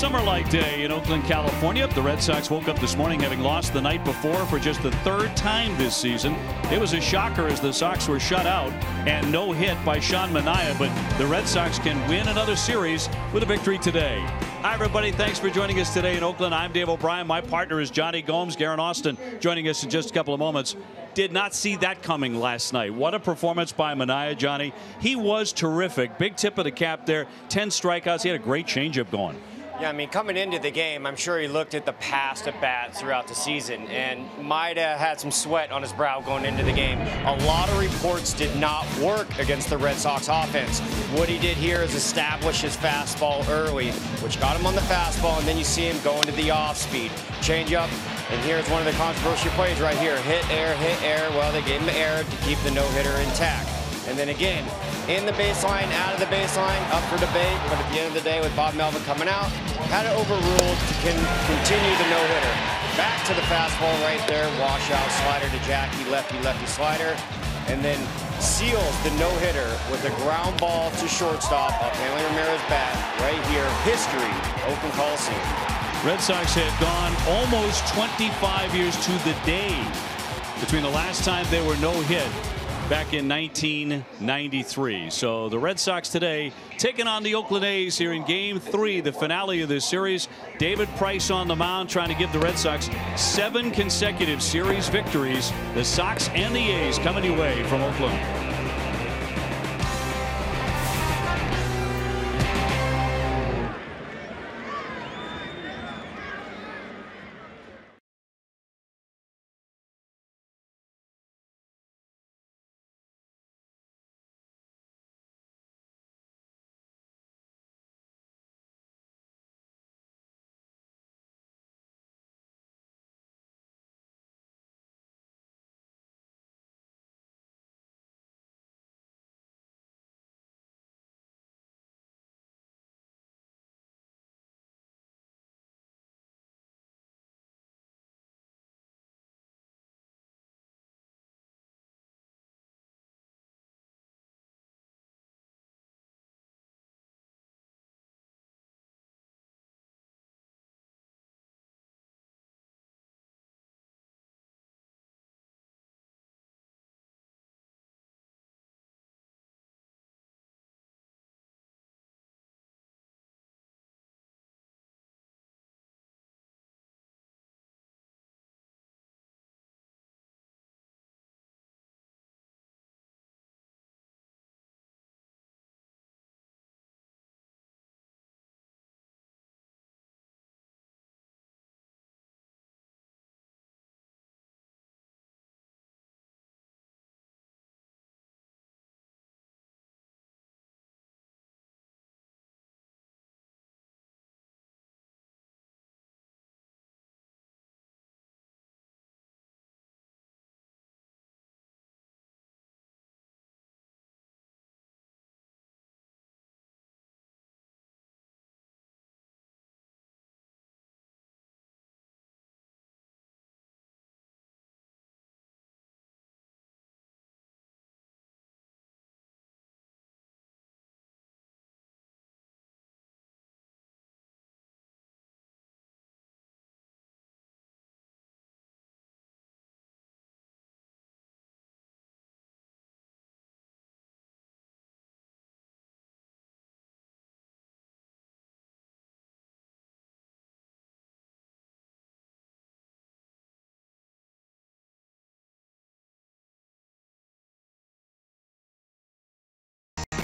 summer-like day in Oakland, California. The Red Sox woke up this morning having lost the night before for just the third time this season. It was a shocker as the Sox were shut out and no hit by Sean Manaea, but the Red Sox can win another series with a victory today. Hi, everybody. Thanks for joining us today in Oakland. I'm Dave O'Brien. My partner is Johnny Gomes. Garen Austin joining us in just a couple of moments. Did not see that coming last night. What a performance by Manaea, Johnny. He was terrific. Big tip of the cap there. 10 strikeouts. He had a great changeup going. Yeah, I mean, coming into the game, I'm sure he looked at the past at-bats throughout the season and might have had some sweat on his brow going into the game. A lot of reports did not work against the Red Sox offense. What he did here is establish his fastball early, which got him on the fastball, and then you see him going to the off-speed. Change up, and here's one of the controversial plays right here. Hit air, hit air. Well, they gave him the air to keep the no-hitter intact. And then again, in the baseline, out of the baseline, up for debate. But at the end of the day, with Bob Melvin coming out, had it overruled to continue the no-hitter. Back to the fastball right there. Washout slider to Jackie, lefty slider. And then seals the no-hitter with a ground ball to shortstop off Hanley Ramirez's bat right here. History, Oakland Coliseum. Red Sox have gone almost 25 years to the day between the last time they were no-hit back in 1993. So the Red Sox today taking on the Oakland A's here in Game 3, the finale of this series. David Price on the mound trying to give the Red Sox 7 consecutive series victories. The Sox and the A's coming your way from Oakland.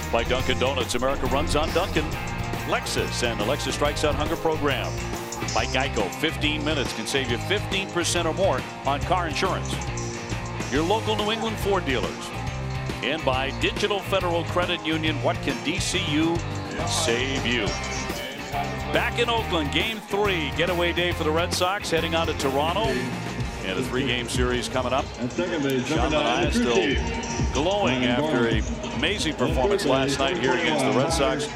By Dunkin' Donuts, America runs on Dunkin'. Lexus and the Lexus Strikes Out Hunger program. By Geico, 15 minutes can save you 15% or more on car insurance. Your local New England Ford dealers. And by Digital Federal Credit Union, what can DCU save you? Back in Oakland, Game 3, getaway day for the Red Sox, heading out to Toronto. And a 3-game series coming up. Sean Manaea still glowing after a amazing performance last night here against the Red Sox.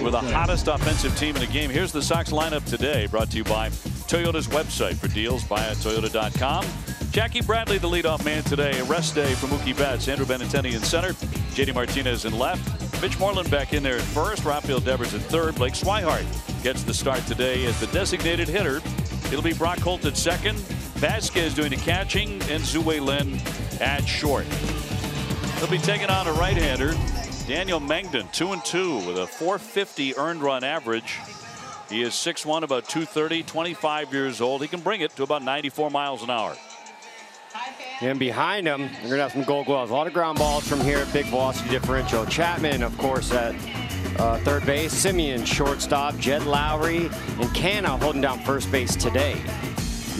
We're the hottest offensive team in the game. Here's the Sox lineup today, brought to you by Toyota's website for deals. Buy at Toyota.com. Jackie Bradley, the leadoff man today. A rest day for Mookie Betts. Andrew Benintendi in center. JD Martinez in left. Mitch Moreland back in there at first. Rafael Devers at third. Blake Swihart gets the start today as the designated hitter. It'll be Brock Holt at second, Vasquez doing the catching, and Zue Lin at short. He'll be taking on a right-hander, Daniel Mengden, 2-2 with a .450 earned run average. He is 6'1", about 230, 25 years old. He can bring it to about 94 miles an hour. And behind him, we're going to have some gold gloves. A lot of ground balls from here at big velocity differential. Chapman, of course, at third base. Simeon, shortstop. Jed Lowry and Canna holding down first base today.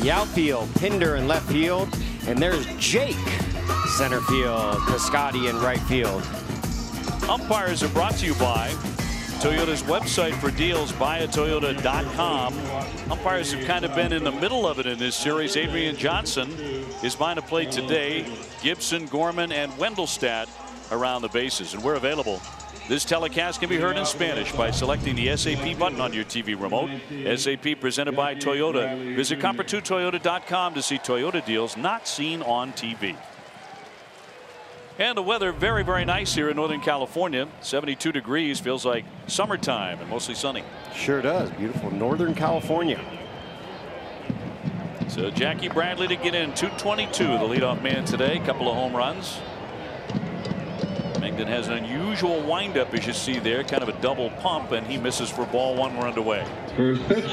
The outfield, Pinder in left field. And there's Jake, center field. Piscotti in right field. Umpires are brought to you by Toyota's website for deals, buyatoyota.com. Umpires have kind of been in the middle of it in this series. Adrian Johnson is behind the plate today. Gibson, Gorman, and Wendelstadt around the bases. And we're available. This telecast can be heard in Spanish by selecting the SAP button on your TV remote. SAP presented by Toyota. Visit Comfort2Toyota.com to see Toyota deals not seen on TV. And the weather very, very nice here in Northern California. 72 degrees, feels like summertime and mostly sunny. Sure does. Beautiful Northern California. So Jackie Bradley to get in, 222, the leadoff man today. Couple of home runs. Mengden has an unusual windup, as you see there, kind of a double pump, and he misses for ball one. We're underway. First pitch,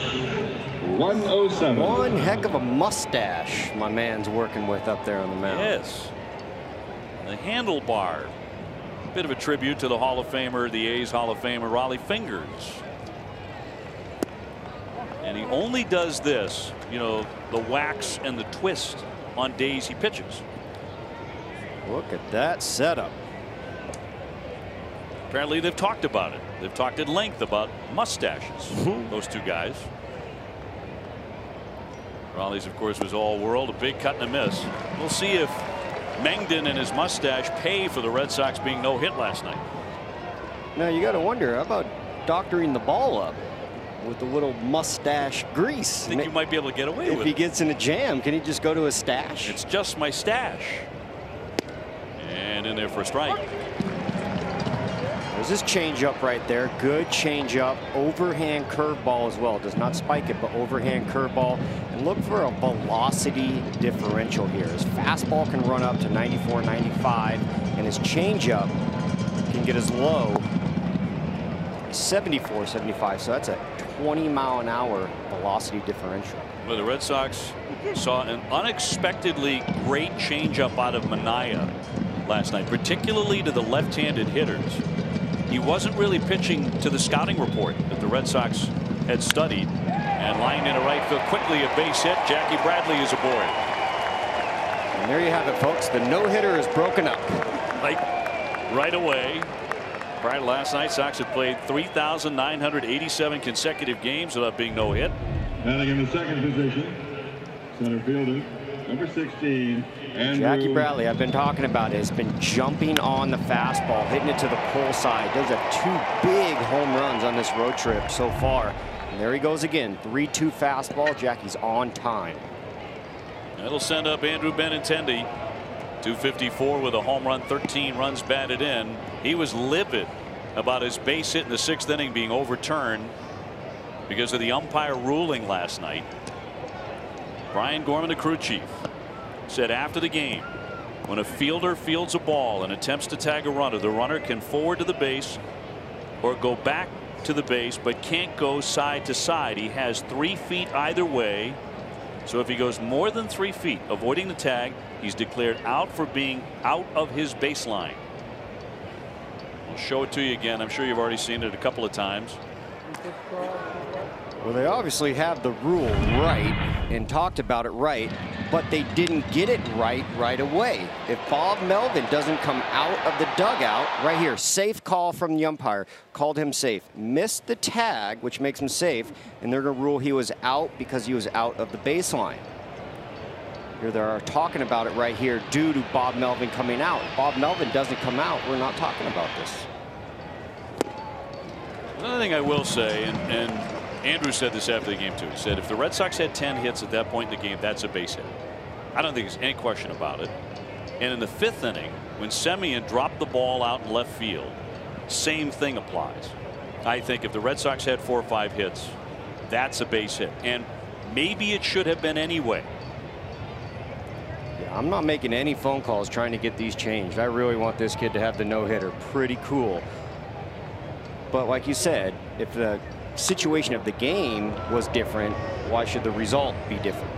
107. One heck of a mustache my man's working with up there on the mound. Yes. The handlebar. Bit of a tribute to the Hall of Famer, the A's Hall of Famer, Raleigh Fingers. And he only does this, you know, the wax and the twist on days he pitches. Look at that setup. Apparently they've talked about it. They've talked at length about mustaches, those two guys. Raleigh's, of course, was all world, a big cut and a miss. We'll see if Mengden and his mustache pay for the Red Sox being no hit last night. Now you got to wonder, how about doctoring the ball up with a little mustache grease? I think you might be able to get away with it. If he gets in a jam, can he just go to a stash? It's just my stash. And in there for a strike. There's his changeup right there. Good changeup. Overhand curveball as well. Does not spike it, but overhand curveball. And look for a velocity differential here. His fastball can run up to 94, 95, and his changeup can get as low as 74, 75. So that's a 20-mile-an-hour velocity differential. Well, the Red Sox saw an unexpectedly great changeup out of Minaya last night, particularly to the left-handed hitters. He wasn't really pitching to the scouting report that the Red Sox had studied, and lined into right field quickly, a base hit. Jackie Bradley is aboard. And there you have it, folks. The no-hitter is broken up. Like right away. Prior to last night, Sox had played 3,987 consecutive games without being no hit. Batting in the second position, center fielder, number 16. Jackie Bradley, I've been talking about it, has been jumping on the fastball, hitting it to the pull side. Does have two big home runs on this road trip so far. And there he goes again. 3-2 fastball. Jackie's on time. That'll send up Andrew Benintendi. 254 with a home run, 13 runs batted in. He was livid about his base hit in the 6th inning being overturned because of the umpire ruling last night. Brian Gorman, the crew chief, said after the game, when a fielder fields a ball and attempts to tag a runner, the runner can forward to the base or go back to the base, but can't go side to side. He has 3 feet either way. So if he goes more than 3 feet avoiding the tag, he's declared out for being out of his baseline. I'll show it to you again. I'm sure you've already seen it a couple of times. Well, they obviously have the rule right and talked about it right, but they didn't get it right away. If Bob Melvin doesn't come out of the dugout, right here, safe call from the umpire, called him safe, missed the tag, which makes him safe, and they're going to rule he was out because he was out of the baseline. Here they are talking about it right here due to Bob Melvin coming out. If Bob Melvin doesn't come out, we're not talking about this. Another thing I will say, and Andrew said this after the game too. He said if the Red Sox had 10 hits at that point in the game, that's a base hit. I don't think there's any question about it. And in the 5th inning, when Semien dropped the ball out in left field, same thing applies. I think if the Red Sox had 4 or 5 hits, that's a base hit. And maybe it should have been anyway. Yeah, I'm not making any phone calls trying to get these changed. I really want this kid to have the no-hitter. Pretty cool. But like you said, if the situation of the game was different, why should the result be different?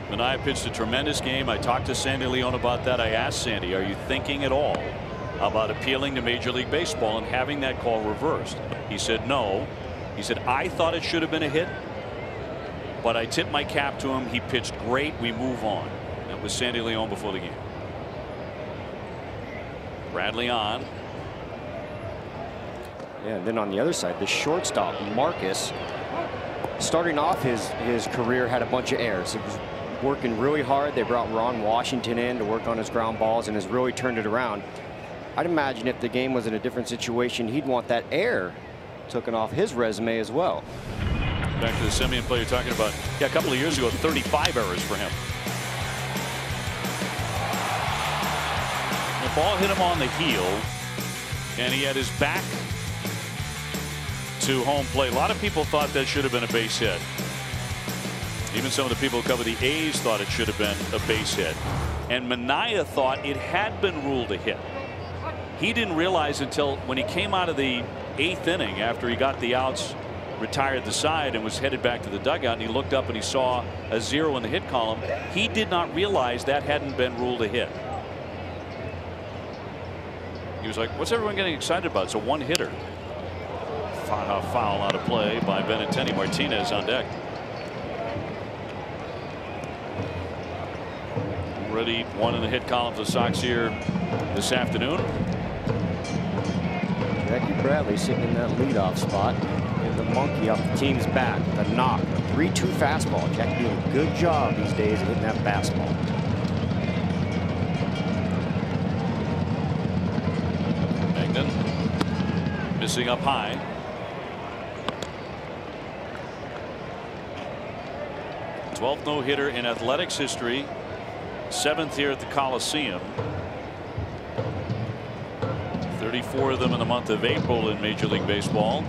Manaea pitched a tremendous game. I talked to Sandy Leon about that. I asked Sandy, are you thinking at all about appealing to Major League Baseball and having that call reversed? He said no. He said, I thought it should have been a hit, but I tipped my cap to him. He pitched great. We move on. That was Sandy Leon before the game. Bradley on. Yeah, and then on the other side, the shortstop, Marcus, starting off his career, had a bunch of errors. He was working really hard. They brought Ron Washington in to work on his ground balls and has really turned it around. I'd imagine if the game was in a different situation, he'd want that error taken off his resume as well. Back to the Semien play you're talking about. Yeah, a couple of years ago, 35 errors for him. The ball hit him on the heel, and he had his back to home plate. A lot of people thought that should have been a base hit. Even some of the people who cover the A's thought it should have been a base hit. And Manaea thought it had been ruled a hit. He didn't realize until when he came out of the 8th inning after he got the outs, retired the side, and was headed back to the dugout, and he looked up and he saw a 0 in the hit column. He did not realize that hadn't been ruled a hit. He was like, what's everyone getting excited about? It's a one-hitter. Foul out of play by Benintendi. Martinez on deck. Already one in the hit column for the Sox here this afternoon. Jackie Bradley sitting in that leadoff spot. And the monkey off the team's bat. The knock. 3-2 fastball. Jackie doing a good job these days of hitting that fastball. Magnan missing up high. 12th no-hitter in Athletics history. 7th here at the Coliseum. 34 of them in the month of April in Major League Baseball.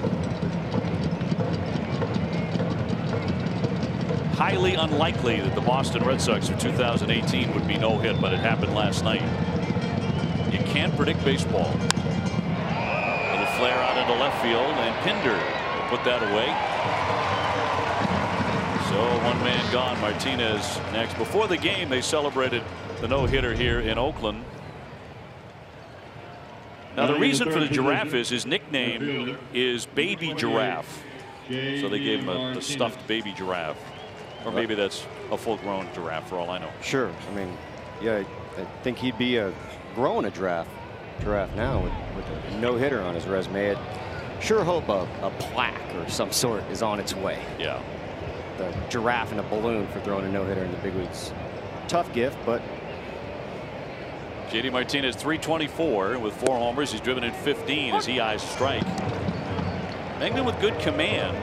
Highly unlikely that the Boston Red Sox for 2018 would be no hit, but it happened last night. You can't predict baseball. Little flare out into left field, and Pinder will put that away. So one man gone. Martinez next. Before the game, they celebrated the no-hitter here in Oakland. Now the reason for the giraffe is his nickname is Baby Giraffe. So they gave him a stuffed baby giraffe. Or maybe that's a full-grown giraffe for all I know. Sure. I mean, yeah, I think he'd be growing a giraffe now with a no-hitter on his resume. I'd sure hope a plaque or some sort is on its way. Yeah. The giraffe in a balloon for throwing a no-hitter in the big leagues. Tough gift, but JD Martinez 324 with 4 homers. He's driven in 15 as he eyes strike. Magnan with good command.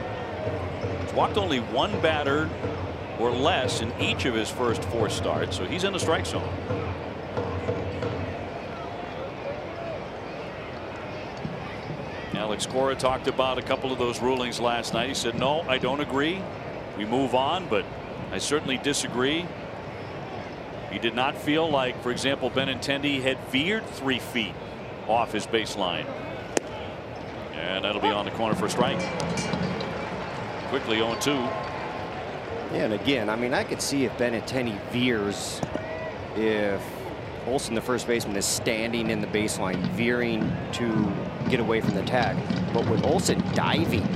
He's walked only 1 batter or less in each of his first 4 starts, so he's in the strike zone. Alex Cora talked about a couple of those rulings last night. He said, no, I don't agree. We move on, but I certainly disagree. He did not feel like, for example, Benintendi had veered 3 feet off his baseline. And that'll be on the corner for a strike. Quickly 0-2. Yeah, and again, I mean, I could see if Benintendi veers, if Olson, the first baseman, is standing in the baseline, veering to get away from the tag. But with Olson diving,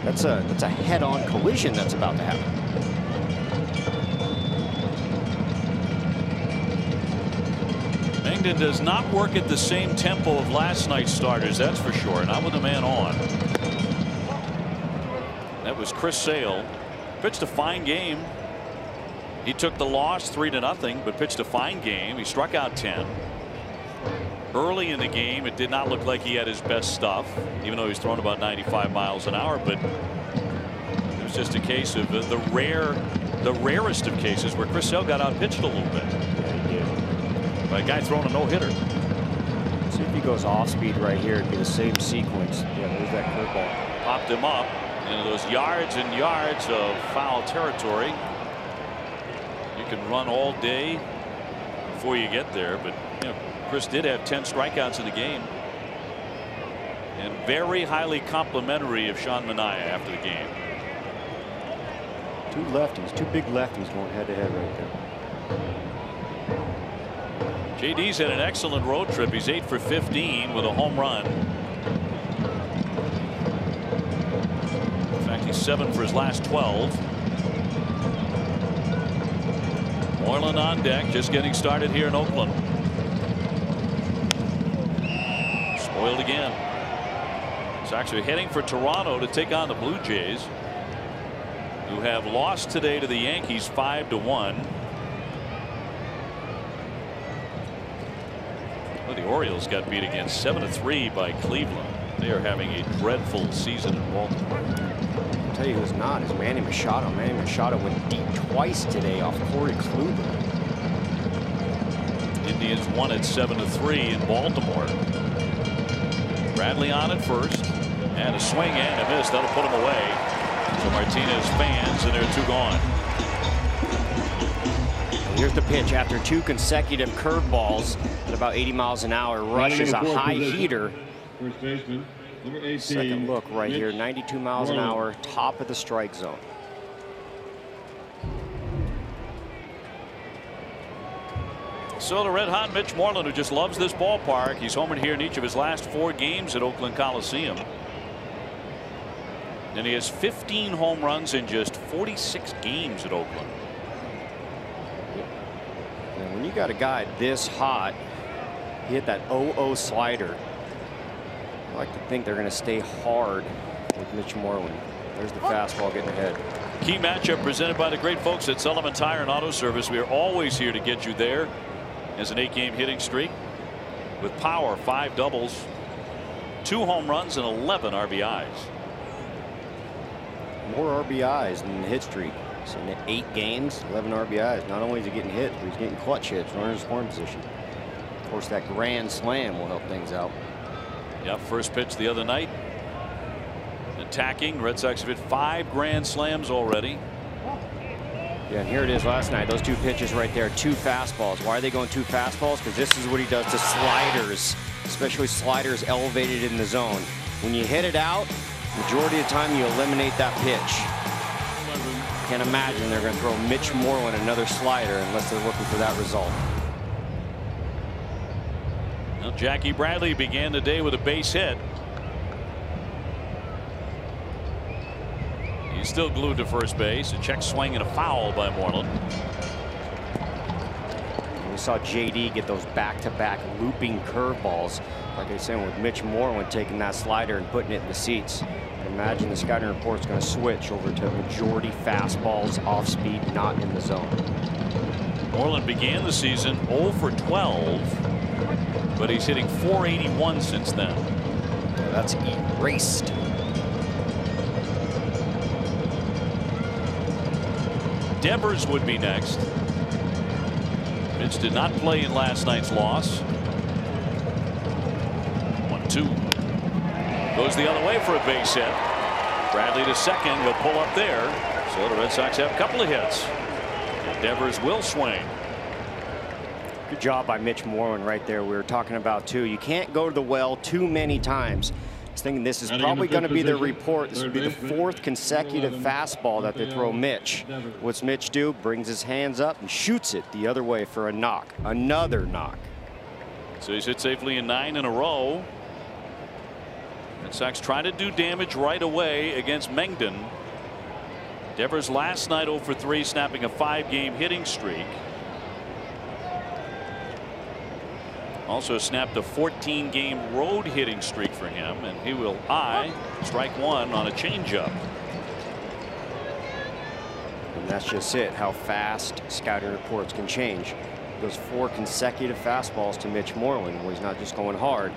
that's a head-on collision that's about to happen. Magnan does not work at the same tempo of last night's starters, that's for sure. Not with the man on. That was Chris Sale. Pitched a fine game. He took the loss 3-0, but pitched a fine game. He struck out 10. Early in the game, it did not look like he had his best stuff, even though he's thrown about 95 miles an hour. But it was just a case of the rarest of cases where Chris Sale got outpitched a little bit. Yeah, he did. By a guy throwing a no-hitter. See if he goes off speed right here, it'd be the same sequence. Yeah, there's that curveball. popped him up into those yards and yards of foul territory. You can run all day before you get there, but you know, Chris did have 10 strikeouts in the game. And very highly complimentary of Sean Manaea after the game. Two lefties, two big lefties going head to head right there. JD's had an excellent road trip. He's 8 for 15 with a home run. In fact, he's 7 for his last 12. Moreland on deck, just getting started here in Oakland. Spoiled again. He's actually heading for Toronto to take on the Blue Jays, who have lost today to the Yankees 5-1. Well, the Orioles got beat again 7-3 by Cleveland. They are having a dreadful season in Baltimore. I'll tell you who's not is Manny Machado. Manny Machado went deep twice today off Corey Kluber. Indians won at 7-3 in Baltimore. Bradley on at first, and a swing and a miss. That'll put him away. So Martinez fans, and there are 2 gone. Here's the pitch after 2 consecutive curveballs at about 80 miles an hour. Rush is a high heater. First baseman, number 18. Second look right here, 92 miles an hour, top of the strike zone. So the red hot Mitch Moreland, who just loves this ballpark, he's homered here in each of his last 4 games at Oakland Coliseum. And he has 15 home runs in just 46 games at Oakland. And when you got a guy this hot, he hit that 0-0 slider. I like to think they're going to stay hard with Mitch Moreland. There's the fastball getting ahead. Key matchup presented by the great folks at Sullivan Tire and Auto Service. We are always here to get you there. As an 8-game hitting streak with power, 5 doubles, 2 home runs, and 11 RBIs. More RBIs than the hit streak. So in 8 games, 11 RBIs. Not only is he getting hit, but he's getting clutch hits, runners in scoring position. Of course, that grand slam will help things out. Yep, first pitch the other night. Attacking, Red Sox have hit 5 grand slams already. Yeah, and here it is last night. Those 2 pitches right there, 2 fastballs. Why are they going 2 fastballs? Because this is what he does to sliders, especially sliders elevated in the zone. When you hit it out, majority of the time you eliminate that pitch. Can't imagine they're going to throw Mitch Moreland another slider unless they're looking for that result. Well, Jackie Bradley began the day with a base hit. He's still glued to first base. A check swing and a foul by Moreland. We saw JD get those back-to-back looping curveballs. Like I was saying, with Mitch Moreland taking that slider and putting it in the seats. Imagine the scouting report's going to switch over to majority fastballs off speed, not in the zone. Moreland began the season 0 for 12, but he's hitting .481 since then. Yeah, that's erased. Devers would be next. Mitch did not play in last night's loss. 1-2. Goes the other way for a base hit. Bradley to second. He'll pull up there. So the Red Sox have a couple of hits. Devers will swing. Good job by Mitch Moreland right there. We were talking about too. You can't go to the well too many times. I was thinking this is probably going to be their report. This will be the 4th consecutive fastball that they throw Mitch. What's Mitch do? Brings his hands up and shoots it the other way for a knock. Another knock. So he's hit safely in 9 in a row. Red Sox trying to do damage right away against Mengden. Devers last night 0 for 3, snapping a 5-game hitting streak. Also snapped a 14-game road hitting streak for him, and he will eye strike 1 on a changeup. And that's just it, how fast scouting reports can change. Those 4 consecutive fastballs to Mitch Moreland, where he's not just going hard.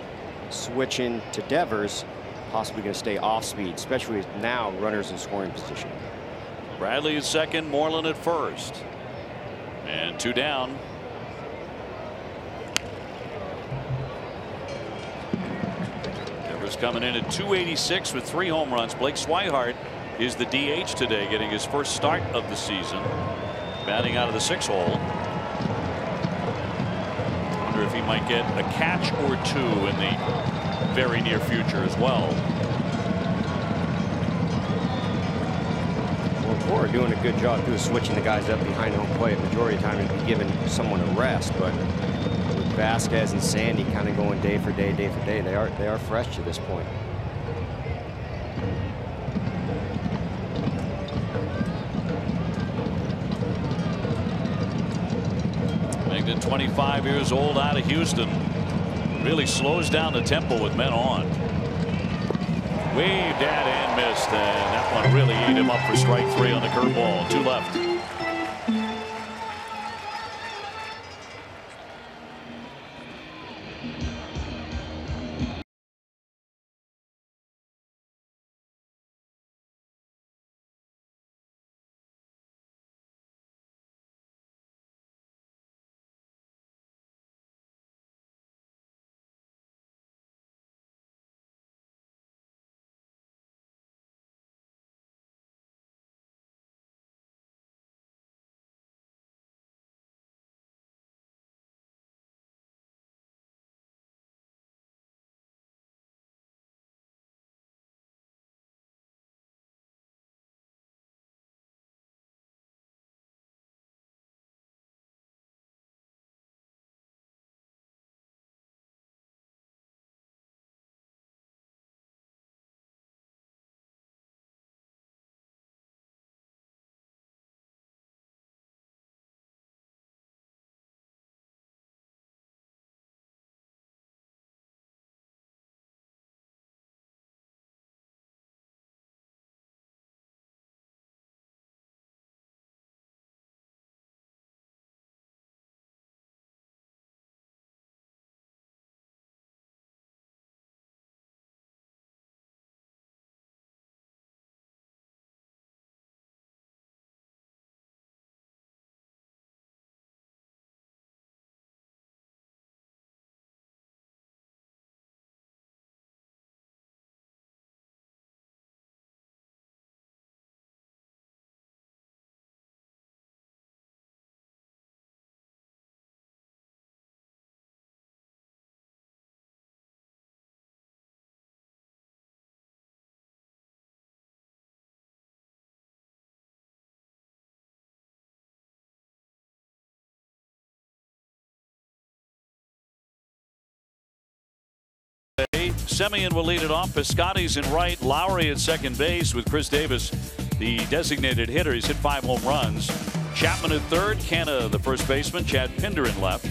Switching to Devers, possibly going to stay off speed, especially with now runners in scoring position. Bradley at second, Moreland at first. And 2 down. coming in at 286 with 3 home runs. Blake Swihart is the DH today, getting his first start of the season, batting out of the 6 hole. Wonder if he might get a catch or 2 in the very near future as well. We're doing a good job too of switching the guys up behind home plate. Majority of the time it'd be giving someone a rest, but with Vasquez and Sandy kind of going day for day, they are fresh to this point. Migden, 25 years old, out of Houston, really slows down the tempo with men on. Waved at and missed, and that one really ate him up for strike 3 on the curveball. 2 left. Semien will lead it off. Piscotty's in right. Lowry at second base with Chris Davis, the designated hitter. He's hit 5 home runs. Chapman at third. Canna, the first baseman. Chad Pinder in left.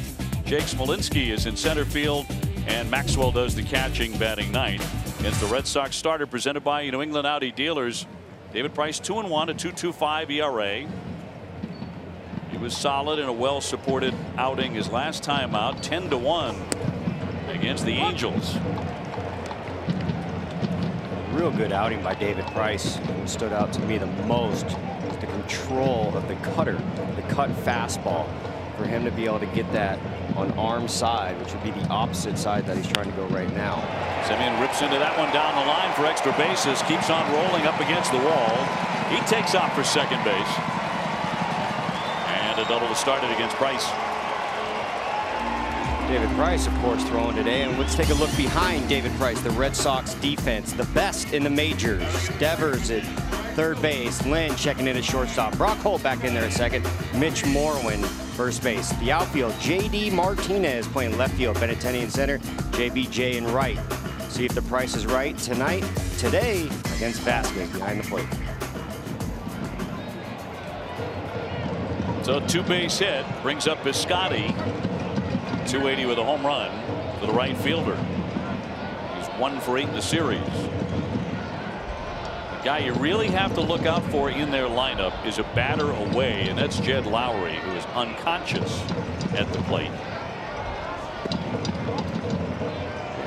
Jake Smolinski is in center field. And Maxwell does the catching, batting ninth. Against the Red Sox starter presented by New England Audi dealers. David Price 2-1, a 2.25 ERA. He was solid in a well-supported outing his last time out. 10-1 against the Angels. Real good outing by David Price. What stood out to me the most was the control of the cutter, the cut fastball. For him to be able to get that on arm side, which would be the opposite side that he's trying to go right now. Semien rips into that one down the line for extra bases. Keeps on rolling up against the wall. He takes off for second base. And a double to start it against Price. David Price, of course, throwing today. And let's take a look behind David Price, the Red Sox defense, the best in the majors. Devers at third base. Lynn checking in at shortstop. Brock Holt back in there at second. Mitch Morwin, first base. The outfield, J.D. Martinez playing left field. Benintendi in center. JBJ in right. See if the price is right today against Vasquez behind the plate. So 2-base hit brings up Piscotty. 280 with a home run for the right fielder. He's 1 for 8 in the series. The guy you really have to look out for in their lineup is a batter away, and that's Jed Lowry, who is unconscious at the plate.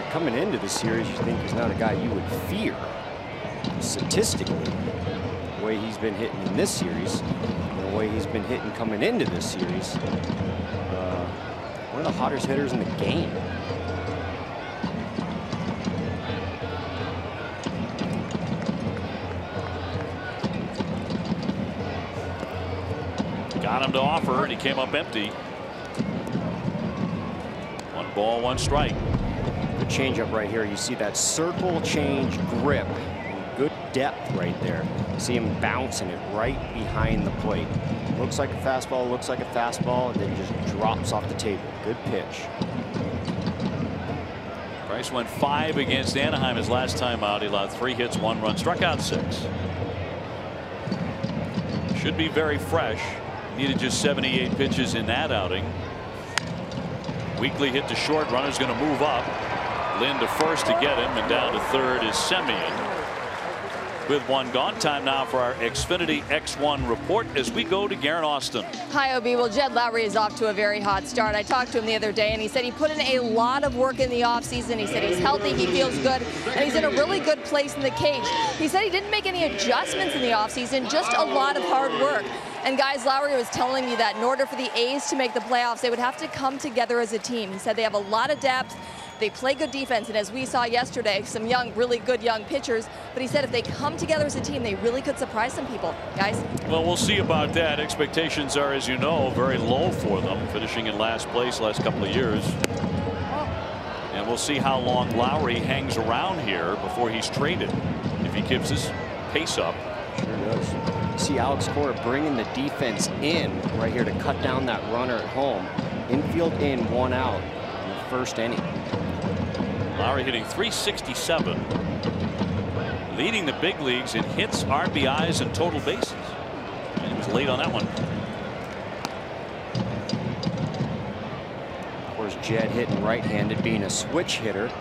Coming into the series, you think he's not a guy you would fear. Statistically, the way he's been hitting in this series, the way he's been hitting coming into this series, one of the hottest hitters in the game. Got him to offer, and he came up empty. 1 ball, 1 strike. The changeup right here. You see that circle change grip. Good depth right there. See him bouncing it right behind the plate. Looks like a fastball, looks like a fastball, and then just drops off the table. Good pitch. Price went 5 against Anaheim his last time out. He allowed 3 hits, 1 run, struck out 6. Should be very fresh. Needed just 78 pitches in that outing. Weekly hit to short. Runner's going to move up. Lynn to first to get him, and down to third is Semien. With 1 gone. Time now for our Xfinity X1 report as we go to Garen Austin. Hi, OB. Well, Jed Lowry is off to a very hot start. I talked to him the other day, and he said he put in a lot of work in the offseason. He said he's healthy, he feels good, and he's in a really good place in the cage. He said he didn't make any adjustments in the offseason, just a lot of hard work. And guys, Lowry was telling me that in order for the A's to make the playoffs, they would have to come together as a team. He said they have a lot of depth. They play good defense, and as we saw yesterday, some young, really good young pitchers. But he said if they come together as a team, they really could surprise some people. Guys? Well, we'll see about that. Expectations are, as you know, very low for them, finishing in last place last couple of years. And we'll see how long Lowry hangs around here before he's traded. If he keeps his pace up. Sure does. See Alex Cora bringing the defense in right here to cut down that runner at home. Infield in, 1 out in the first inning. Lowry hitting .367, leading the big leagues in hits, RBIs, and total bases. And he was late on that one. Of course, Jed hitting right-handed, being a switch hitter,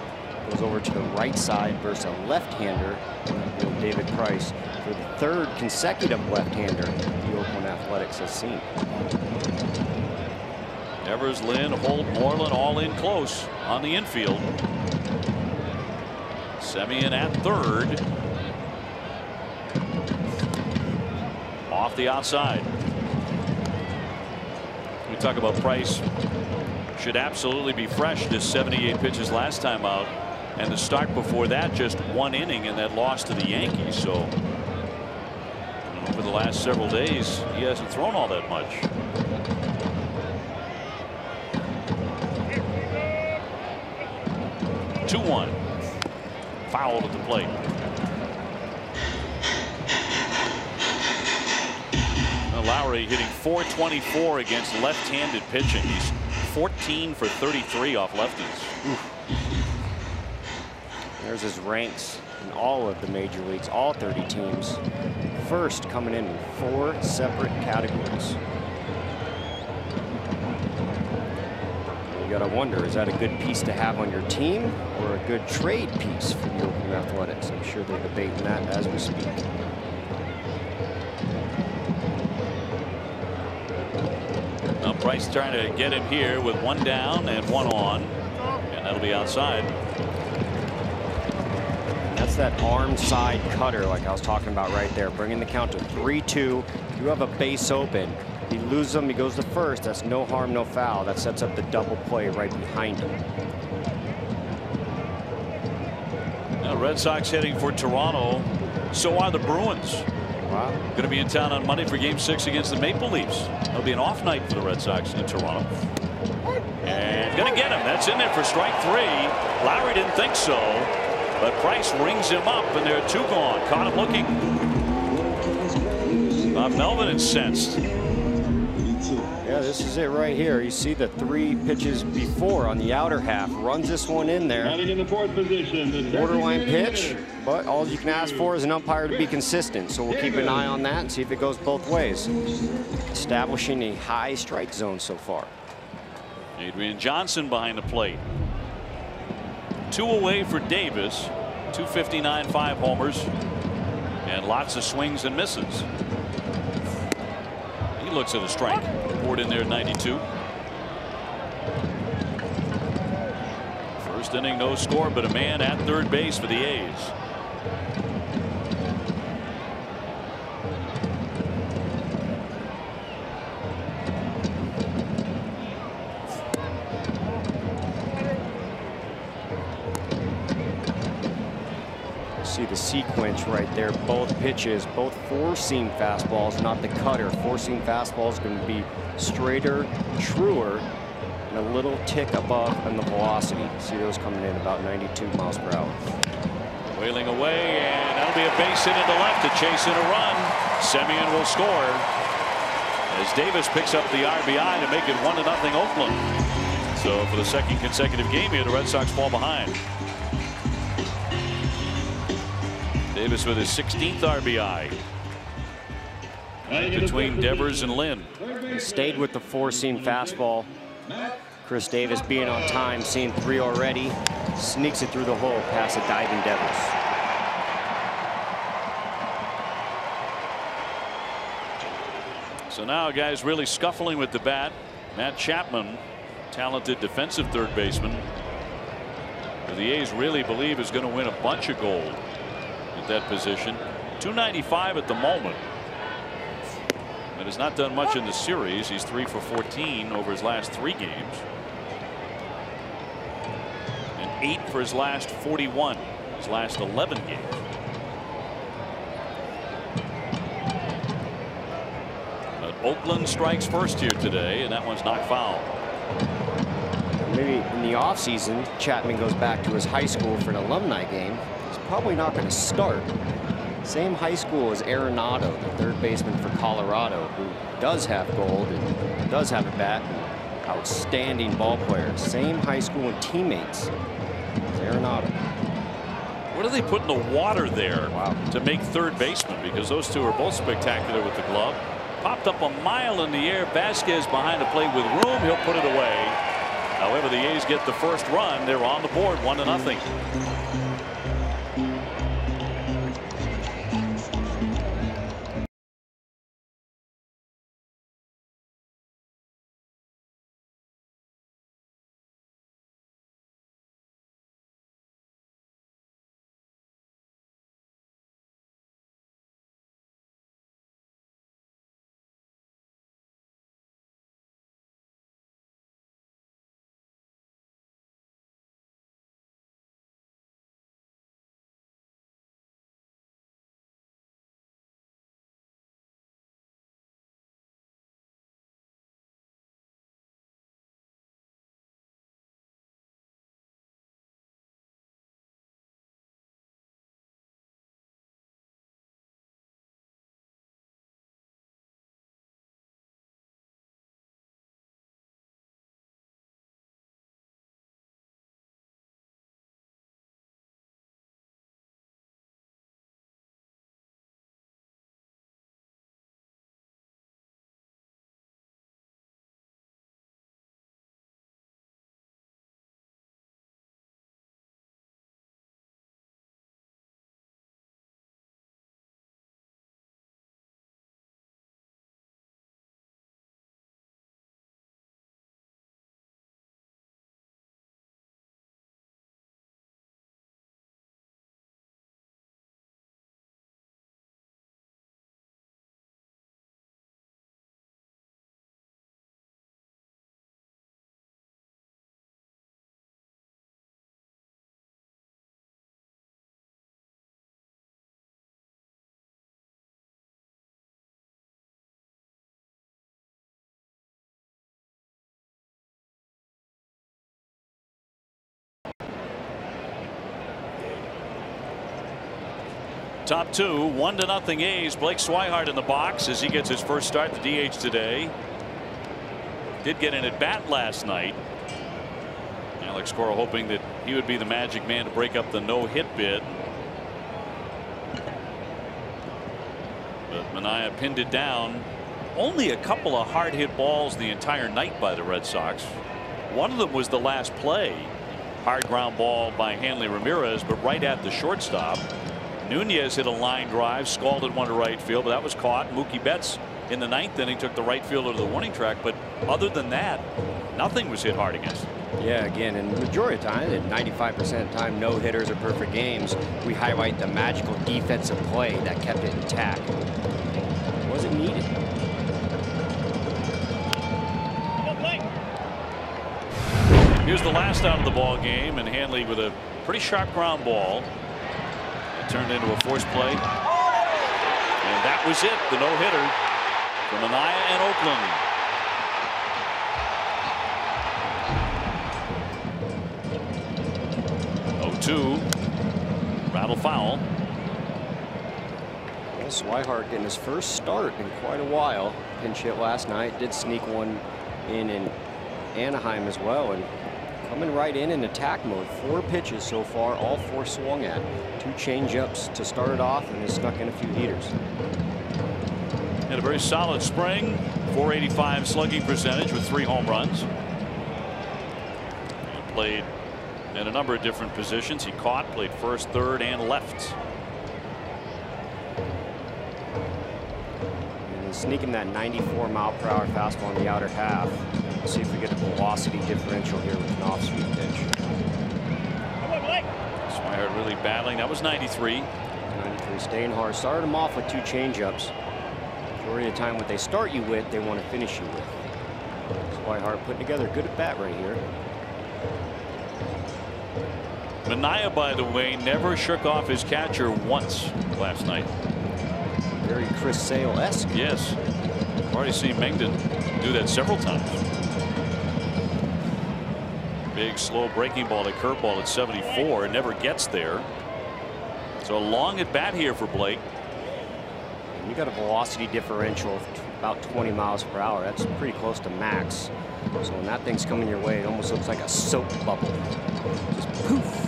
goes over to the right side versus a left-hander, David Price, for the 3rd consecutive left-hander the Oakland Athletics has seen. Evers, Lynn, Holt, Moreland all in close on the infield. Semien at 3rd. Off the outside. We talk about Price. Should absolutely be fresh. Just 78 pitches last time out. And the start before that, just 1 inning in that loss to the Yankees. So over the last several days, he hasn't thrown all that much. Two-1. Fouled at the plate. Now Lowry hitting .424 against left-handed pitching. He's 14 for 33 off lefties. Oof. There's his ranks in all of the major leagues, all 30 teams. First coming in 4 separate categories. You gotta wonder, is that a good piece to have on your team or a good trade piece for the Oakland Athletics? I'm sure they're debating that as we speak. Now Price trying to get him here with 1 down and 1 on, and that'll be outside. That's that arm side cutter like I was talking about right there, bringing the count to 3-2. You have a base open. He loses them, he goes to first. That's no harm, no foul. That sets up the double play right behind him. Now Red Sox heading for Toronto. So are the Bruins. Wow. Going to be in town on Monday for Game 6 against the Maple Leafs. It'll be an off night for the Red Sox in Toronto. And going to get him. That's in there for strike 3. Lowry didn't think so. But Price rings him up, and there are 2 gone. Caught him looking. Bob Melvin incensed. Yeah, this is it right here. You see the 3 pitches before on the outer half. Runs this one in there. Batting in the 4th position. Borderline pitch, but all you can ask for is an umpire to be consistent. So we'll keep an eye on that and see if it goes both ways. Establishing a high strike zone so far. Adrian Johnson behind the plate. 2 away for Davis. 259, 5 homers, and lots of swings and misses. He looks at a strike. Poured in there at 92. First inning, no score, but a man at 3rd base for the A's. the sequence right there. Both pitches, both four-seam fastballs, not the cutter. Four-seam fastball is going to be straighter, truer, and a little tick above on the velocity. See those coming in about 92 miles per hour. Wailing away, and that'll be a base hit into left to chase in a run. Semien will score as Davis picks up the RBI to make it 1-0 Oakland. So for the second consecutive game here, the Red Sox fall behind. Davis with his 16th RBI. Between Devers and Lynn. He stayed with the four-seam fastball. Chris Davis being on time, seeing 3 already, sneaks it through the hole past a diving Devers. So now guys really scuffling with the bat. Matt Chapman, talented defensive third baseman, who the A's really believe is going to win a bunch of gold at that position. 295 at the moment. But has not done much in the series. He's 3 for 14 over his last 3 games. And 8 for his last 41, his last 11 games. But Oakland strikes first here today, and that one's knocked foul. Maybe in the offseason, Chapman goes back to his high school for an alumni game. He's probably not going to start. Same high school as Arenado, the third baseman for Colorado, who does have gold and does have a bat. Outstanding ball player. Same high school and teammates as Arenado. What do they put in the water there to make third baseman? Because those two are both spectacular with the glove. Popped up a mile in the air. Vasquez behind the plate with room. He'll put it away. However, the A's get the first run. They're on the board 1-0. Top 2, 1-0 A's. Blake Swihart in the box as he gets his first start, the DH today. Did get an at-bat last night. Alex Cora hoping that he would be the magic man to break up the no-hit bid. But Manaea pinned it down. Only a couple of hard hit balls the entire night by the Red Sox. One of them was the last play. Hard ground ball by Hanley Ramirez, but right at the shortstop. Nunez hit a line drive, scalded one to right field, but that was caught. Mookie Betts in the 9th inning took the right fielder to the warning track, but other than that, nothing was hit hard against. Yeah, again, and the majority of the time, 95% of the time, no hitters are perfect games. We highlight the magical defensive play that kept it intact. It wasn't needed. Here's the last out of the ball game, and Hanley with a pretty sharp ground ball. turned into a forced play. And that was it, the no-hitter from Manaea and Oakland. 0-2. Rattle foul. Well, Swihart getting his first start in quite a while. Pinch hit last night. Did sneak one in Anaheim as well. And coming right in attack mode. 4 pitches so far, all 4 swung at. 2 changeups to start it off, and he snuck in a few heaters. Had a very solid spring. .485 slugging percentage with 3 home runs. He played in a number of different positions. He played first, third, and left. And he's sneaking that 94-mile-per-hour fastball in the outer half. Let's see if we get a velocity differential here with an off-speed pitch. Swihart really battling. That was 93. 93, staying hard. Started him off with 2 changeups. Majority of the time, what they start you with, they want to finish you with. Swihart putting together a good at bat right here. Manaea, by the way, never shook off his catcher once last night. Very Chris Sale-esque. Yes. I've already seen Mengden do that several times. Big, slow breaking ball to curveball at 74. It never gets there. So a long at bat here for Blake. And you got a velocity differential of about 20 miles per hour. That's pretty close to max. So when that thing's coming your way, it almost looks like a soap bubble. Just poof.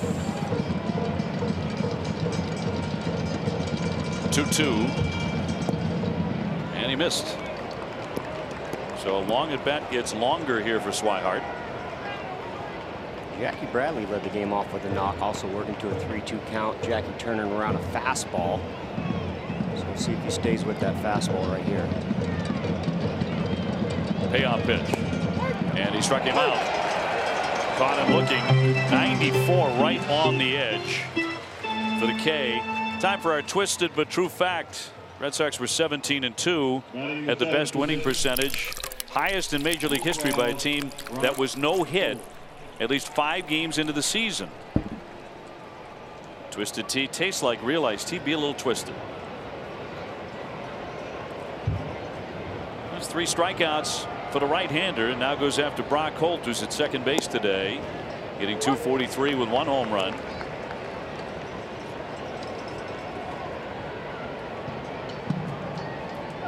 2-2. And he missed. So a long at bat gets longer here for Swihart. Jackie Bradley led the game off with a knock, also working to a 3-2 count. Jackie turning around a fastball. So we'll see if he stays with that fastball right here. Payoff pitch. And he struck him out. Caught him looking. 94 right on the edge for the K. Time for our twisted but true fact. Red Sox were 17-2 at the best winning percentage. Highest in Major League history by a team that was no hit at least 5 games into the season. Twisted tea tastes like real iced tea. Be a little twisted. There's 3 strikeouts for the right-hander, and now goes after Brock Holt, who's at second base today, getting .243 with 1 home run.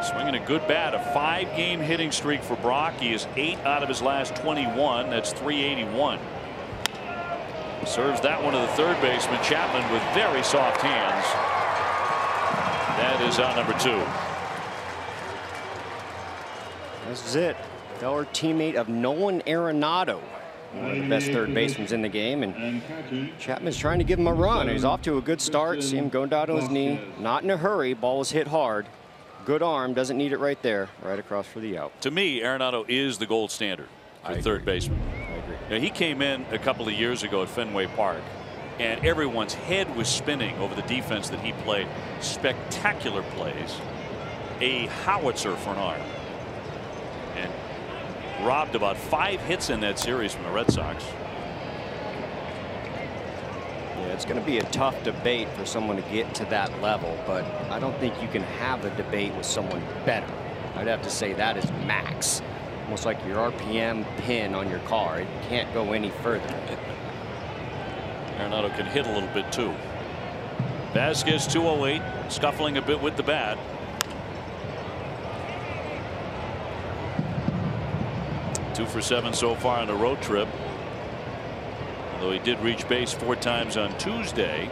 Swinging a good bat, a 5-game hitting streak for Brock. He is 8 out of his last 21. That's .381. Serves that one to the third baseman Chapman with very soft hands. That is out number 2. This is it. Feller teammate of Nolan Arenado, one of the best third basemen in the game, and Chapman's trying to give him a run. He's off to a good start. See him going down to his knee. Not in a hurry. Ball was hit hard. Good arm, doesn't need it right there, right across for the out. To me, Arenado is the gold standard for third baseman. I agree. Now, he came in a couple of years ago at Fenway Park, and everyone's head was spinning over the defense that he played. Spectacular plays, a howitzer for an arm, and robbed about 5 hits in that series from the Red Sox. Yeah, it's going to be a tough debate for someone to get to that level, but I don't think you can have a debate with someone better. I'd have to say that is max. Almost like your RPM pin on your car. It can't go any further. Arenado can hit a little bit too. Vasquez 208, scuffling a bit with the bat. Two for 7 so far on the road trip. Although he did reach base 4 times on Tuesday.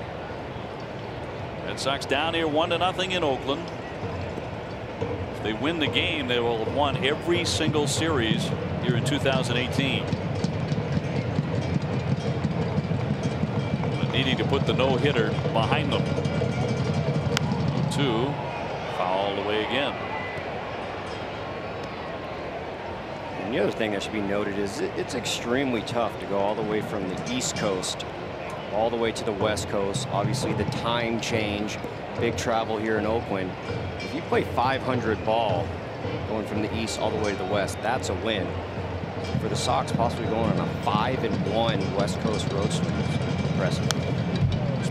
Red Sox down here 1-0 in Oakland. If they win the game, they will have won every single series here in 2018. But needing to put the no-hitter behind them. 2, fouled away again. And the other thing that should be noted is it's extremely tough to go all the way from the East Coast all the way to the West Coast. Obviously the time change, big travel here in Oakland. If you play 500 ball going from the East all the way to the West, that's a win. For the Sox possibly going on a 5-1 West Coast road swing. Impressive.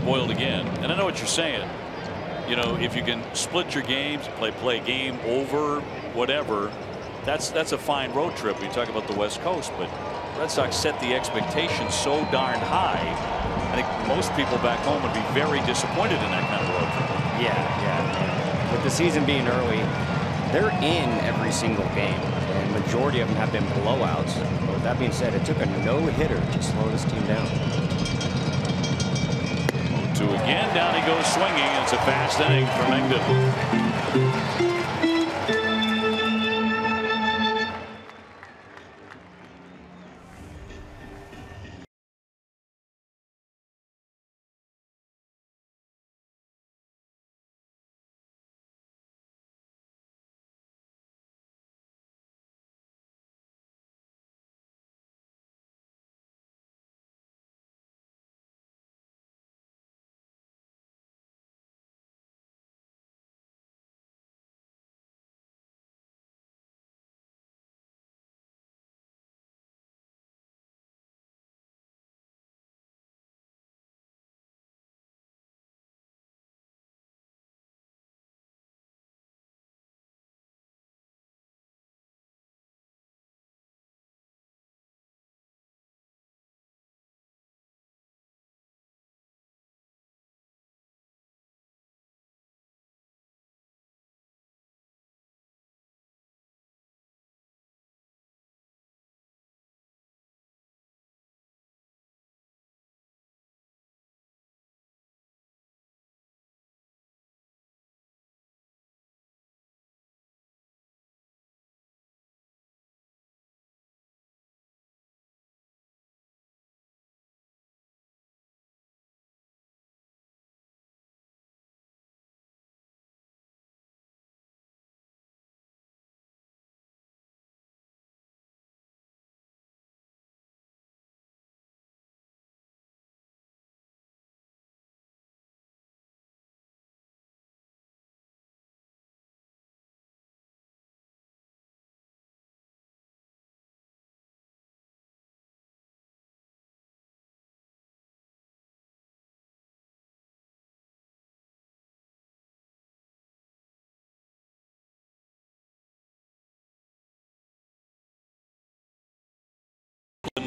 spoiled again. And I know what you're saying. You know, if you can split your games, play game over, whatever, that's a fine road trip. We talk about the West Coast, but Red Sox set the expectations so darn high. I think most people back home would be very disappointed in that kind of road trip. Yeah. With the season being early, they're in every single game, and majority of them have been blowouts. But with that being said, it took a no-hitter to slow this team down. 0-2 again. Down he goes swinging. It's a fast inning for Mengden.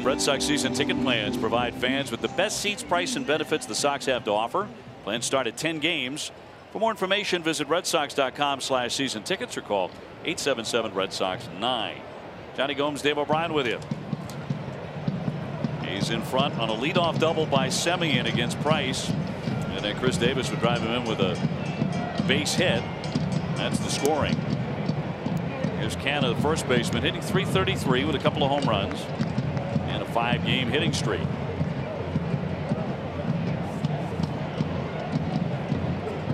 Red Sox season ticket plans provide fans with the best seats, price, and benefits the Sox have to offer. Plans start at 10 games. For more information, visit redsox.com/season tickets or call 877-RED-SOX-9. Johnny Gomes, Dave O'Brien with you. He's in front on a leadoff double by Semien against Price. And then Chris Davis would drive him in with a base hit. That's the scoring. Here's Canna, the first baseman, hitting .333 with a couple of home runs. And a 5-game hitting streak.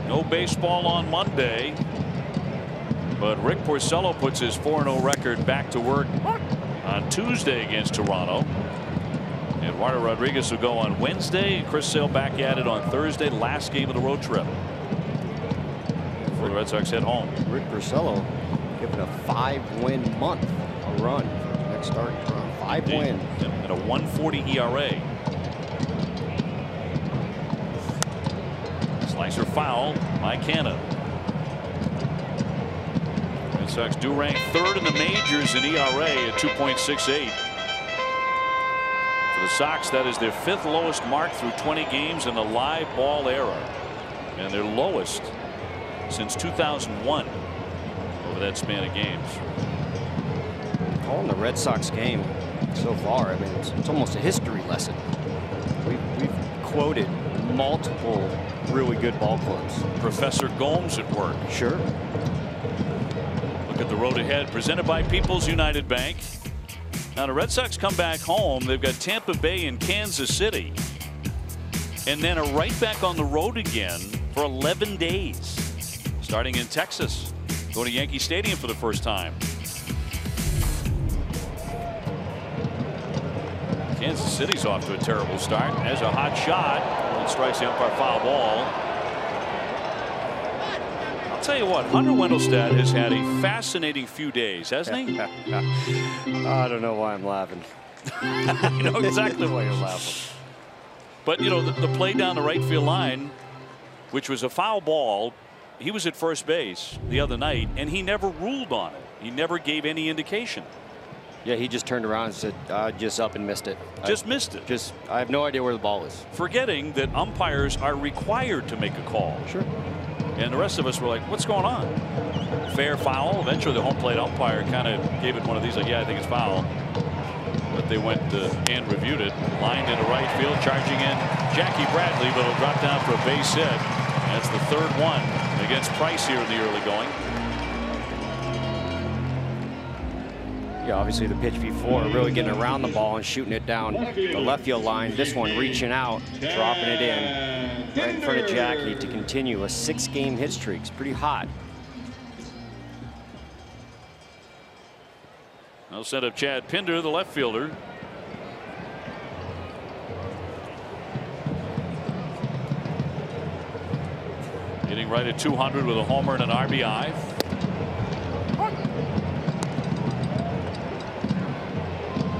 No baseball on Monday, but Rick Porcello puts his 4-0 record back to work on Tuesday against Toronto. Eduardo Rodriguez will go on Wednesday. Chris Sale back at it on Thursday, last game of the road trip before the Red Sox head home. Rick Porcello giving a 5-win month a run for the next start. 5 wins and a 1.40 ERA. Slicer foul by Canna. Red Sox do rank third in the majors in ERA at 2.68. For the Sox, that is their 5th lowest mark through 20 games in the live ball era, and their lowest since 2001 over that span of games. Calling the Red Sox game so far, I mean, it's almost a history lesson. We've quoted multiple really good ball clubs. Professor Gomes at work. Sure. Look at the road ahead, presented by People's United Bank. Now the Red Sox come back home. They've got Tampa Bay and Kansas City, and then are right back on the road again for 11 days, starting in Texas. Going to Yankee Stadium for the first time. Kansas City's off to a terrible start. There's a hot shot. It strikes the umpire foul ball. I'll tell you what, Hunter Wendelstedt has had a fascinating few days, hasn't he? I don't know why I'm laughing. You know exactly why you're laughing. But, you know, the play down the right field line, which was a foul ball, he was at first base the other night, and he never ruled on it. He never gave any indication. Yeah, he just turned around and said, just up and missed it. Missed it. I have no idea where the ball is. Forgetting that umpires are required to make a call. Sure. And the rest of us were like, what's going on? Fair foul. Eventually the home plate umpire kind of gave it one of these, like, yeah, I think it's foul. But they went and reviewed it. Lined into right field, charging in Jackie Bradley, but it'll drop down for a base hit. That's the third one against Price here in the early going. Yeah, obviously the pitch before really getting around the ball and shooting it down the left field line. This one reaching out, dropping it in right in front of Jackie to continue a 6-game hit streak. It's pretty hot. They'll set up Chad Pinder, the left fielder. Hitting right at 200 with a homer and an RBI.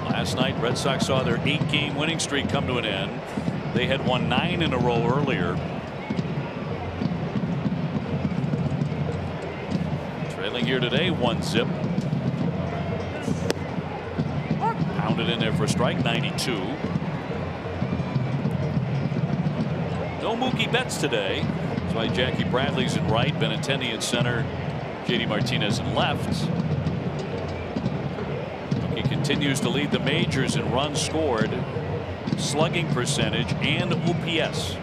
Last night, Red Sox saw their 8-game winning streak come to an end. They had won 9 in a row earlier. Trailing here today, 1-zip. Pounded in there for a strike, 92. No Mookie Betts today. That's why Jackie Bradley's in right, Benintendi in center, JD Martinez in left. He continues to lead the majors in runs scored, slugging percentage, and OPS.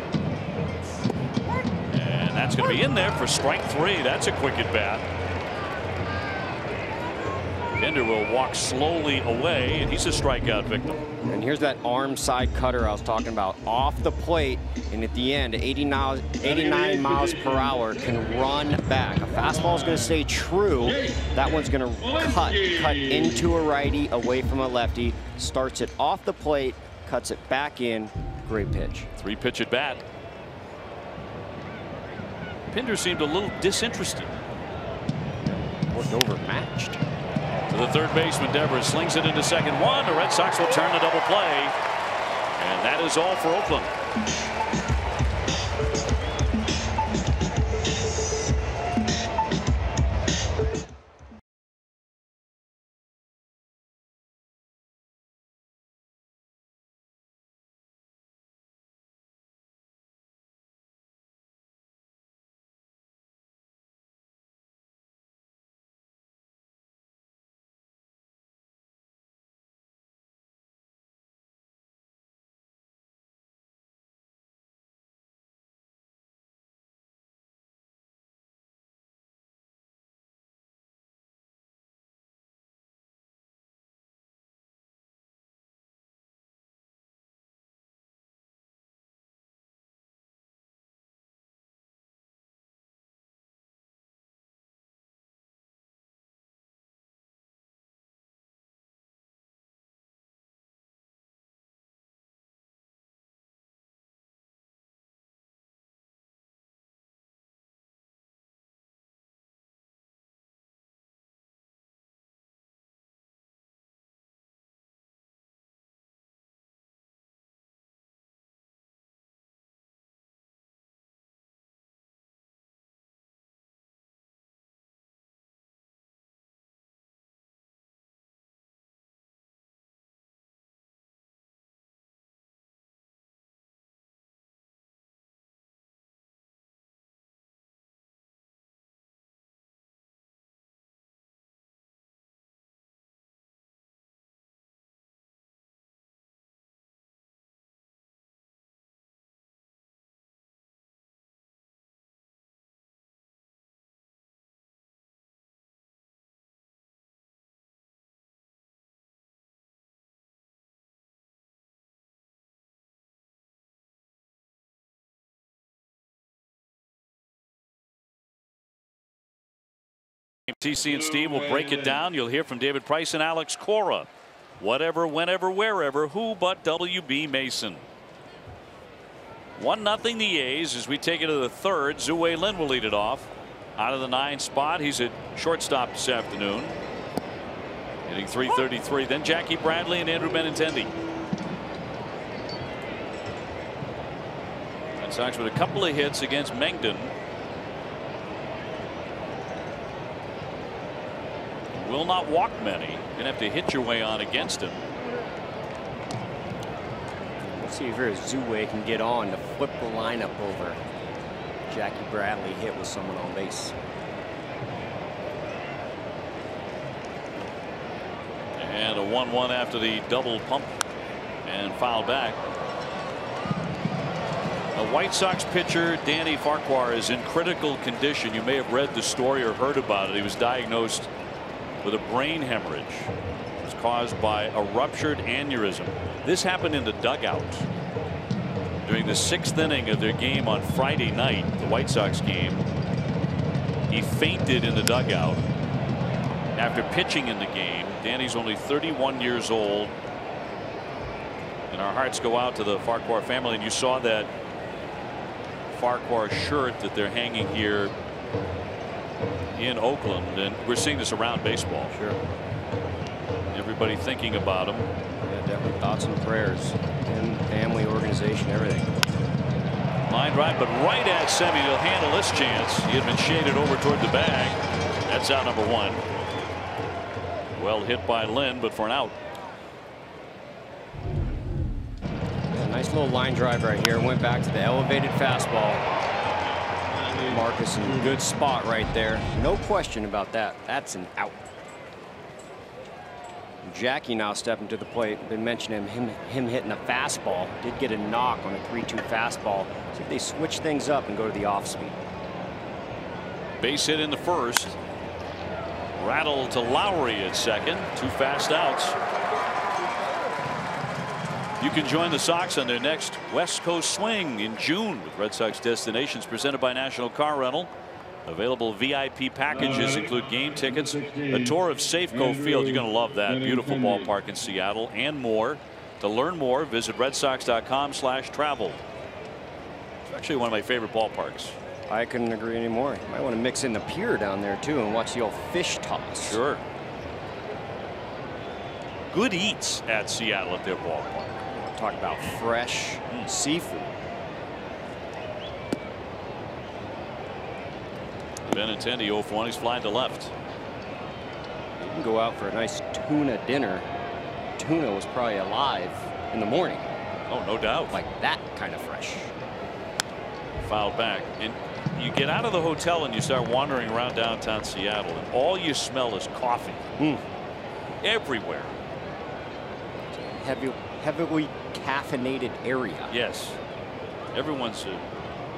And that's going to be in there for strike 3. That's a quick at bat. Pinder will walk slowly away, and he's a strikeout victim. And here's that arm side cutter I was talking about, off the plate, and at the end, 89 miles per hour, can run back. A fastball is going to stay true. That one's going to cut into a righty, away from a lefty. Starts it off the plate, cuts it back in. Great pitch. 3-pitch at bat. Pinder seemed a little disinterested. Looked overmatched. To the third baseman, Devers slings it into second. One. The Red Sox will turn the double play. And that is all for Oakland. TC and Steve will break it down. You'll hear from David Price and Alex Cora. Whatever, whenever, wherever, who but WB Mason. 1-0 the A's as we take it to the third. Zue Lin will lead it off. Out of the 9 spot, he's at shortstop this afternoon. Hitting .333. Then Jackie Bradley and Andrew Benintendi. Red Sox with a couple of hits against Mengden. Will not walk many. You're gonna have to hit your way on against him. Let's see if Zue can get on to flip the lineup over. Jackie Bradley hit with someone on base. And a 1-1 after the double pump and foul back. The White Sox pitcher Danny Farquhar is in critical condition. You may have read the story or heard about it. He was diagnosed with a brain hemorrhage. It was caused by a ruptured aneurysm. This happened in the dugout during the 6th inning of their game on Friday night, the White Sox game. He fainted in the dugout after pitching in the game. Danny's only 31 years old, and our hearts go out to the Farquhar family. And you saw that Farquhar shirt that they're hanging here in Oakland, and we're seeing this around baseball. Sure. Everybody thinking about him. Yeah, definitely thoughts and prayers. Him, family, organization, everything. Line drive, but right at Semmy. He'll handle this chance. He had been shaded over toward the bag. That's out number 1. Well hit by Lynn, but for an out. Yeah, nice little line drive right here. Went back to the elevated fastball. Marcus in a good spot right there. No question about that. That's an out. Jackie now stepping to the plate. Been mentioning him hitting a fastball. Did get a knock on a 3-2 fastball. See if they switch things up and go to the off speed. Base hit in the first. Rattle to Lowry at second. 2 fast outs. You can join the Sox on their next West Coast swing in June with Red Sox Destinations, presented by National Car Rental. Available VIP packages include game tickets, a tour of Safeco Field. You're going to love that. Beautiful ballpark in Seattle, and more. To learn more, visit redsox.com/travel. It's actually one of my favorite ballparks. I couldn't agree anymore. You might want to mix in the pier down there too and watch the old fish toss. Sure. Good eats at Seattle at their ballpark. Talk about fresh seafood. Benintendi 0 for 1. He's flying to left. You can go out for a nice tuna dinner. Tuna was probably alive in the morning. Oh, no doubt. Like that kind of fresh. Fouled back. And you get out of the hotel and you start wandering around downtown Seattle, and all you smell is coffee. Everywhere. Heavily caffeinated area. Yes. Everyone's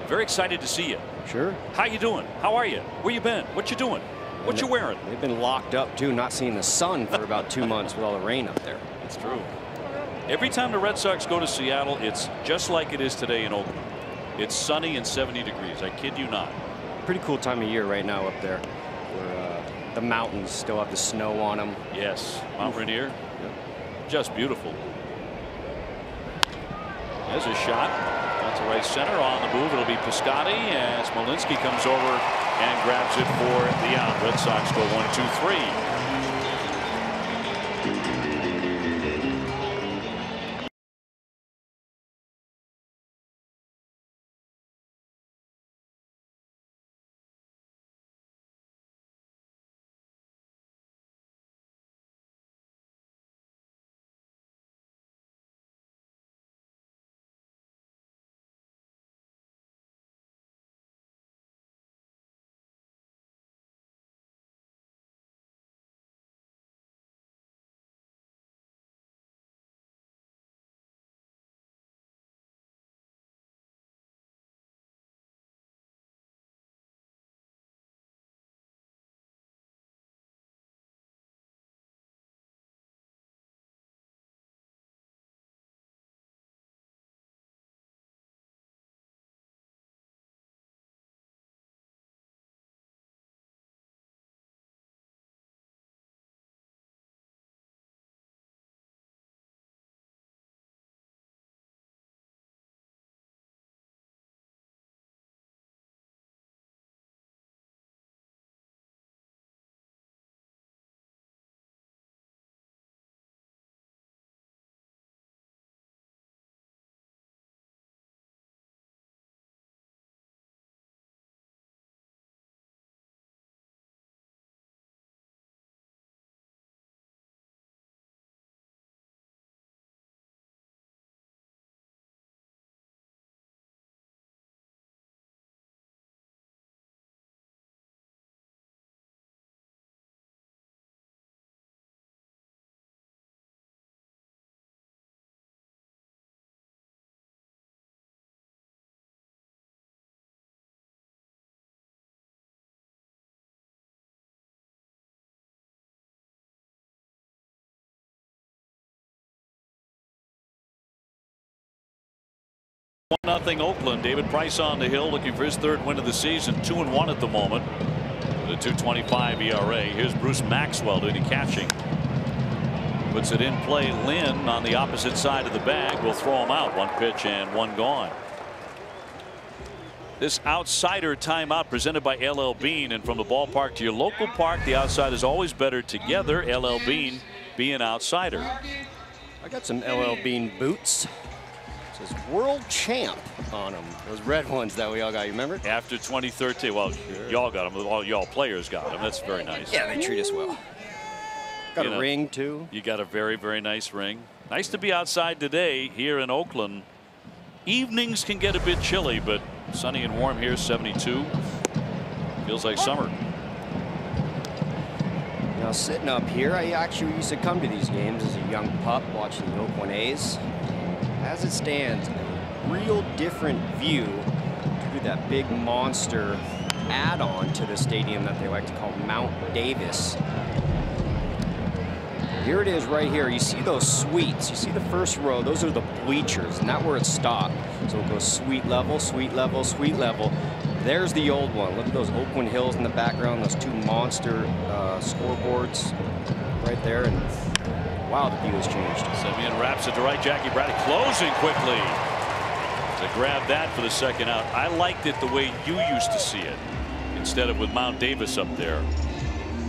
very excited to see you. Sure. How you doing? How are you? Where you been? What you doing? What you wearing? They've been locked up too, not seeing the sun for about 2 months with all the rain up there. It's true. Every time the Red Sox go to Seattle, it's just like it is today in Oakland. It's sunny and 70 degrees. I kid you not. Pretty cool time of year right now up there, where the mountains still have the snow on them. Yes. Mount Rainier. Yep. Just beautiful. There's a shot. That's a right center on the move. It'll be Piscotty, and Smolinski comes over and grabs it for the out. Red Sox go 1-2-3. 1-0 Oakland. David Price on the hill looking for his 3rd win of the season. 2-1 at the moment with a 2.25 ERA. Here's Bruce Maxwell doing the catching. Puts it in play. Lynn on the opposite side of the bag will throw him out. 1 pitch and 1 gone. This outsider timeout presented by LL Bean, and from the ballpark to your local park, the outside is always better together. LL Bean be an outsider. I got some LL Bean boots. It says World Champ on them. Those red ones that we all got. You remember? After 2013. Well, y'all got them. All y'all players got them. That's very nice. Yeah, they treat us well. Got a ring too. You got a very, very nice ring. Nice to be outside today here in Oakland. Evenings can get a bit chilly, but sunny and warm here. 72. Feels like summer. Now sitting up here, I actually used to come to these games as a young pup watching the Oakland A's. As it stands, a real different view due to that big monster add-on to the stadium that they like to call Mount Davis. Here it is right here. You see those suites. You see the first row. Those are the bleachers, and that's where it stopped. So it goes suite level, suite level, suite level. There's the old one. Look at those Oakland Hills in the background. Those 2 monster scoreboards right there. And wow, the view has changed. Semien wraps it to right. Jackie Braddock closing quickly to grab that for the 2nd out. I liked it the way you used to see it instead of with Mount Davis up there.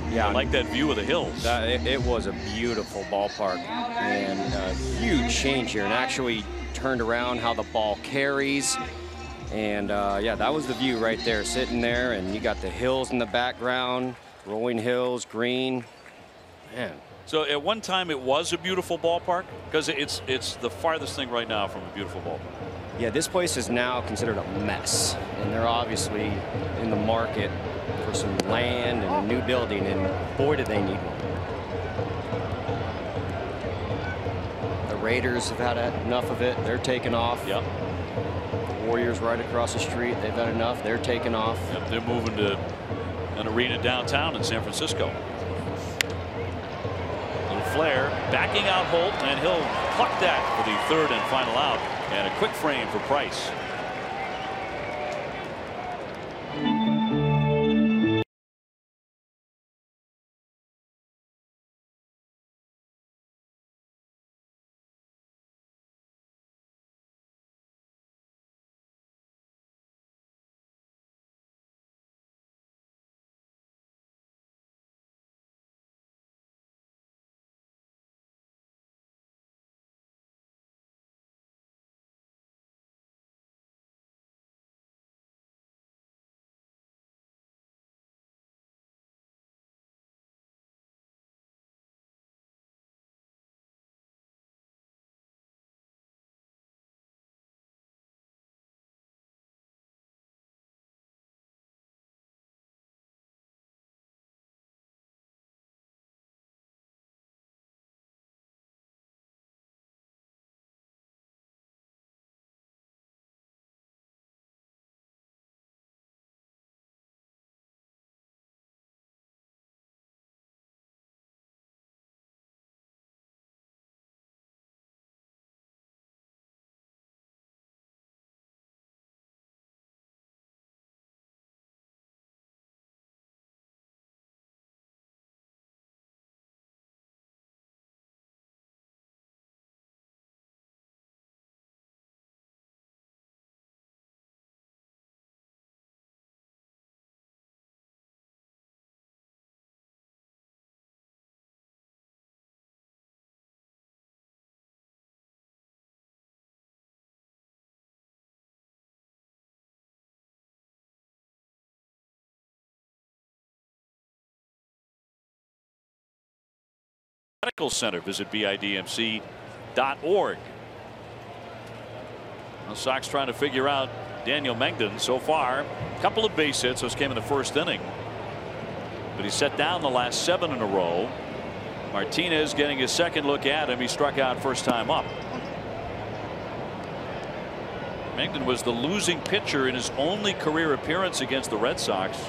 Yeah, I like that view of the hills. It was a beautiful ballpark and a huge change here, and actually turned around how the ball carries. And yeah, that was the view right there, sitting there, and you got the hills in the background, rolling hills, green. Man. So at one time it was a beautiful ballpark, because it's the farthest thing right now from a beautiful ballpark. Yeah, this place is now considered a mess, and they're obviously in the market for some land and a new building, and boy, do they need one. The Raiders have had enough of it. They're taking off. Yep. The Warriors right across the street. They've had enough. They're taking off. Yep, they're moving to an arena downtown in San Francisco. Little flare, backing out Holt, and he'll pluck that for the 3rd and final out. And a quick frame for Price. Medical Center. Visit BIDMC.org. The Sox trying to figure out Daniel Mengden so far. A couple of base hits. Those came in the 1st inning. But he set down the last 7 in a row. Martinez getting his 2nd look at him. He struck out first time up. Mengden was the losing pitcher in his only career appearance against the Red Sox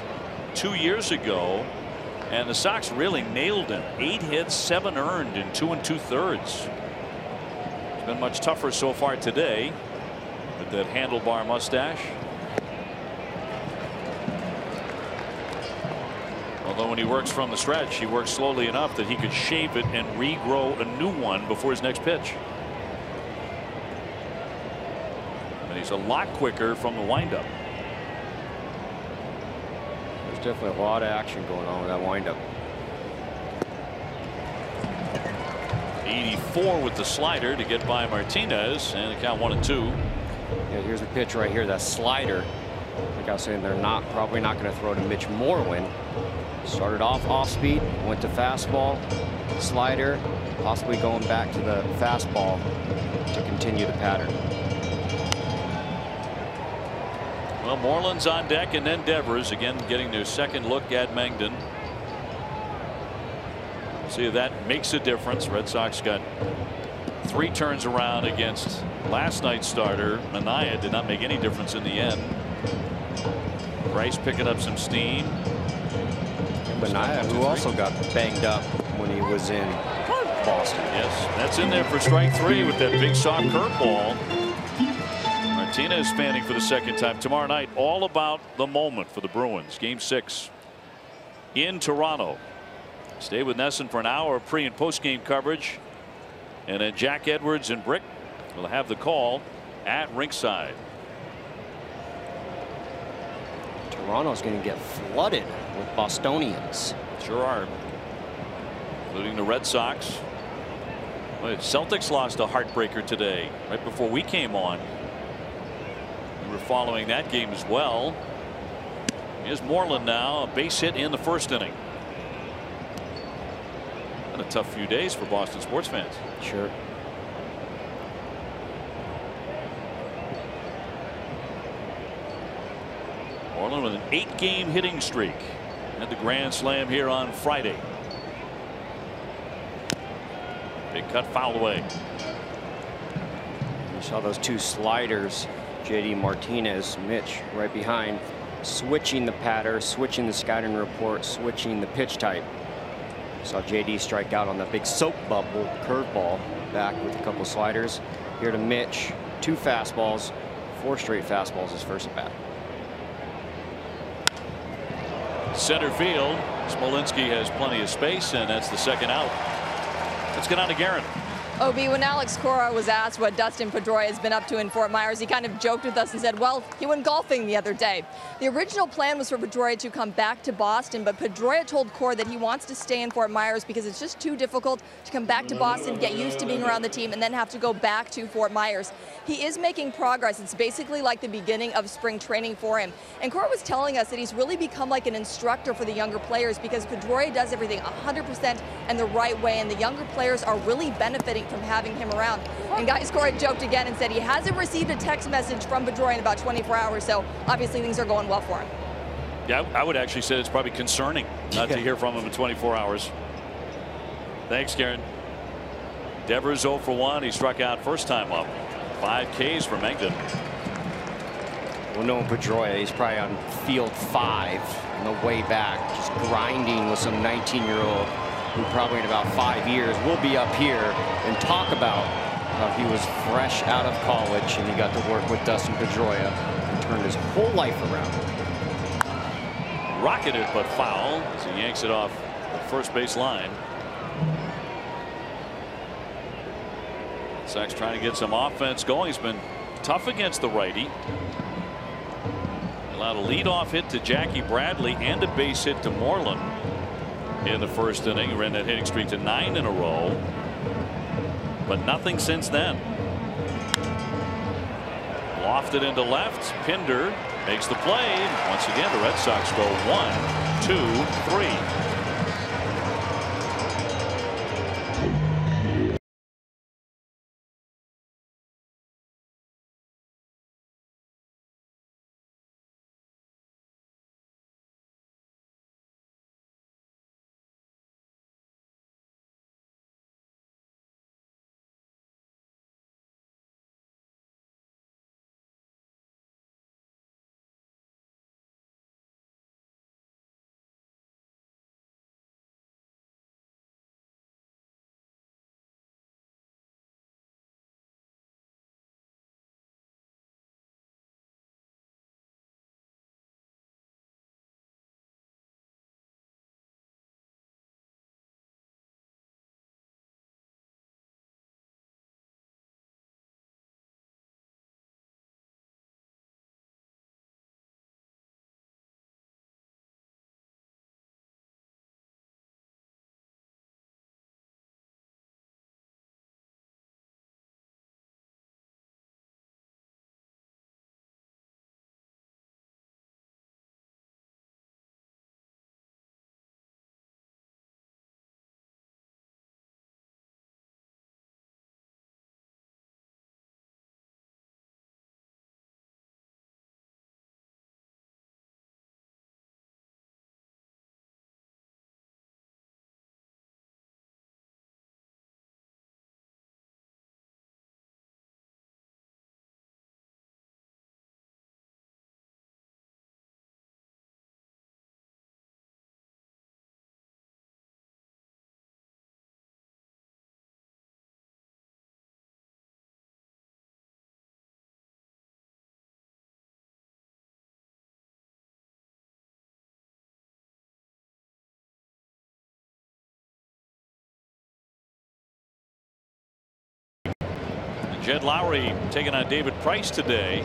2 years ago. And the Sox really nailed him. 8 hits, 7 earned in 2 2/3. It's been much tougher so far today. with that handlebar mustache. Although when he works from the stretch, he works slowly enough that he could shave it and regrow a new one before his next pitch. And he's a lot quicker from the windup. There's definitely a lot of action going on with that windup. 84 with the slider to get by Martinez, and the count 1-2. Yeah, here's the pitch right here. That slider. Like I was saying, they're probably not going to throw to Mitch Moreland. Started off speed, went to fastball, slider, possibly going back to the fastball to continue the pattern. Well, Moreland's on deck, and then Devers again getting their second look at Mangden. See if that makes a difference. Red Sox got 3 turns around against last night's starter. Manaea did not make any difference in the end. Bryce picking up some steam. Manaea, who also got banged up when he was in Boston. Yes, that's in there for strike 3 with that big soft curveball. Martinez fanning for the second time tomorrow night. All about the moment for the Bruins. Game 6 in Toronto. Stay with Nesson for an hour of pre and post game coverage, and then Jack Edwards and Brick will have the call at ringside. Toronto's going to get flooded with Bostonians. Sure are, including the Red Sox. Well, Celtics lost a heartbreaker today right before we came on. We were following that game as well. Here's Moreland now, a base hit in the first inning. Been a tough few days for Boston sports fans. Sure. Moreland with an 8-game hitting streak. Had the grand slam here on Friday. Big cut fouled away. You saw those 2 sliders. JD Martinez, Mitch right behind, switching the pattern, switching the scouting report, switching the pitch type. Saw JD strike out on that big soap bubble curveball, back with a couple sliders. Here to Mitch, 2 fastballs, 4 straight fastballs his first at bat. Center field. Smolinski has plenty of space, and that's the second out. Let's get on to Guerin. OB, when Alex Cora was asked what Dustin Pedroia has been up to in Fort Myers, he kind of joked with us and said, well, he went golfing the other day. The original plan was for Pedroia to come back to Boston, but Pedroia told Cora that he wants to stay in Fort Myers because it's just too difficult to come back to Boston, get used to being around the team, and then have to go back to Fort Myers. He is making progress. It's basically like the beginning of spring training for him. And Cora was telling us that he's really become like an instructor for the younger players because Pedroia does everything 100% and the right way, and the younger players are really benefiting from having him around. And guys, Cora joked again and said he hasn't received a text message from Pedroia in about 24 hours, so obviously things are going well for him. Yeah, I would actually say it's probably concerning not to hear from him in 24 hours. Thanks, Karen. Devers 0 for 1. He struck out first time up. 5 Ks for Mangden. Well, knowing Pedroia, he's probably on field 5 on the way back, just grinding with some 19-year-old who probably in about 5 years will be up here and talk about how he was fresh out of college and he got to work with Dustin Pedroia and turned his whole life around. Rocketed but foul as he yanks it off the first base line. Sox trying to get some offense going. He's been tough against the righty. Allowed a leadoff hit to Jackie Bradley and a base hit to Moreland in the first inning. He ran that hitting streak to 9 in a row, but nothing since then. Lofted into left. Pinder makes the play. Once again, the Red Sox go 1, 2, 3. Jed Lowry taking on David Price today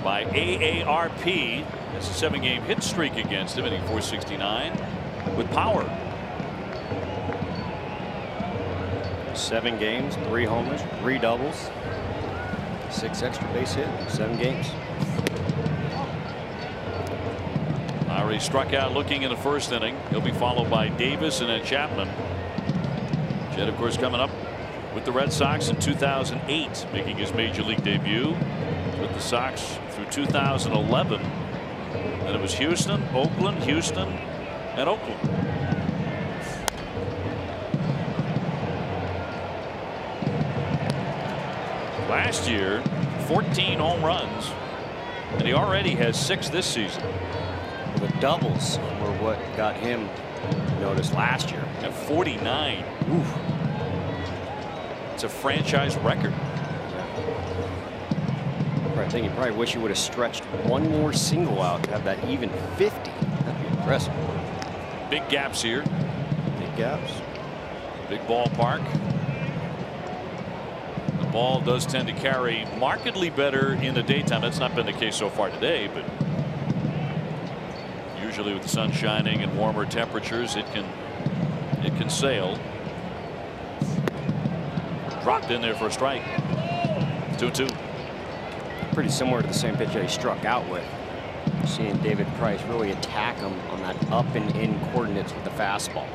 by AARP. That's a 7-game hit streak against him, hitting .469 with power. 7 games, 3 homers, 3 doubles, 6 extra base hit, 7 games. Lowry struck out looking in the first inning. He'll be followed by Davis and then Chapman. Jed, of course, coming up with the Red Sox in 2008, making his major league debut with the Sox through 2011. Then it was Houston, Oakland, Houston, and Oakland. Last year, 14 home runs, and he already has 6 this season. The doubles were what got him noticed last year. At 49. Oof. It's a franchise record. I think you probably wish you would have stretched one more single out to have that even 50. That'd be impressive. Big gaps here. Big gaps. Big ballpark. The ball does tend to carry markedly better in the daytime. That's not been the case so far today, but usually with the sun shining and warmer temperatures, it can sail. Dropped in there for a strike. 2-2. Pretty similar to the same pitch that he struck out with. Seeing David Price really attack him on that up and in coordinates with the fastball.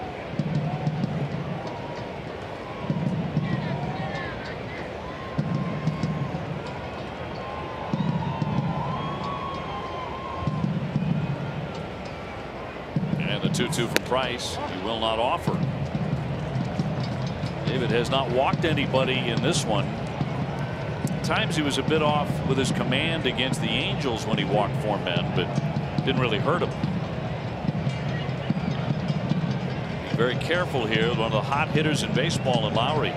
And the 2-2 from Price. He will not offer. David has not walked anybody in this one. Times he was a bit off with his command against the Angels when he walked 4 men, but didn't really hurt him. Be very careful here. One of the hot hitters in baseball in Lowry.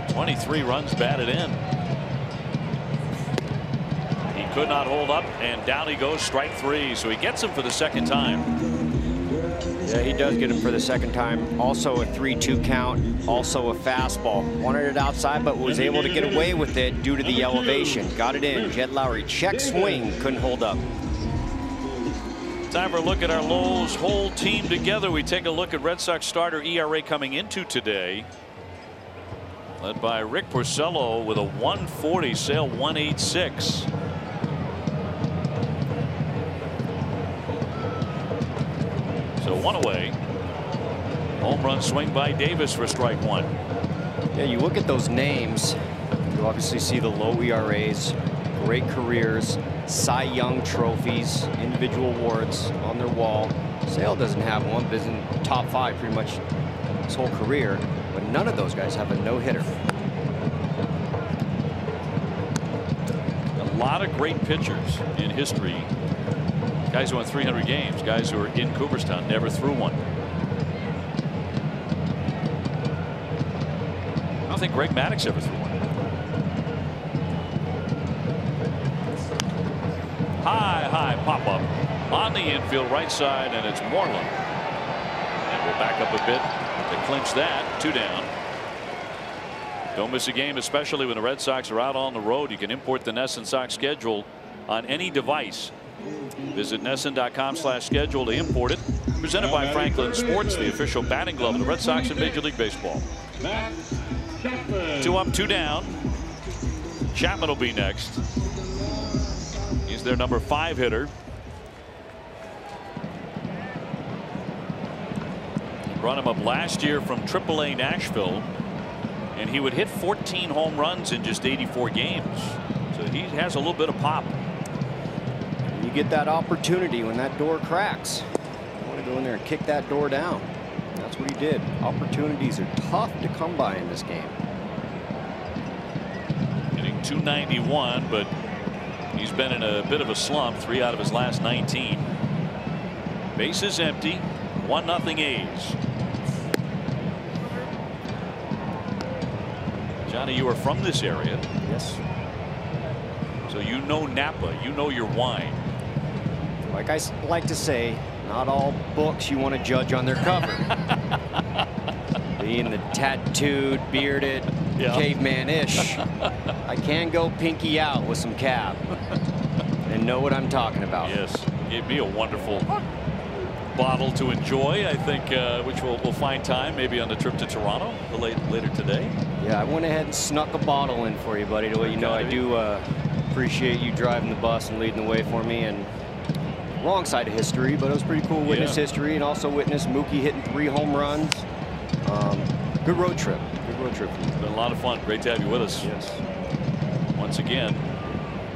23 runs batted in. He could not hold up, and down he goes, strike 3. So he gets him for the second time. Yeah, he does get him for the second time. Also a 3-2 count. Also a fastball. Wanted it outside, but was able to get away with it due to the elevation. Got it in. Jed Lowry check swing. Couldn't hold up. Time for a look at our Lowe's whole team together. We take a look at Red Sox starter ERA coming into today. Led by Rick Porcello with a 140, Sale 186. So 1 away. Home run swing by Davis for strike 1. Yeah, you look at those names. You obviously see the low ERAs, great careers, Cy Young trophies, individual awards on their wall. Sale doesn't have one, but is in top 5 pretty much his whole career. But none of those guys have a no-hitter. A lot of great pitchers in history. Guys who won 300 games, guys who are in Cooperstown, never threw one. I don't think Greg Maddux ever threw one. High pop up on the infield right side, and it's Moreland. And we'll back up a bit to clinch that. 2 down. Don't miss a game, especially when the Red Sox are out on the road. You can import the NESN Sox schedule on any device. Visit NESN.com/schedule to import it. Presented by Franklin Sports, the official batting glove of the Red Sox in Major League Baseball. 2 up, 2 down. Chapman will be next. He's their number 5 hitter. Brought him up last year from AAA Nashville, and he would hit 14 home runs in just 84 games. So he has a little bit of pop. You get that opportunity when that door cracks. You want to go in there and kick that door down. That's what he did. Opportunities are tough to come by in this game. Hitting .291, but he's been in a bit of a slump. 3 out of his last 19. Bases empty. 1-0 A's. Johnny, you are from this area. Yes. So you know Napa. You know your wine. Like I like to say, not all books you want to judge on their cover. Being the tattooed, bearded, caveman-ish. I can go pinky out with some cab and know what I'm talking about. Yes, it'd be a wonderful bottle to enjoy, I think, which we'll find time maybe on the trip to Toronto later today. Yeah, I went ahead and snuck a bottle in for you, buddy, to let you know I do appreciate you driving the bus and leading the way for me. And wrong side of history, but it was pretty cool. Witness history and also witness Mookie hitting 3 home runs. Good road trip. Good road trip. It's been a lot of fun. Great to have you with us. Yes. Once again.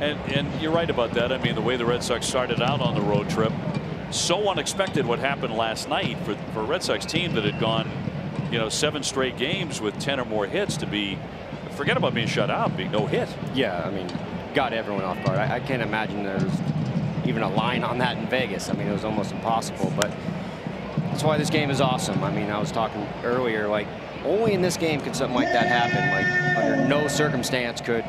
And you're right about that. I mean, the way the Red Sox started out on the road trip, so unexpected what happened last night for a Red Sox team that had gone, 7 straight games with 10 or more hits to be, forget about being shut out, being no hit. Yeah, I mean, got everyone off guard. I can't imagine there's even a line on that in Vegas. I mean, it was almost impossible, but that's why this game is awesome. I mean, I was talking earlier, like, only in this game could something like that happen. Like, under no circumstance could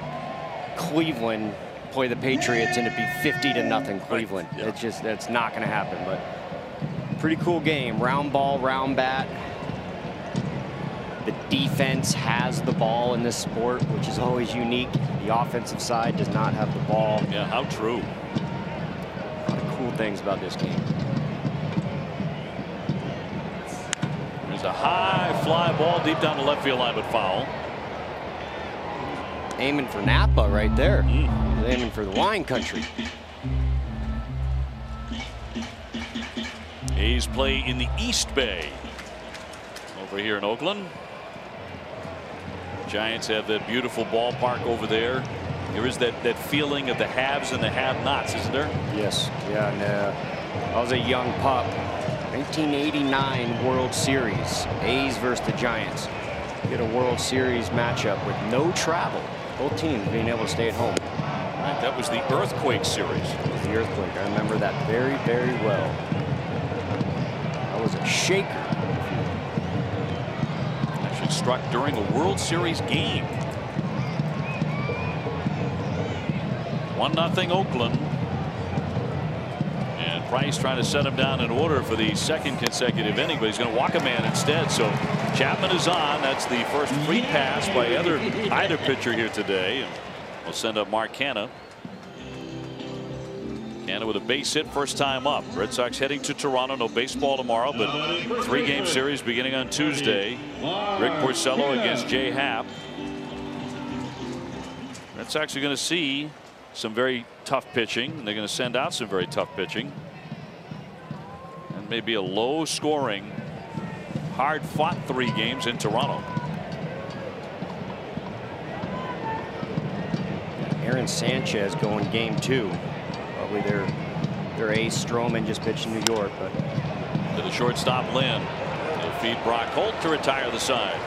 Cleveland play the Patriots and it'd be 50-0 Cleveland. Right. Yeah. It's just, that's not going to happen. But pretty cool game. Round ball, round bat. The defense has the ball in this sport, which is always unique. The offensive side does not have the ball. Yeah, how true. A lot of cool things about this game. There's a high fly ball deep down the left field line, but foul. Aiming for Napa right there. Aiming for the wine country. A's play in the East Bay over here in Oakland. Giants have that beautiful ballpark over there. There is that feeling of the haves and the have-nots, isn't there? Yes. Yeah. And I was a young pup. 1989 World Series. A's versus the Giants. Get a World Series matchup with no travel. Both teams being able to stay at home. Right, that was the Earthquake series. It was the Earthquake. I remember that very, very well. I was a shaker. Actually struck during a World Series game. 1-0 Oakland. And Price trying to set him down in order for the 2nd consecutive inning, but he's going to walk a man instead. So Chapman is on. That's the first free pass by either pitcher here today. And we'll send up Mark Canha. Canha with a base hit first time up. Red Sox heading to Toronto. No baseball tomorrow, but 3-game series beginning on Tuesday. Rick Porcello against Jay Happ. Red Sox are going to see some very tough pitching. They're going to send out some very tough pitching. And maybe a low scoring, hard fought 3 games in Toronto. Aaron Sanchez going game 2. Probably their ace. Stroman just pitched in New York, but To the shortstop Lynn. He'll feed Brock Holt to retire the side.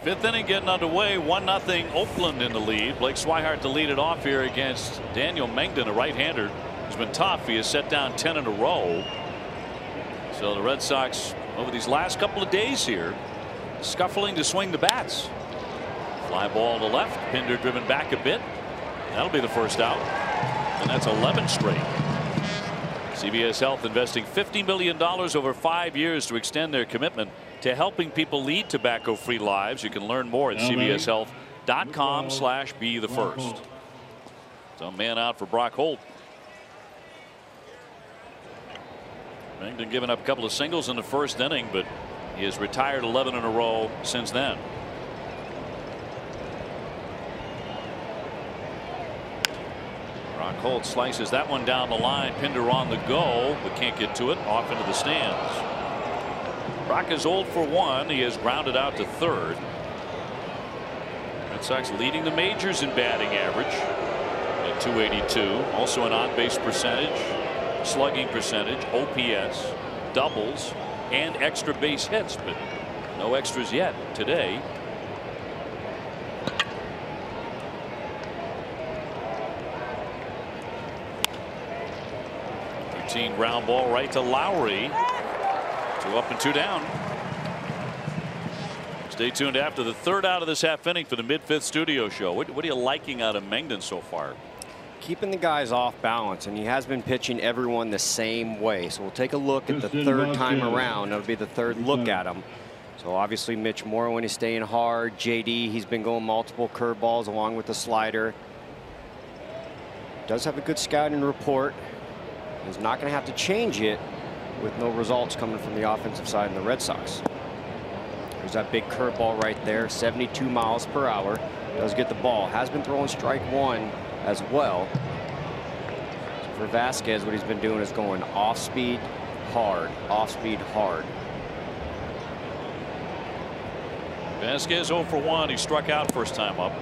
Fifth inning getting underway. 1-0 Oakland in the lead. Blake Swihart to lead it off here against Daniel Mengden, a right-hander who's been tough. He has set down 10 in a row. So the Red Sox over these last couple of days here scuffling to swing the bats. Fly ball to left. Pinder driven back a bit. That'll be the first out. And that's 11 straight. CVS Health investing $50 million over 5 years to extend their commitment to helping people lead tobacco-free lives. You can learn more at cvshealth.com/be-the-first. So man out for Brock Holt. Mengden giving up a couple of singles in the first inning, but he has retired 11 in a row since then. Brock Holt slices that one down the line. Pinder on the go, but can't get to it. Off into the stands. Brock is 0 for 1. He has grounded out to third. Red Sox leading the majors in batting average at .282. Also an on-base percentage, slugging percentage, OPS, doubles, and extra base hits, but no extras yet today. Routine ground ball right to Lowry. 2 up and 2 down. Stay tuned after the third out of this half inning for the mid-fifth studio show. What are you liking out of Mengden so far? Keeping the guys off balance, and he has been pitching everyone the same way. So we'll take a look at the third time around. That'll be the third look at him. So obviously Mitch Moreland is staying hard. JD, he's been going multiple curveballs along with the slider. Does have a good scouting report. He's not going to have to change it with no results coming from the offensive side in the Red Sox. There's that big curveball right there, 72 miles per hour. Does get the ball. Has been throwing strike one as well. So for Vasquez, what he's been doing is going off speed, hard, off speed, hard. Vasquez 0 for 1. He struck out first time up.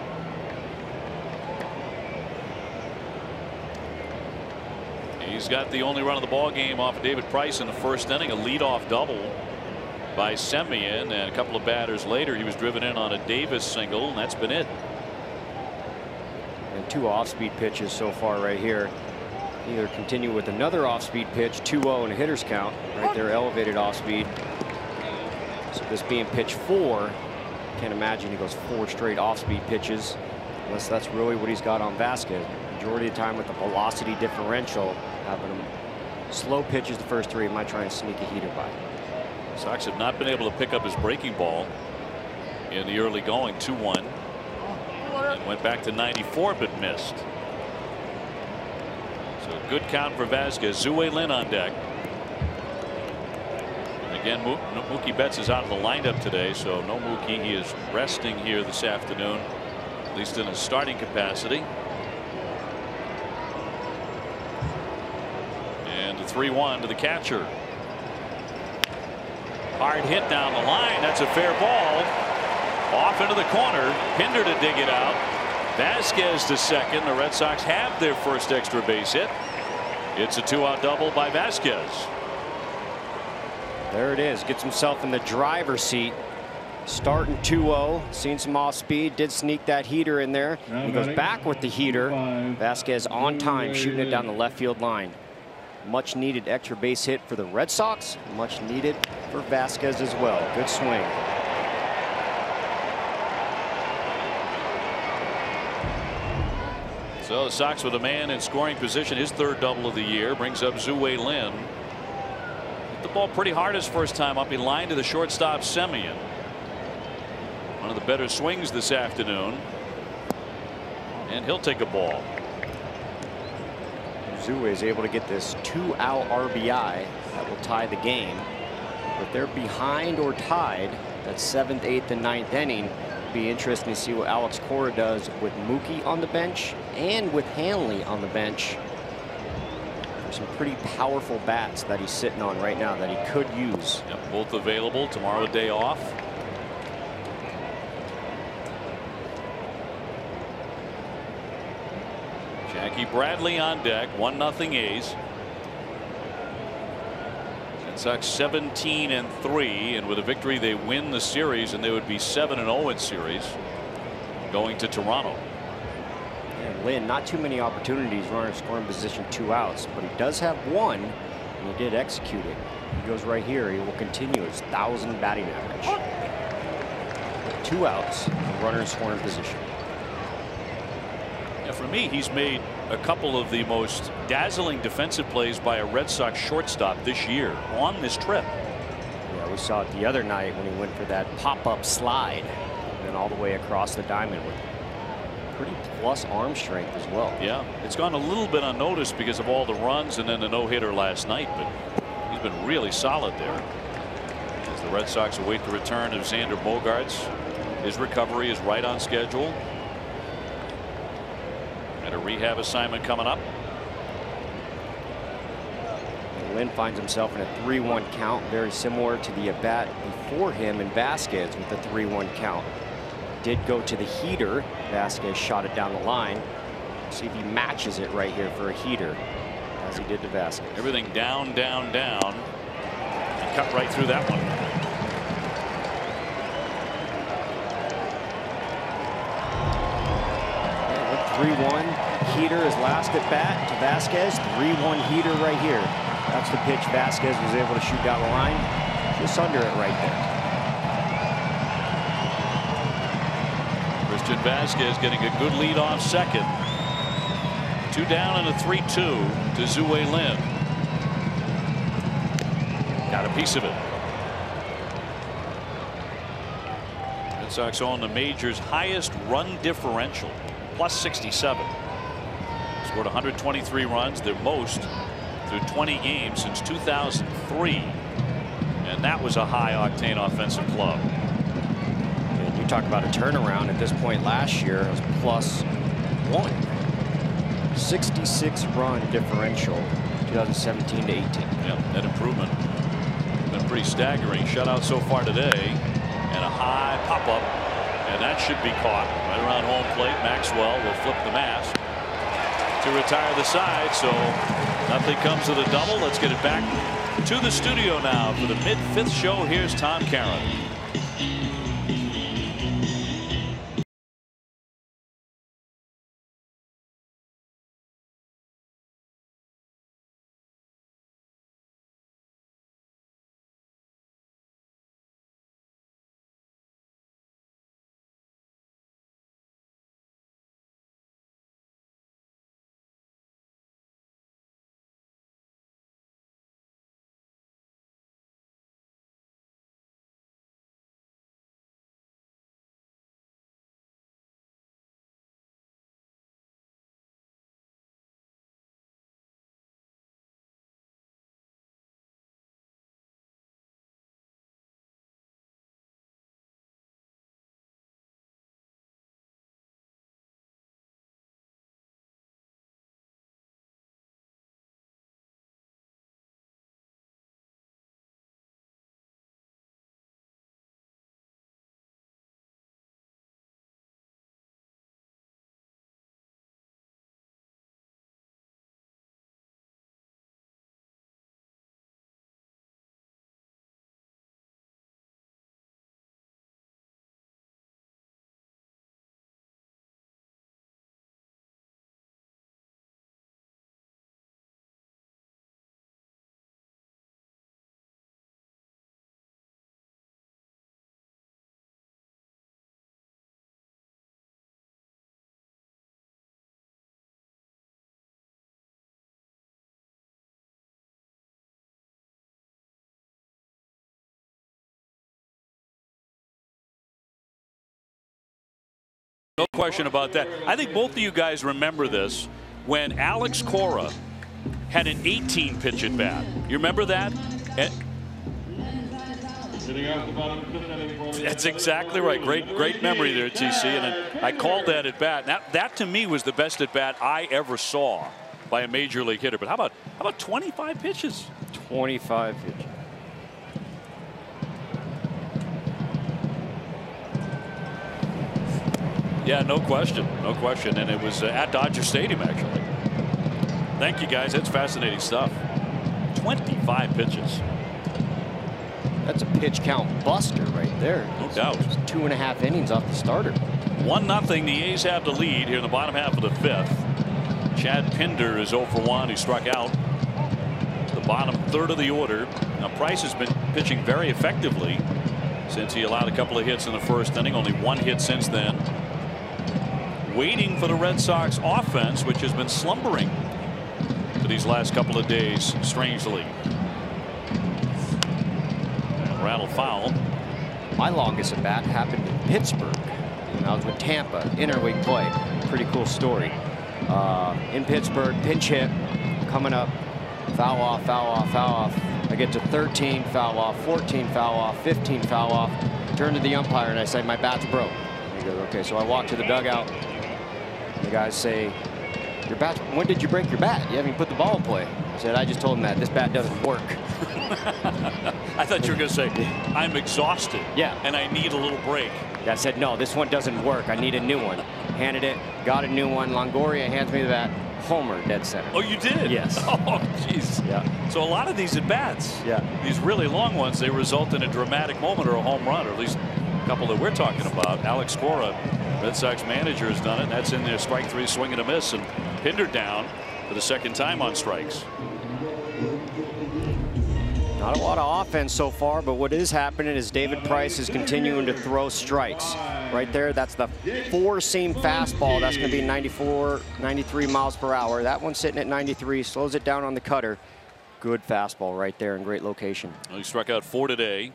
He's got the only run of the ball game off of David Price in the first inning, a leadoff double by Semien, and a couple of batters later he was driven in on a Davis single, and that's been it. And 2 off-speed pitches so far right here. Either continue with another off-speed pitch, 2-0 and a hitter's count right there, elevated off-speed. So this being pitch 4, can't imagine he goes 4 straight off-speed pitches unless that's really what he's got on Vasquez. Majority of the time with the velocity differential, having him slow pitches the first 3, might try and sneak a heater by. Sox have not been able to pick up his breaking ball in the early going. 2-1 and went back to 94 but missed. So good count for Vasquez. Zue Lin on deck. And again, Mookie Betts is out of the lineup today, so no Mookie. He is resting here this afternoon, at least in a starting capacity. And the 3-1 to the catcher. Hard hit down the line. That's a fair ball. Off into the corner. Pinder to dig it out. Vasquez to second. The Red Sox have their first extra base hit. It's a 2-out double by Vasquez. There it is. Gets himself in the driver's seat. Starting 2-0. Seen some off speed. Did sneak that heater in there. He goes back with the heater. Vasquez on time, shooting it down the left field line. Much needed extra base hit for the Red Sox. Much needed for Vasquez as well. Good swing. So the Sox with a man in scoring position, his third double of the year, brings up Zue Lin. Hit the ball pretty hard his first time up. He lined to the shortstop Semien. One of the better swings this afternoon. And he'll take a ball. Zue is able to get this 2-out RBI that will tie the game. If they're behind or tied, that 7th, 8th, and 9th inning, be interesting to see what Alex Cora does with Mookie on the bench and with Hanley on the bench. There's some pretty powerful bats that he's sitting on right now that he could use. Yep, both available tomorrow, a day off. Jackie Bradley on deck. 1-0 A's. Red Sox 17-3, and with a victory they win the series, and they would be 7-0 in series going to Toronto. And Lynn, not too many opportunities, runner scoring position, 2 outs, but he does have one, and he did execute it. He goes right here. He will continue his 1,000 batting average. 2 outs, runner scoring position. Yeah, for me, he's made a couple of the most dazzling defensive plays by a Red Sox shortstop this year on this trip. Yeah, we saw it the other night when he went for that pop-up slide and then all the way across the diamond with pretty plus arm strength as well. Yeah, it's gone a little bit unnoticed because of all the runs and then the no-hitter last night, but he's been really solid there. As the Red Sox await the return of Xander Bogaerts, his recovery is right on schedule. And a rehab assignment coming up. And Lynn finds himself in a 3-1 count, very similar to the at-bat before him in Vasquez with the 3-1 count. Did go to the heater. Vasquez shot it down the line. See if he matches it right here for a heater, as he did to Vasquez. Everything down, down, down. And cut right through that one. And 3-1 heater is last at bat to Vasquez. 3-1 heater right here. That's the pitch Vasquez was able to shoot down the line. Just under it right there. Christian Vasquez getting a good lead off second. 2 down and a 3-2 to Zue Lin. Got a piece of it. Red Sox own the major's highest run differential, plus 67. Scored 123 runs, their most through 20 games since 2003. And that was a high octane offensive club. And you talk about a turnaround. At this point last year, it was +1. 66 run differential 2017 to 18. Yeah, that improvement been pretty staggering. Shutout so far today, and a high pop-up, and that should be caught right around home plate. Maxwell will flip the mask to retire the side, so nothing comes of the double. Let's get it back to the studio now for the mid-fifth show. Here's Tom Caron. No question about that. I think both of you guys remember this when Alex Cora had an 18 pitch at bat. You remember that? That's exactly right. Great memory there, TC. And I called that at bat. That to me was the best at bat I ever saw by a major league hitter. But how about 25 pitches? 25 pitches. Yeah, no question. No question. And it was at Dodger Stadium, actually. Thank you, guys. That's fascinating stuff. 25 pitches. That's a pitch count buster right there. No doubt. Just 2.5 innings off the starter. 1-0. The A's have the lead here in the bottom half of the 5th. Chad Pinder is 0 for 1. He struck out. The bottom third of the order. Now Price has been pitching very effectively since he allowed a couple of hits in the first inning. Only 1 hit since then. Waiting for the Red Sox offense, which has been slumbering for these last couple of days, strangely. And rattle foul. My longest at bat happened in Pittsburgh when I was with Tampa, interleague play. Pretty cool story. In Pittsburgh, pinch hit, coming up, foul off, foul off, foul off. I get to 13, foul off, 14, foul off, 15, foul off. Turn to the umpire and I say, my bat's broke. He goes, okay. So I walk to the dugout. The guys say, your bat, when did you break your bat? You haven't even put the ball in play. I said, I just told him that this bat doesn't work. I thought you were going to say, I'm exhausted. Yeah. And I need a little break. I said, no, this one doesn't work. I need a new one. Handed it, got a new one. Longoria hands me the bat. Homer, dead center. Oh, you did? Yes. Oh, jeez. Yeah. So a lot of these at-bats, yeah, these really long ones, they result in a dramatic moment or a home run, or at least a couple that we're talking about. Alex Cora, Red Sox manager, has done it. That's in there, strike 3, swing and a miss, and Pinder down for the second time on strikes. Not a lot of offense so far, but what is happening is David Price is continuing to throw strikes. Right there, that's the 4-seam fastball. That's going to be 94, 93 miles per hour. That one's sitting at 93, slows it down on the cutter. Good fastball right there in great location. Well, he struck out 4 today.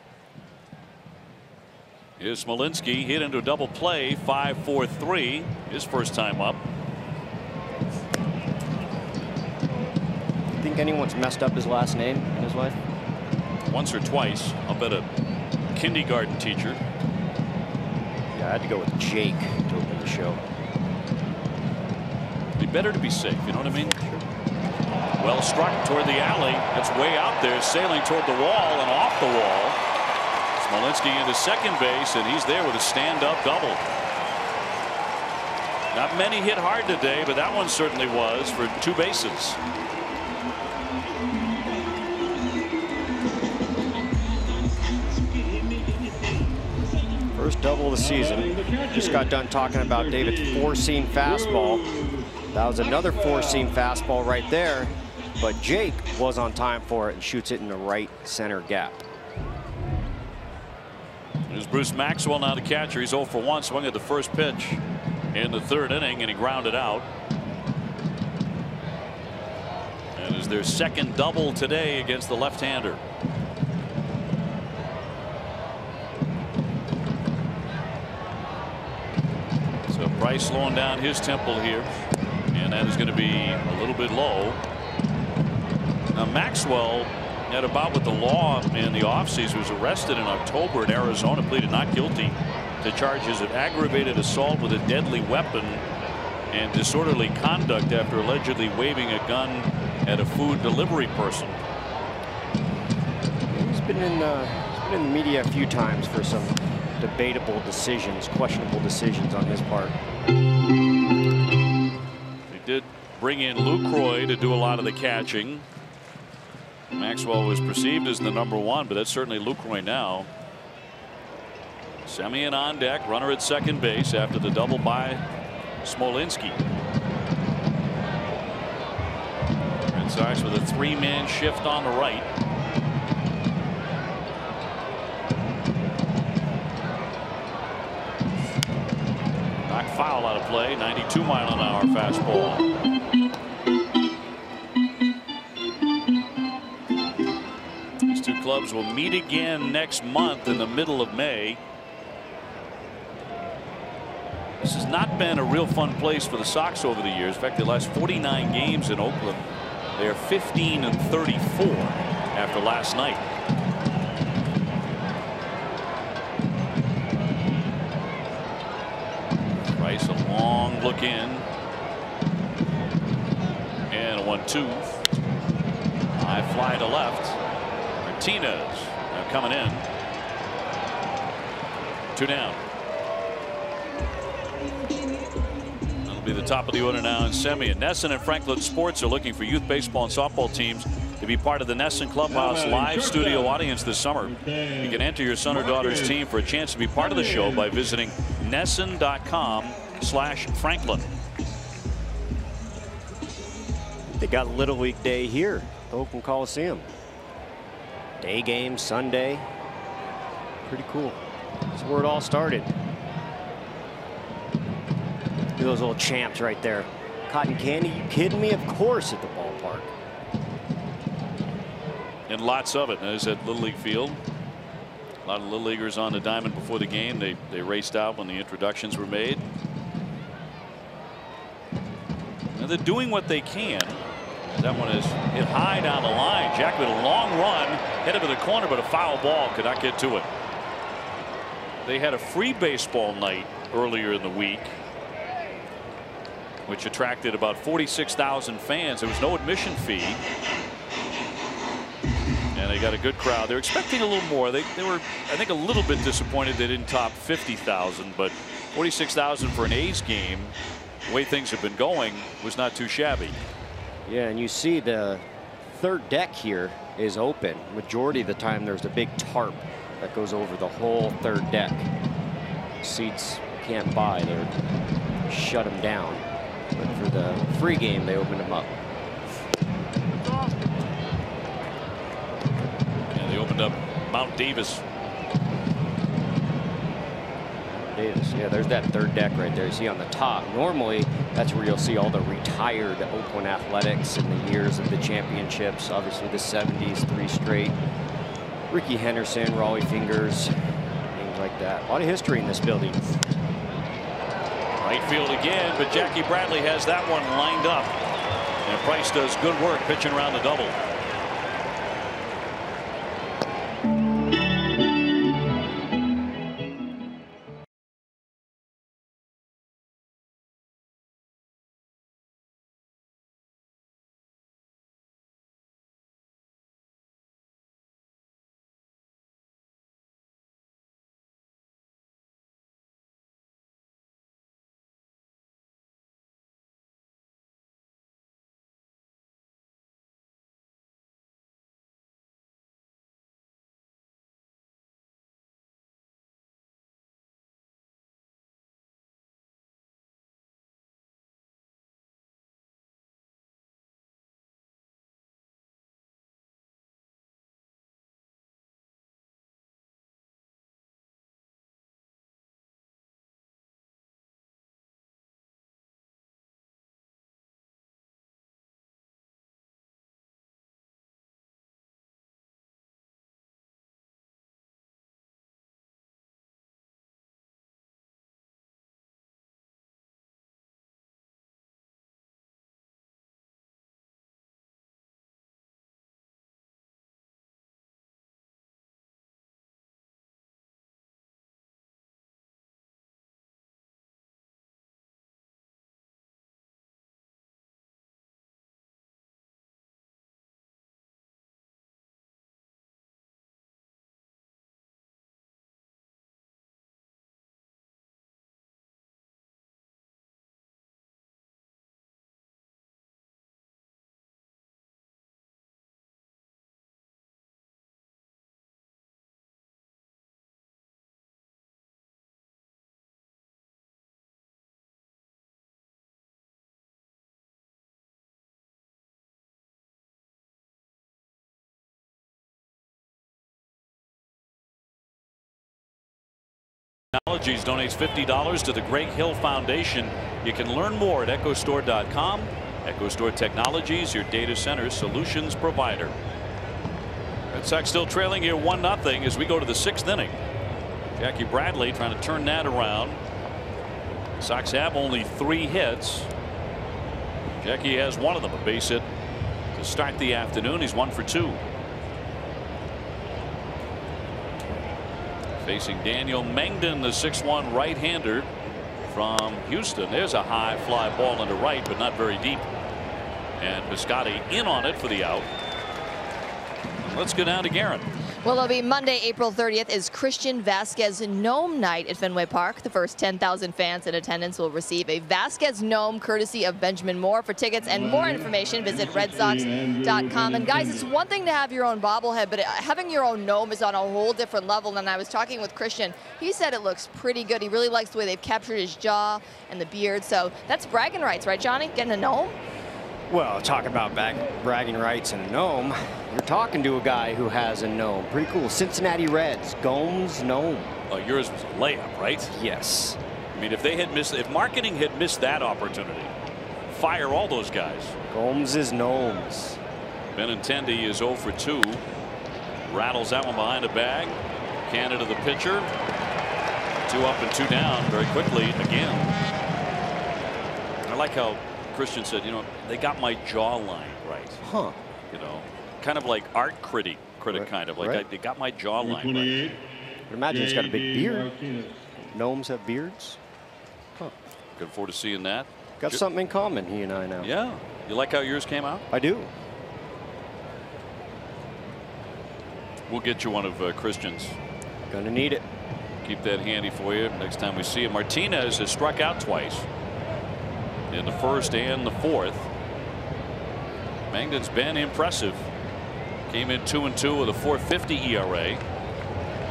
Here's Smolinski, hit into a double play, 5-4-3, his first time up. Think anyone's messed up his last name in his life? Once or twice. I'll bet a kindergarten teacher. Yeah, I had to go with Jake to open the show. Be better to be safe, you know what I mean? Sure. Well struck toward the alley. It's way out there, sailing toward the wall and off the wall. Smolinski into second base, and he's there with a stand-up double. Not many hit hard today, but that one certainly was for 2 bases. First double of the season. Just got done talking about David's 4-seam fastball. That was another 4-seam fastball right there, but Jake was on time for it and shoots it in the right center gap. There's Bruce Maxwell, now the catcher. He's 0 for 1, swung at the first pitch in the 3rd inning, and he grounded out. And is their second double today against the left-hander. So Price slowing down his tempo here, and that is going to be a little bit low. Now Maxwell had a bout with the law in the offseason. Was arrested in October in Arizona, pleaded not guilty to charges of aggravated assault with a deadly weapon and disorderly conduct after allegedly waving a gun at a food delivery person. He's been in the media a few times for some debatable decisions, questionable decisions on his part. They did bring in Lucroy to do a lot of the catching. Maxwell was perceived as the #1, but that's certainly Lucroy now. Semien on deck, runner at second base after the double by Smolinski. Red Sox with a 3-man shift on the right. Knocked foul out of play, 92-mile-an-hour fastball. These two clubs will meet again next month in the middle of May. This has not been a real fun place for the Sox over the years. In fact, the last 49 games in Oakland, they are 15-34 after last night. Price, a long look in. And a 1-2. High fly to left. Martinez now coming in. 2 down. That'll be the top of the order now in Semien. Nesson and Franklin Sports are looking for youth baseball and softball teams to be part of the NESN Clubhouse live studio audience this summer. You can enter your son or daughter's team for a chance to be part of the show by visiting NESN.com/Franklin. They got Little League Day here at the Oakland Coliseum. Day game Sunday. Pretty cool. That's where it all started. Look at those little champs right there. Cotton candy, you kidding me? Of course at the ballpark. And lots of it. There's at Little League Field. A lot of Little Leaguers on the diamond before the game. They raced out when the introductions were made. Now they're doing what they can. That one is hit high down the line. Jack with a long run, headed to the corner, but a foul ball could not get to it. They had a free baseball night earlier in the week, which attracted about 46,000 fans. There was no admission fee. And they got a good crowd. They're expecting a little more. They were, I think, a little bit disappointed they didn't top 50,000, but 46,000 for an A's game, the way things have been going, was not too shabby. Yeah, and you see the third deck here is open. Majority of the time there's a big tarp that goes over the whole third deck. Seats can't buy. They're shut them down. But for the free game, they opened them up. Yeah, they opened up Mount Davis. Yeah, there's that third deck right there. You see on the top. Normally, that's where you'll see all the retired Oakland Athletics in the years of the championships. Obviously, the 70s, 3 straight. Ricky Henderson, Raleigh Fingers, things like that. A lot of history in this building. Right field again, but Jackie Bradley has that one lined up. And Price does good work pitching around the double. Technologies donates $50 to the Greg Hill Foundation. You can learn more at echostore.com. EchoStore Technologies, your data center solutions provider. Red Sox still trailing here 1-0 as we go to the 6th inning. Jackie Bradley trying to turn that around. Sox have only 3 hits. Jackie has one of them, a base hit to start the afternoon. He's 1 for 2. Facing Daniel Mengden, the 6'1" right-hander from Houston. There's a high fly ball into right, but not very deep. And Piscotty in on it for the out. Let's go down to Guerin. Well, it'll be Monday, April 30th is Christian Vasquez Gnome Night at Fenway Park. The first 10,000 fans in attendance will receive a Vasquez Gnome courtesy of Benjamin Moore. For tickets and more information, visit redsox.com. And guys, it's one thing to have your own bobblehead, but having your own gnome is on a whole different level. And I was talking with Christian. He said it looks pretty good. He really likes the way they've captured his jaw and the beard. So that's bragging rights, right, Johnny? Getting a gnome? Well, talk about bragging rights and a gnome. You're talking to a guy who has a gnome. Pretty cool. Cincinnati Reds, Gomes gnome. Oh, yours was a layup, right? Yes. I mean, if marketing had missed that opportunity, fire all those guys. Gomes is gnomes. Benintendi is 0 for 2. Rattles that one behind the bag. Canada the pitcher. 2 up and 2 down very quickly again. I like how Christian said, you know, they got my jawline right. Huh. You know, kind of like art critic right. kind of like right. they got my jawline right. But imagine he's got a big beard. Gnomes have beards. Huh. Looking forward to seeing that. Got something in common, he and I now. Yeah. You like how yours came out? I do. We'll get you one of Christian's. Gonna need it. Keep that handy for you next time we see him. Martinez has struck out twice in the first and the fourth. Mangden's been impressive. Came in 2-2 with a 4.50 ERA.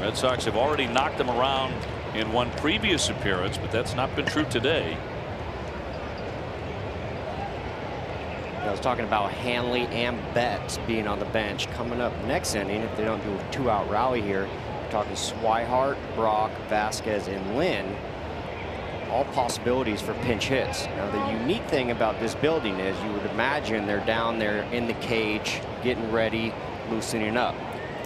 Red Sox have already knocked him around in one previous appearance, but that's not been true today. I was talking about Hanley and Betts being on the bench coming up next inning if they don't do a 2-out rally here. We're talking Swihart, Brock, Vasquez, and Lynn. All possibilities for pinch hits. Now the unique thing about this building is you would imagine they're down there in the cage getting ready, loosening up.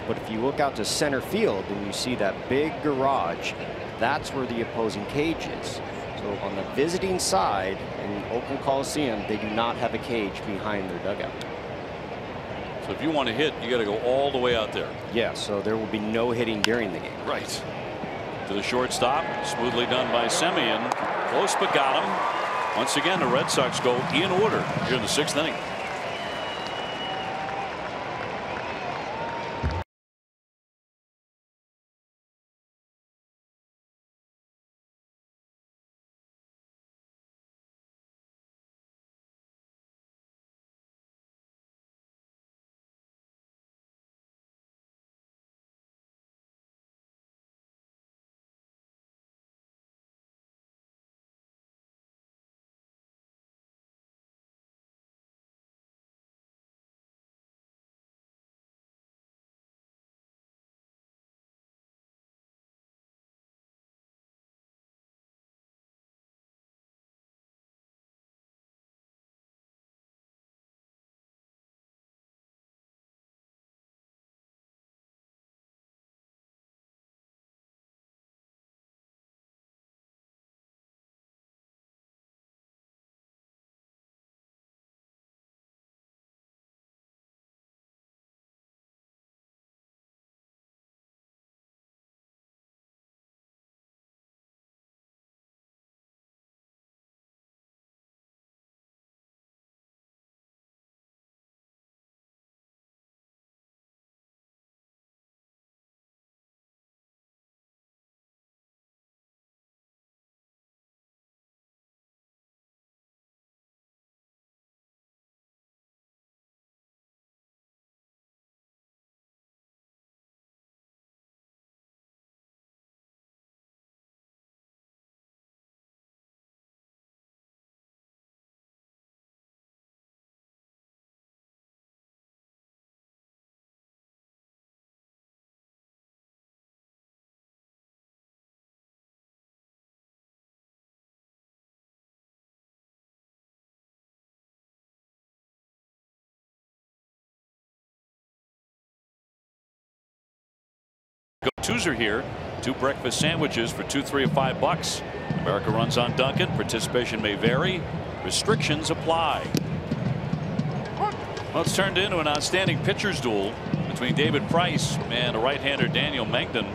But if you look out to center field and you see that big garage, that's where the opposing cage is. So on the visiting side in Oakland Coliseum, they do not have a cage behind their dugout. So if you want to hit, you got to go all the way out there. Yeah, so there will be no hitting during the game. Right. To the shortstop, smoothly done by Semien. Close, but got him. Once again, the Red Sox go in order here in the 6th inning. Go-tos are here. 2 breakfast sandwiches for $2, $3, or $5. America runs on Duncan. Participation may vary. Restrictions apply. Well, it's turned into an outstanding pitcher's duel between David Price and a right-hander Daniel Mangden.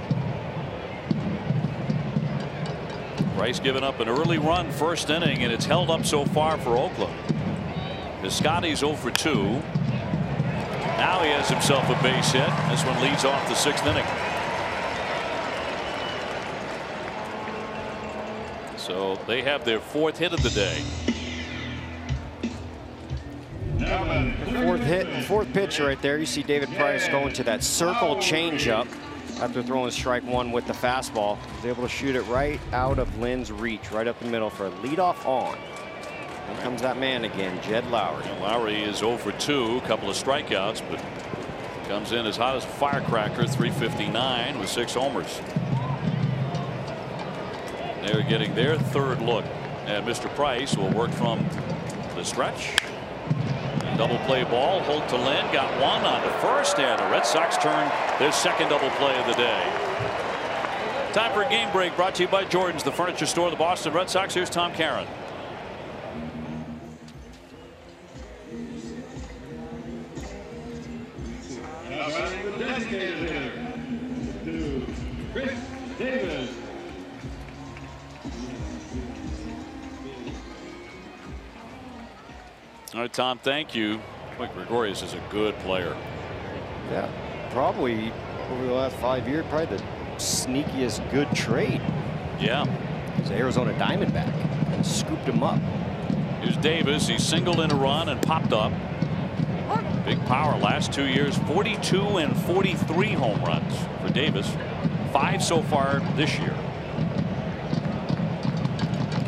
Price giving up an early run first inning, and it's held up so far for Oakland. Piscotty's 0 for 2. Now he has himself a base hit. This one leads off the 6th inning. So they have their 4th hit of the day. Fourth pitch right there. You see David Price going to that circle changeup after throwing strike 1 with the fastball. He's able to shoot it right out of Lynn's reach, right up the middle for a leadoff on. Here comes that man again, Jed Lowry. And Lowry is 0 for 2, a couple of strikeouts, but comes in as hot as a firecracker, 359 with 6 homers. They're getting their 3rd look at Mr. Price. Will work from the stretch. Double play ball. Holt to Lynn. Got one on to first, and the Red Sox turn their 2nd double play of the day. Time for a game break, brought to you by Jordan's, the furniture store of the Boston Red Sox. Here's Tom Caron. All right, Tom, thank you. Mike Gregorius is a good player. Yeah, probably over the last 5 years, probably the sneakiest good trade. Yeah. He's an Arizona Diamondback and scooped him up. Here's Davis. He singled in a run and popped up. Big power last 2 years, 42 and 43 home runs for Davis. 5 so far this year.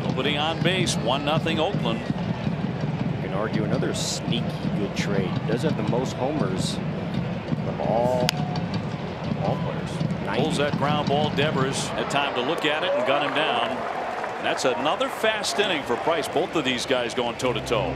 Nobody on base. 1-0 Oakland. Argue another sneaky good trade. Does have the most homers of all players. 90. Pulls that ground ball. Devers had time to look at it and gun him down. And that's another fast inning for Price. Both of these guys going toe to toe.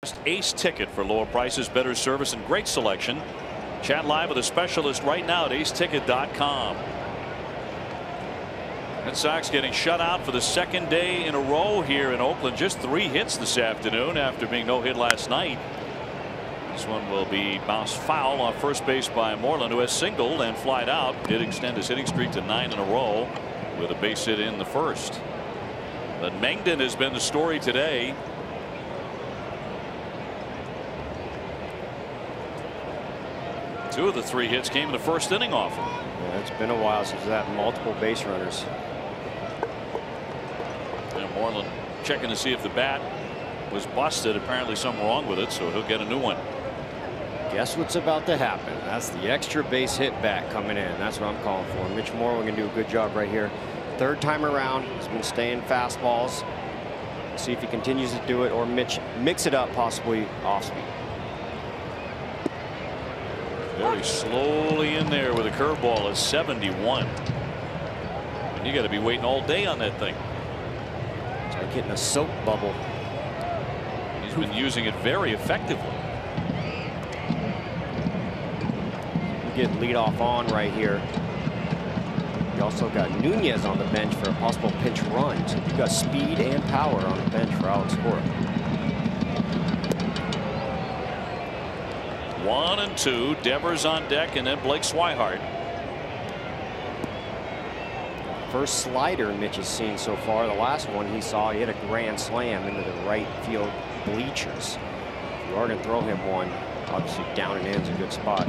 Trust Ace Ticket for lower prices, better service, and great selection. Chat live with a specialist right now at aceticket.com. Red Sox getting shut out for the 2nd day in a row here in Oakland. Just 3 hits this afternoon after being no hit last night. This one will be bounced foul on first base by Moreland, who has singled and flied out. Did extend his hitting streak to 9 in a row with a base hit in the 1st. But Mengden has been the story today. Two of the 3 hits came in the 1st inning off him. Yeah, it's been a while since that multiple base runners. And Moreland checking to see if the bat was busted. Apparently something wrong with it, so he'll get a new one. Guess what's about to happen? That's the extra base hit bat coming in. That's what I'm calling for. Mitch Moreland can do a good job right here. 3rd time around, he's been staying fastballs. See if he continues to do it or mix it up, possibly off speed. Very slowly in there with a curveball at 71. And you got to be waiting all day on that thing. It's like hitting a soap bubble. He's been using it very effectively. You get leadoff on right here. You also got Nunez on the bench for a possible pinch run. So you've got speed and power on the bench for Alex Cora. 1 and 2. Devers on deck, and then Blake Swihart. First slider Mitch has seen so far. The last one he saw, he hit a grand slam into the right field bleachers. If you are going to throw him one, obviously down and in's a good spot.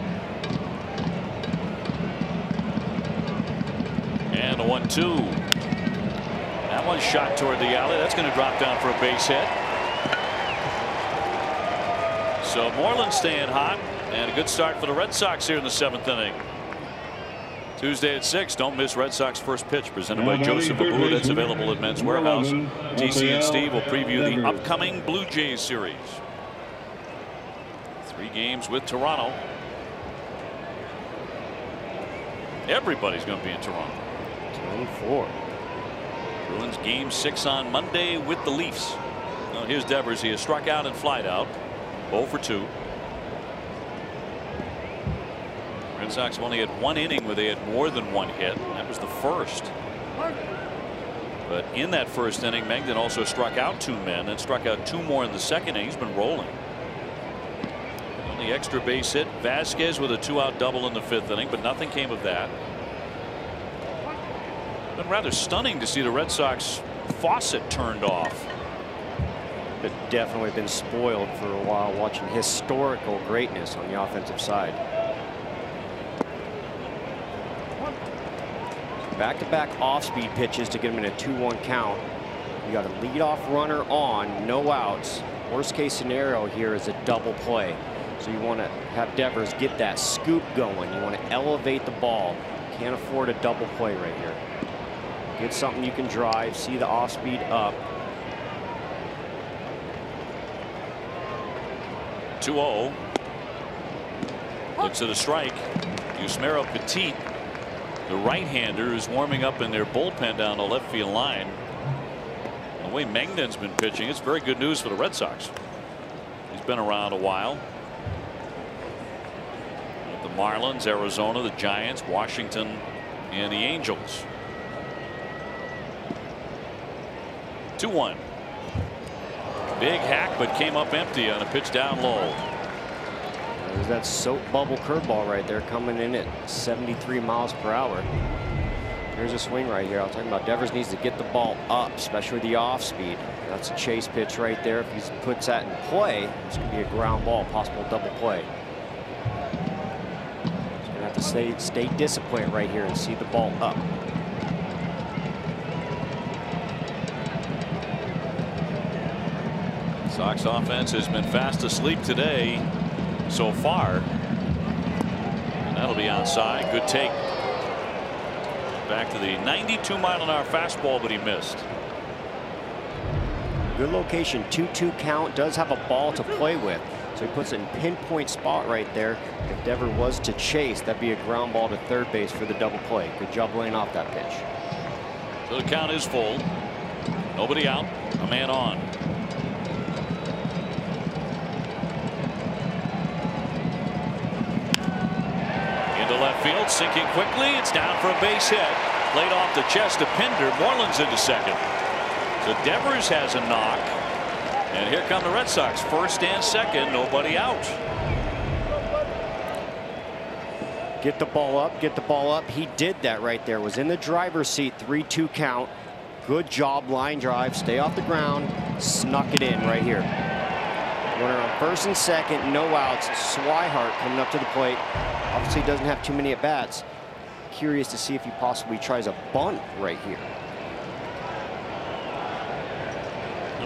And the 1-2. That one shot toward the alley. That's going to drop down for a base hit. So Moreland staying hot, and a good start for the Red Sox here in the 7th inning. Tuesday at 6. Don't miss Red Sox first pitch, presented by Joseph Abu. That's available at Men's Warehouse. TC and Steve will preview the upcoming Blue Jays series. 3 games with Toronto. Everybody's going to be in Toronto. 10-4. Bruins game 6 on Monday with the Leafs. Now here's Devers. He has struck out and flied out. 0 for 2. Red Sox only had 1 inning where they had more than 1 hit. That was the first. But in that first inning, Mengden also struck out 2 men and struck out 2 more in the second inning. He's been rolling. Only extra base hit. Vasquez with a 2-out double in the 5th inning, but nothing came of that. Been rather stunning to see the Red Sox faucet turned off. But definitely been spoiled for a while watching historical greatness on the offensive side. Back-to-back off-speed pitches to get him in a 2-1 count. You got a leadoff runner on, no outs. Worst case scenario here is a double play. So you want to have Devers get that scoop going. You want to elevate the ball. Can't afford a double play right here. Get something you can drive, see the off-speed up. 2-0. Looks at a strike. Yusmeiro Petit, the right-hander, is warming up in their bullpen down the left field line. The way Mengden's been pitching, it's very good news for the Red Sox. He's been around a while. The Marlins, Arizona, the Giants, Washington, and the Angels. 2-1. Big hack, but came up empty on a pitch down low. There's that soap bubble curveball right there coming in at 73 miles per hour. Here's a swing right here. I'm talking about Devers needs to get the ball up, especially the off speed. That's a chase pitch right there. If he puts that in play, it's going to be a ground ball, possible double play. He's going to have to stay disciplined right here and see the ball up. Sox offense has been fast asleep today so far. And that'll be outside. Good take. Back to the 92-mile-an-hour fastball, but he missed. Good location. 2-2 count. Does have a ball to play with. So he puts it in pinpoint spot right there. If Devers was to chase, that'd be a ground ball to third base for the double play. Good job laying off that pitch. So the count is full. Nobody out. A man on. Left field, sinking quickly. It's down for a base hit. Laid off the chest of Pinder. Moreland's into second. So Devers has a knock. And here come the Red Sox. First and second. Nobody out. Get the ball up. Get the ball up. He did that right there. Was in the driver's seat. 3-2 count. Good job. Line drive. Stay off the ground. Snuck it in right here. Runner on first and second. No outs. Swihart coming up to the plate. Obviously doesn't have too many at bats. Curious to see if he possibly tries a bunt right here.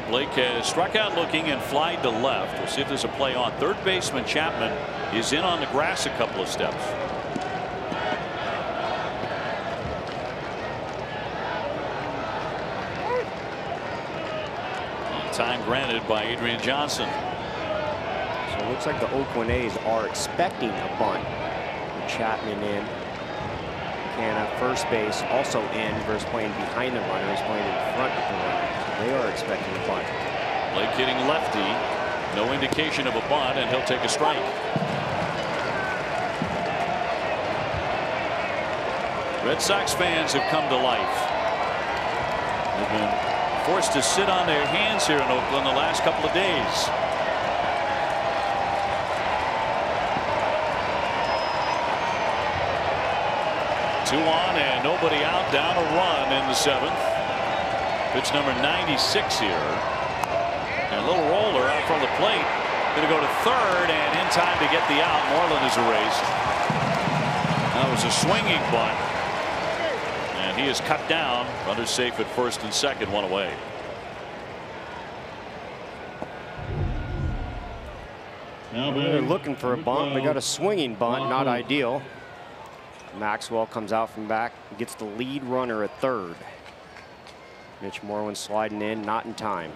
Blake has struck out looking and flied to left. We'll see if there's a play on. Third baseman Chapman is in on the grass a couple of steps. Time granted by Adrian Johnson. So it looks like the Oakland A's are expecting a bunt. Chapman in. Canna first base also in versus playing behind the runner. He's playing in front of the runner. So they are expecting a bunt. Blake hitting lefty. No indication of a bunt, and he'll take a strike. Red Sox fans have come to life. They've been forced to sit on their hands here in Oakland the last couple of days. Two on and nobody out, down a run in the 7th. Pitch number 96 here. And a little roller out from the plate. Going to go to third, and in time to get the out. Moreland is erased. That was a swinging bunt. And he is cut down. Runners safe at first and second, one away. They're looking for a bunt. They got a swinging bunt, not ideal. Maxwell comes out from back, gets the lead runner at third. Mitch Moreland sliding in, not in time.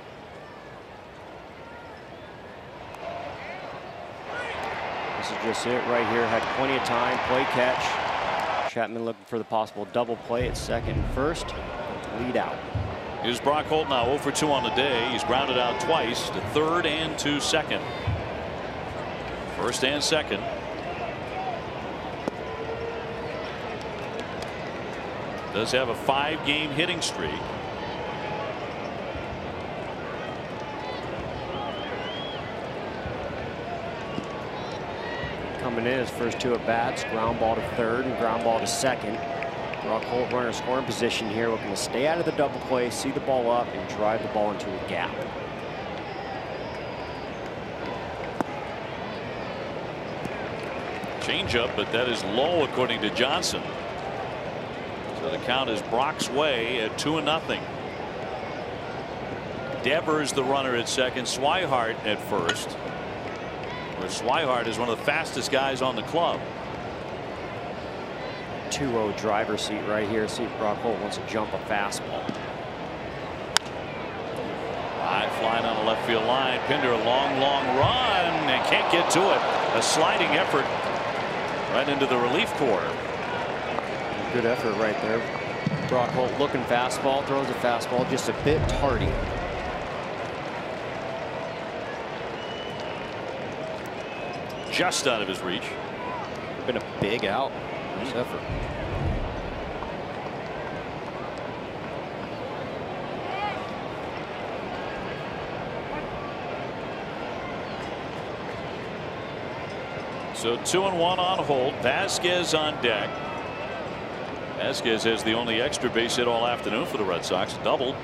This is just it right here. Had plenty of time. Play catch. Chapman looking for the possible double play at second and first. Lead out. Here's Brock Holt now 0 for 2 on the day. He's grounded out twice to third and to second. First and second. Does have a 5-game hitting streak. Coming in his first 2 at bats, ground ball to third and ground ball to second. Brock Holt runner scoring position here, looking to stay out of the double play, see the ball up, and drive the ball into a gap. Changeup, but that is low according to Johnson. So the count is Brock's way at 2-0. Devers the runner at second. Swihart at first. Where Swihart is one of the fastest guys on the club. 2-0 driver seat right here. See if Brock Holt wants to jump a fastball. High flying on the left field line. Pinder a long run and can't get to it. A sliding effort right into the relief corps. Good effort right there. Brock Holt looking fastball, throws a fastball just a bit tardy. Just out of his reach. Been a big out. Nice effort. So 2-1 on Holt. Vasquez on deck. Vasquez has the only extra base hit all afternoon for the Red Sox. Doubled.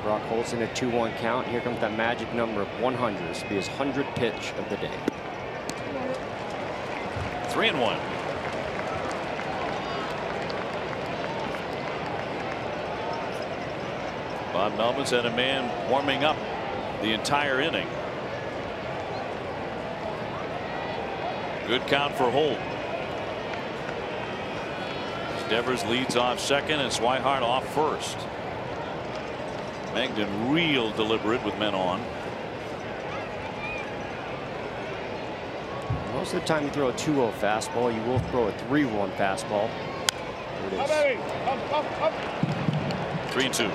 Brock Holt's in a 2-1 count. Here comes that magic number of 100. This will be his 100th pitch of the day. 3-1. Bob Melvin's had a man warming up the entire inning. Good count for Holt. Devers leads off second and Swihart off first. Magden real deliberate with men on. Most of the time you throw a 2-0 fastball, you will throw a 3-1 fastball. There it is. 3-2.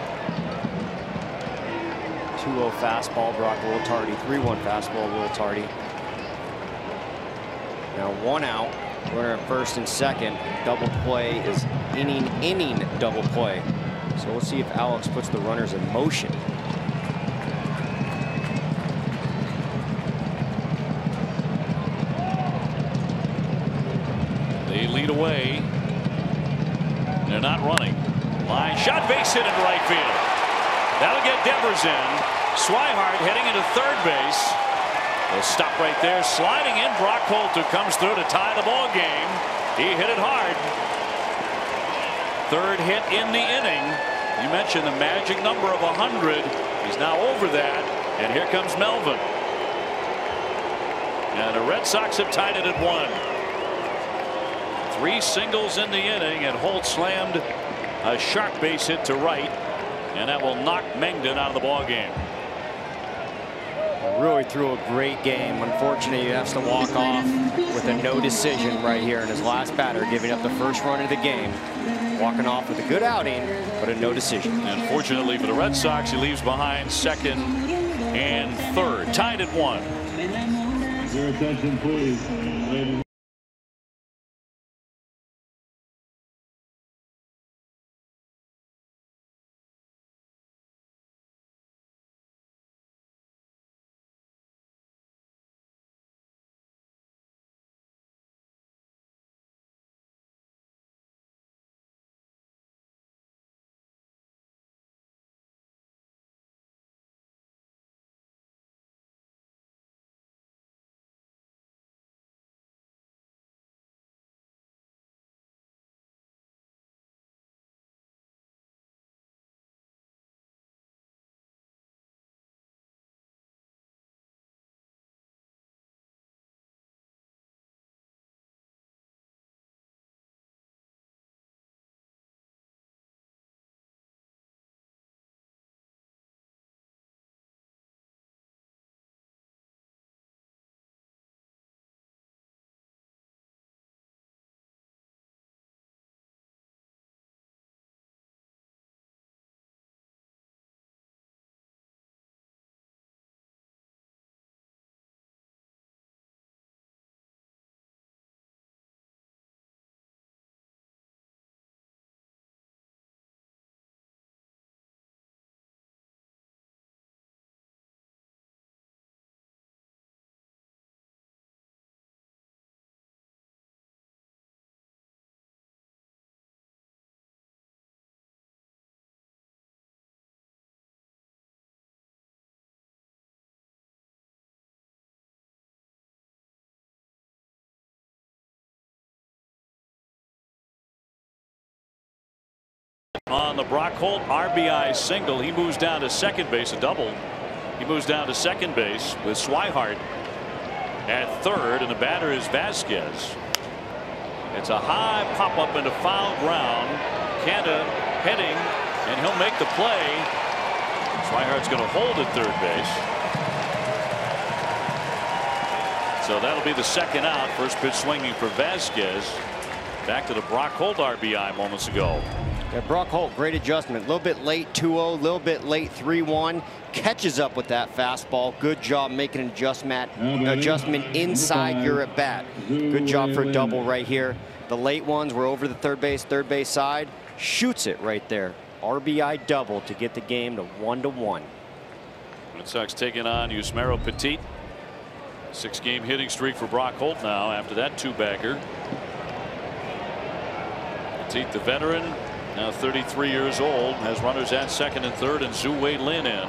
2-0 fastball, Brock a little tardy. 3-1 fastball, a little tardy. Now 1 out. Runner at first and second. Double play is inning double play. So let's see if Alex puts the runners in motion. They lead away. They're not running. Line shot, base hit into right field. That'll get Devers in. Swihart heading into third base. They'll stop right there. Sliding in, Brock Holt, who comes through to tie the ball game. He hit it hard. Third hit in the inning. You mentioned the magic number of 100. He's now over that. And here comes Melvin. And the Red Sox have tied it at 1. 3 singles in the inning, and Holt slammed a sharp base hit to right. And that will knock Mengden out of the ball game. Really threw a great game. Unfortunately, he has to walk off with a no decision right here in his last batter, giving up the first run of the game. Walking off with a good outing, but a no decision. Unfortunately for the Red Sox, he leaves behind second and third. Tied at 1. Your attention, please. On the Brock Holt RBI single, he moves down to second base, a double. He moves down to second base with Swihart at third, and the batter is Vasquez. It's a high pop up into foul ground. Canada heading, and he'll make the play. Swihart's going to hold at third base. So that'll be the second out. First pitch swinging for Vasquez. Back to the Brock Holt RBI moments ago. Yeah, Brock Holt, great adjustment. A little bit late 2-0, a little bit late 3-1. Catches up with that fastball. Good job making an adjustment inside your at bat. Good job for a double right here. The late ones were over the third base side. Shoots it right there. RBI double to get the game to 1-1. Red Sox taking on Yusmeiro Petit. 6-game hitting streak for Brock Holt now after that 2-bagger. Petit, the veteran, now 33 years old, has runners at second and third, and Zhu Wei Lin in.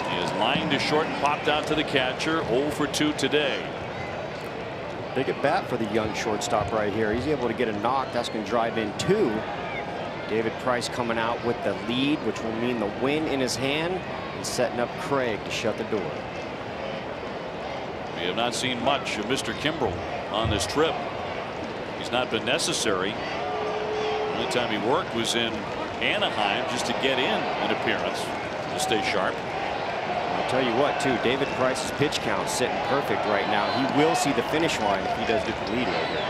He is lined to short and popped out to the catcher. 0 for 2 today. Big at bat for the young shortstop right here. He's able to get a knock. That's going to drive in 2. David Price coming out with the lead, which will mean the win in his hand, and setting up Craig to shut the door. We have not seen much of Mr. Kimbrel on this trip. He's not been necessary. The only time he worked was in Anaheim just to get in an appearance to stay sharp. I'll tell you what, too, David Price's pitch count sitting perfect right now. He will see the finish line if he does get the lead right here.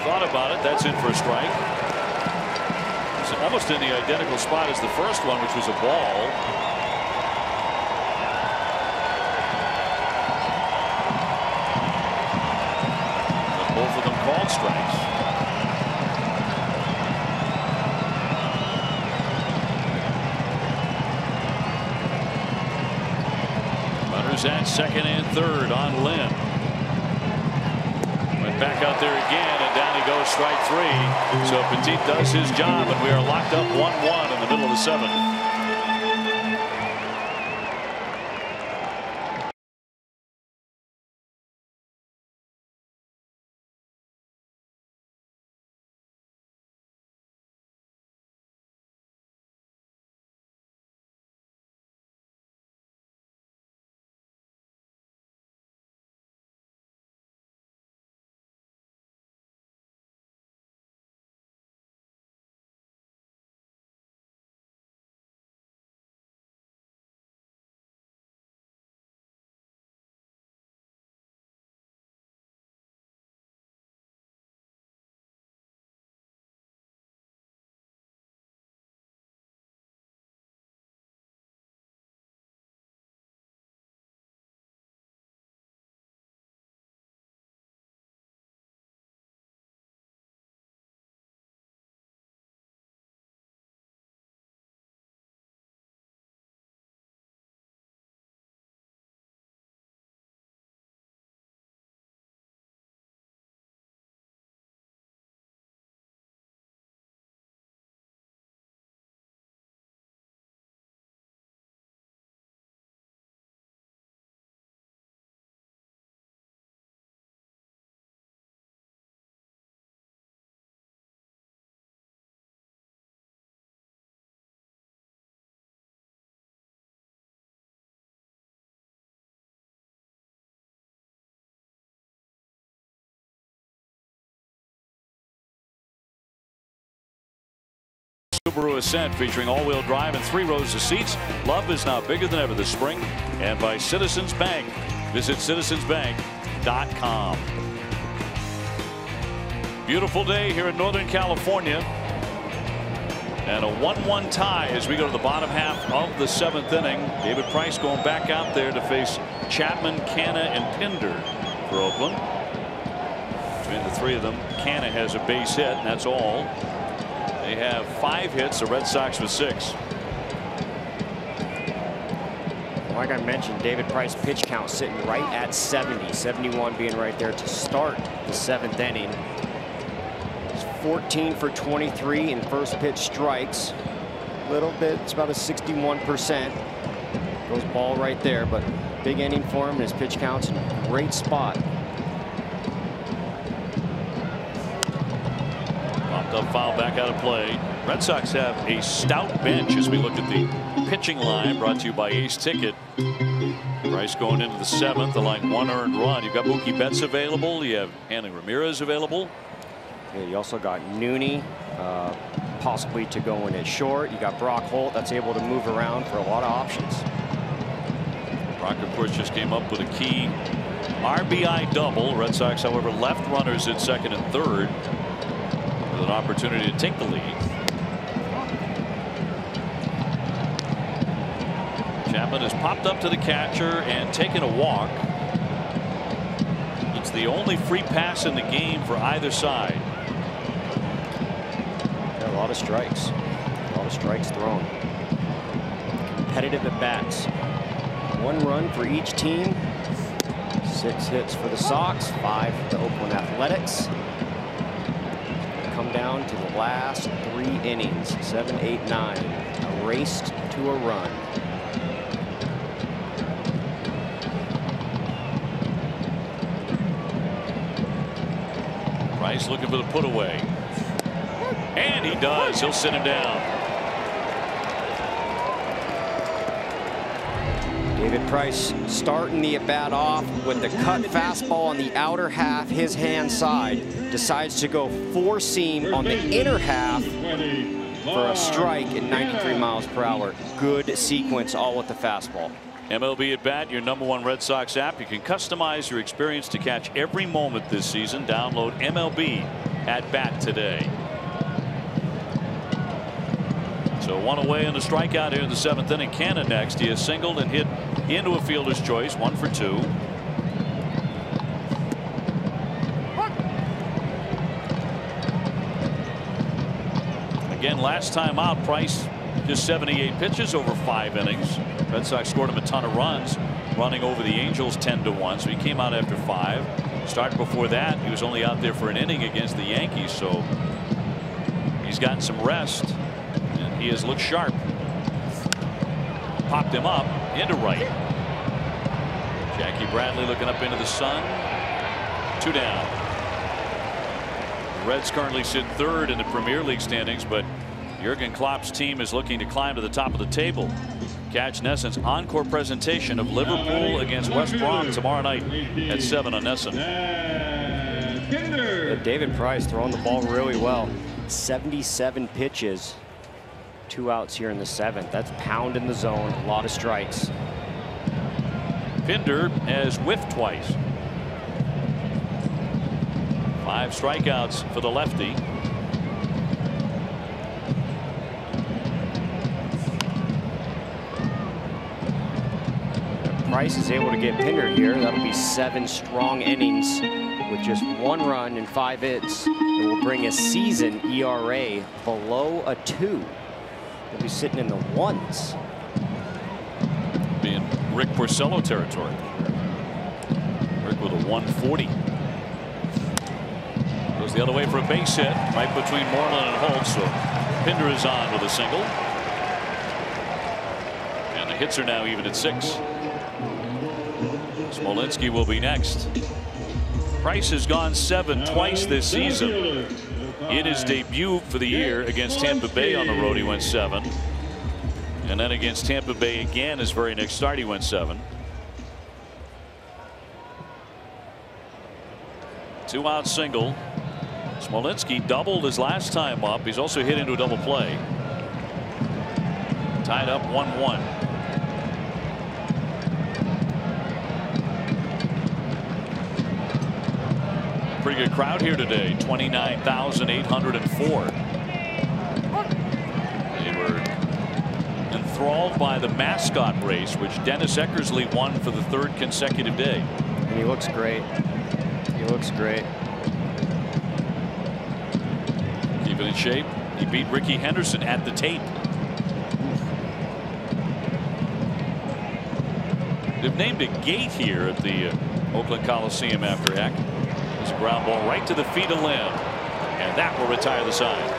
Thought about it. That's in for a strike. It's almost in the identical spot as the first one, which was a ball. Both of them called strikes. Runners at second and third on Lynn. Went back out there again, and down he goes, strike 3. So Petit does his job, and we are locked up 1-1 in the middle of the 7th. Subaru Ascent featuring all-wheel drive and 3 rows of seats. Love is now bigger than ever this spring. And by Citizens Bank. Visit citizensbank.com. Beautiful day here in Northern California. And a 1-1 tie as we go to the bottom half of the 7th inning. David Price going back out there to face Chapman, Canna, and Pinder for Oakland. Between the 3 of them, Canna has a base hit, and that's all. They have 5 hits, the Red Sox with 6. Like I mentioned, David Price pitch count sitting right at 70, 71 being right there to start the 7th inning. 14 for 23 in first pitch strikes. Little bit, it's about a 61%. Goes ball right there, but big inning for him, and his pitch count's in a great spot. Popped up foul back out of play. Red Sox have a stout bench as we look at the pitching line, brought to you by Ace Ticket. Price going into the 7th, allowing 1 earned run. You've got Mookie Betts available. You have Hanley Ramirez available. Yeah, you also got Nooney, possibly to go in at short. You got Brock Holt that's able to move around for a lot of options. Brock, of course, just came up with a key RBI double. Red Sox, however, left runners at 2nd and 3rd with an opportunity to take the lead. Chapman has popped up to the catcher and taken a walk. It's the only free pass in the game for either side. A lot of strikes. A lot of strikes thrown. Competitive at bats. 1 run for each team. 6 hits for the Sox. 5 for the Oakland Athletics. Come down to the last 3 innings. 7, 8, 9. A race to a run. Price looking for the put away. And he does. He'll sit him down. David Price starting the at bat off with the cut fastball on the outer half, his hand side. Decides to go 4-seam on the inner half for a strike at 93 miles per hour. Good sequence, all with the fastball. MLB at Bat, your #1 Red Sox app. You can customize your experience to catch every moment this season. Download MLB at Bat today. So 1 away and a strikeout here in the 7th inning. Canna next. He has singled and hit into a fielder's choice. 1 for 2. Again, last time out, Price just 78 pitches over 5 innings. Red Sox scored him a ton of runs, running over the Angels 10-1. So he came out after 5. Start before that, he was only out there for an inning against the Yankees. So he's gotten some rest, and he has looked sharp. Popped him up into right. Jackie Bradley looking up into the sun. 2 down. The Reds currently sit 3rd in the Premier League standings, but Jurgen Klopp's team is looking to climb to the top of the table. Catch NESN's encore presentation of Liverpool against West Brom tomorrow night at 7 on NESN. Yeah, David Price throwing the ball really well. 77 pitches. 2 outs here in the 7th. That's pound in the zone. A lot of strikes. Pinder has whiffed twice. 5 strikeouts for the lefty. Price is able to get Pinder here. That'll be 7 strong innings with just 1 run and 5 hits. It will bring a season ERA below a 2. He'll be sitting in the 1s. Be in Rick Porcello territory. Rick with a 140. Goes the other way for a base hit right between Moreland and Holt. So Pinder is on with a single. And the hits are now even at 6. Smolinski will be next. Price has gone 7 twice this season. In his debut for the year against Tampa Bay on the road, he went 7. And then against Tampa Bay again, his very next start, he went 7. 2-out single. Smolinski doubled his last time up. He's also hit into a double play. Tied up 1-1. Pretty good crowd here today. 29,804. They were enthralled by the mascot race, which Dennis Eckersley won for the 3rd consecutive day. And he looks great. He looks great. Keeping in shape. He beat Ricky Henderson at the tape. They've named a gate here at the Oakland Coliseum after Eck. There's a ground ball right to the feet of Lim, and that will retire the side.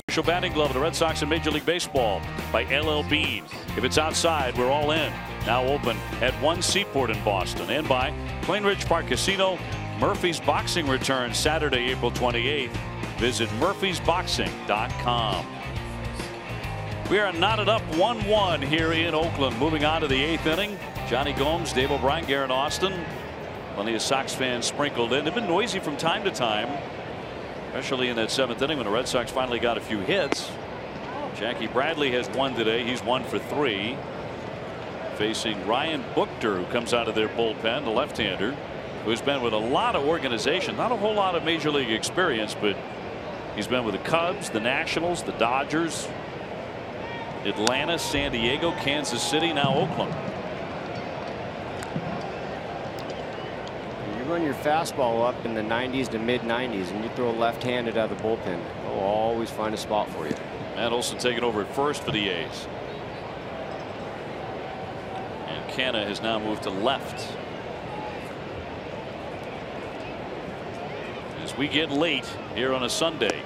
Official batting glove of the Red Sox in Major League Baseball by LL Bean. If it's outside, we're all in. Now open at One Seaport in Boston. And by Plain Ridge Park Casino. Murphy's Boxing returns Saturday, April 28th. Visit murphysboxing.com. We are knotted up 1-1 here in Oakland. Moving on to the 8th inning. Johnny Gomes, Dave O'Brien, Garrett Austin. Plenty of Sox fans sprinkled in. They've been noisy from time to time, especially in that 7th inning when the Red Sox finally got a few hits. Jackie Bradley has won today. He's 1 for 3. Facing Ryan Buchter, who comes out of their bullpen, the left-hander, who's been with a lot of organization, not a whole lot of major league experience, but he's been with the Cubs, the Nationals, the Dodgers, Atlanta, San Diego, Kansas City, now Oakland. You run your fastball up in the 90s to mid-90s and you throw left-handed out of the bullpen, they'll always find a spot for you. Matt Olson taking over at first for the A's. And Canna has now moved to left. As we get late here on a Sunday.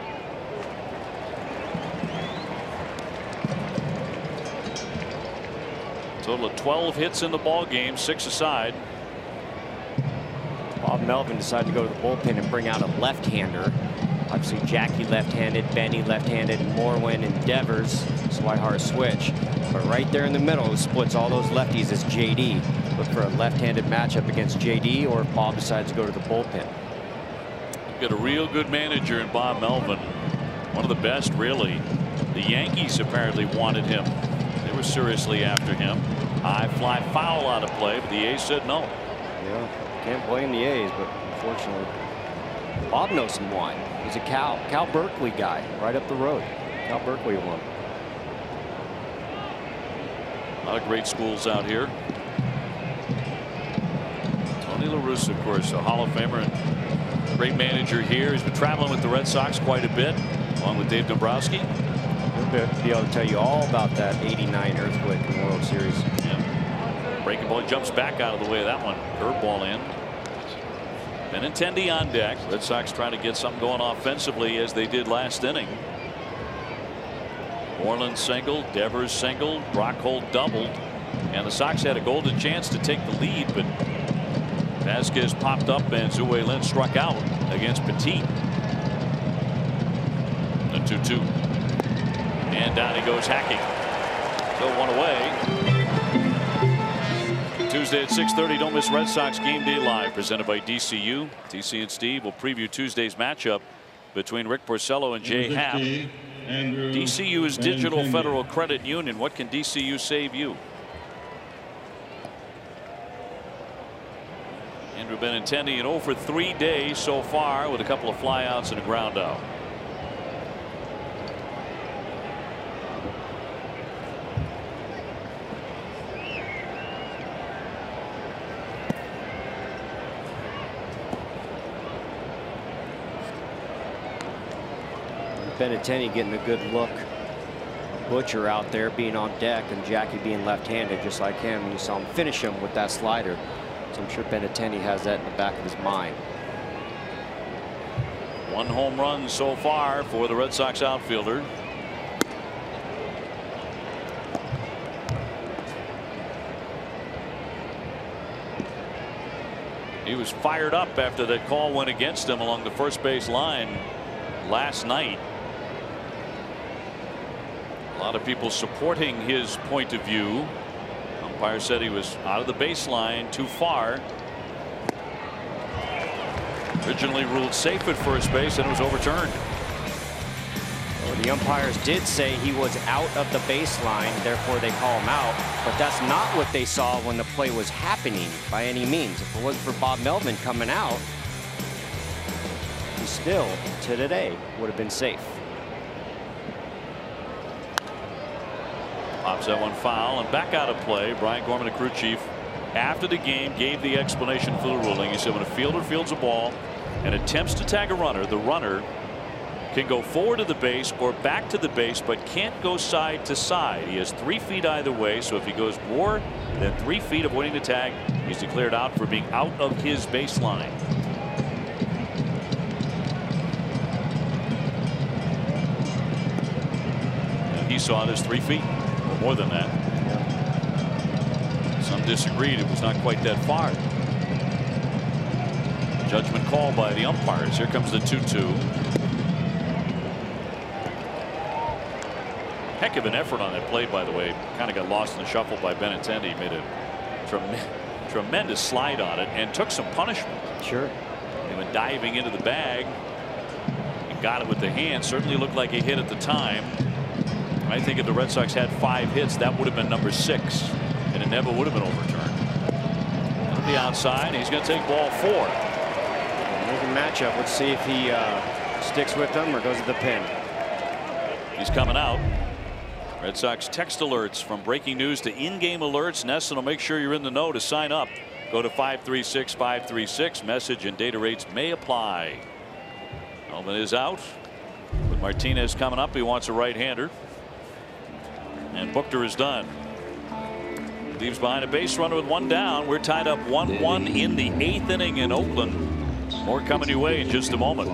Total of 12 hits in the ball game, 6 aside. Bob Melvin decided to go to the bullpen and bring out a left-hander. Obviously Jackie left-handed, Benny left-handed, Morwin and Devers. Swihart switch. But right there in the middle, who splits all those lefties is JD. Look for a left-handed matchup against JD, or if Bob decides to go to the bullpen. Got a real good manager in Bob Melvin. One of the best, really. The Yankees apparently wanted him. They were seriously after him. High fly foul out of play, but the A's said no. Yeah, can't blame the A's, but unfortunately, Bob knows some wine. He's a Cal Berkeley guy right up the road. Cal Berkeley won. A lot of great schools out here. Otis, of course, a Hall of Famer and great manager here. He's been traveling with the Red Sox quite a bit, along with Dave Dombrowski. He'll be able to tell you all about that '89 earthquake in the World Series. Yeah. Breaking ball jumps back out of the way of that one. Curveball in. Benintendi on deck. Red Sox trying to get something going offensively as they did last inning. Moreland singled, Devers singled, Brockholt doubled, and the Sox had a golden chance to take the lead, but Vasquez popped up and Zue Lin struck out against Petit. The 2-2. And down he goes hacking. So one away. Tuesday at 6:30. Don't miss Red Sox Game Day Live, presented by DCU. TC and Steve will preview Tuesday's matchup between Rick Porcello and Jay Happ. DCU is Digital Federal Credit Union. What can DCU save you? Andrew Benintendi in 0 for 3 days so far, with a couple of flyouts and a ground out. Benintendi getting a good look. Butcher out there being on deck, and Jackie being left-handed just like him. And you saw him finish him with that slider. So I'm sure Benintendi has that in the back of his mind. 1 home run so far for the Red Sox outfielder. He was fired up after that call went against him along the first base line last night. A lot of people supporting his point of view. Umpire said he was out of the baseline too far. Originally ruled safe at first base, and it was overturned. Well, the umpires did say he was out of the baseline, therefore they call him out. But that's not what they saw when the play was happening by any means. If it wasn't for Bob Melvin coming out, he still, to today, would have been safe. Pops that one foul and back out of play. Brian Gorman, the crew chief, after the game gave the explanation for the ruling. He said when a fielder fields a ball and attempts to tag a runner, the runner can go forward to the base or back to the base, but can't go side to side. He has 3 feet either way, so if he goes more than 3 feet avoiding the tag, he's declared out for being out of his baseline. And he saw it as 3 feet. More than that. Some disagreed. It was not quite that far. Judgment call by the umpires. Here comes the 2-2. Heck of an effort on that play, by the way. Kind of got lost in the shuffle by Benintendi. Made a tremendous slide on it and took some punishment. Sure. He went diving into the bag and got it with the hand. Certainly looked like a hit at the time. I think if the Red Sox had 5 hits, that would have been number 6, and it never would have been overturned. On the outside, he's going to take ball 4. Moving matchup. Let's see if he sticks with them or goes to the pin. He's coming out. Red Sox text alerts, from breaking news to in-game alerts. Nesson will make sure you're in the know to sign up. Go to 536-536. Message and data rates may apply. Melvin is out. With Martinez coming up, he wants a right-hander. And Buchter is done. Leaves behind a base runner with 1 down. We're tied up 1-1 in the 8th inning in Oakland. More coming your way in just a moment.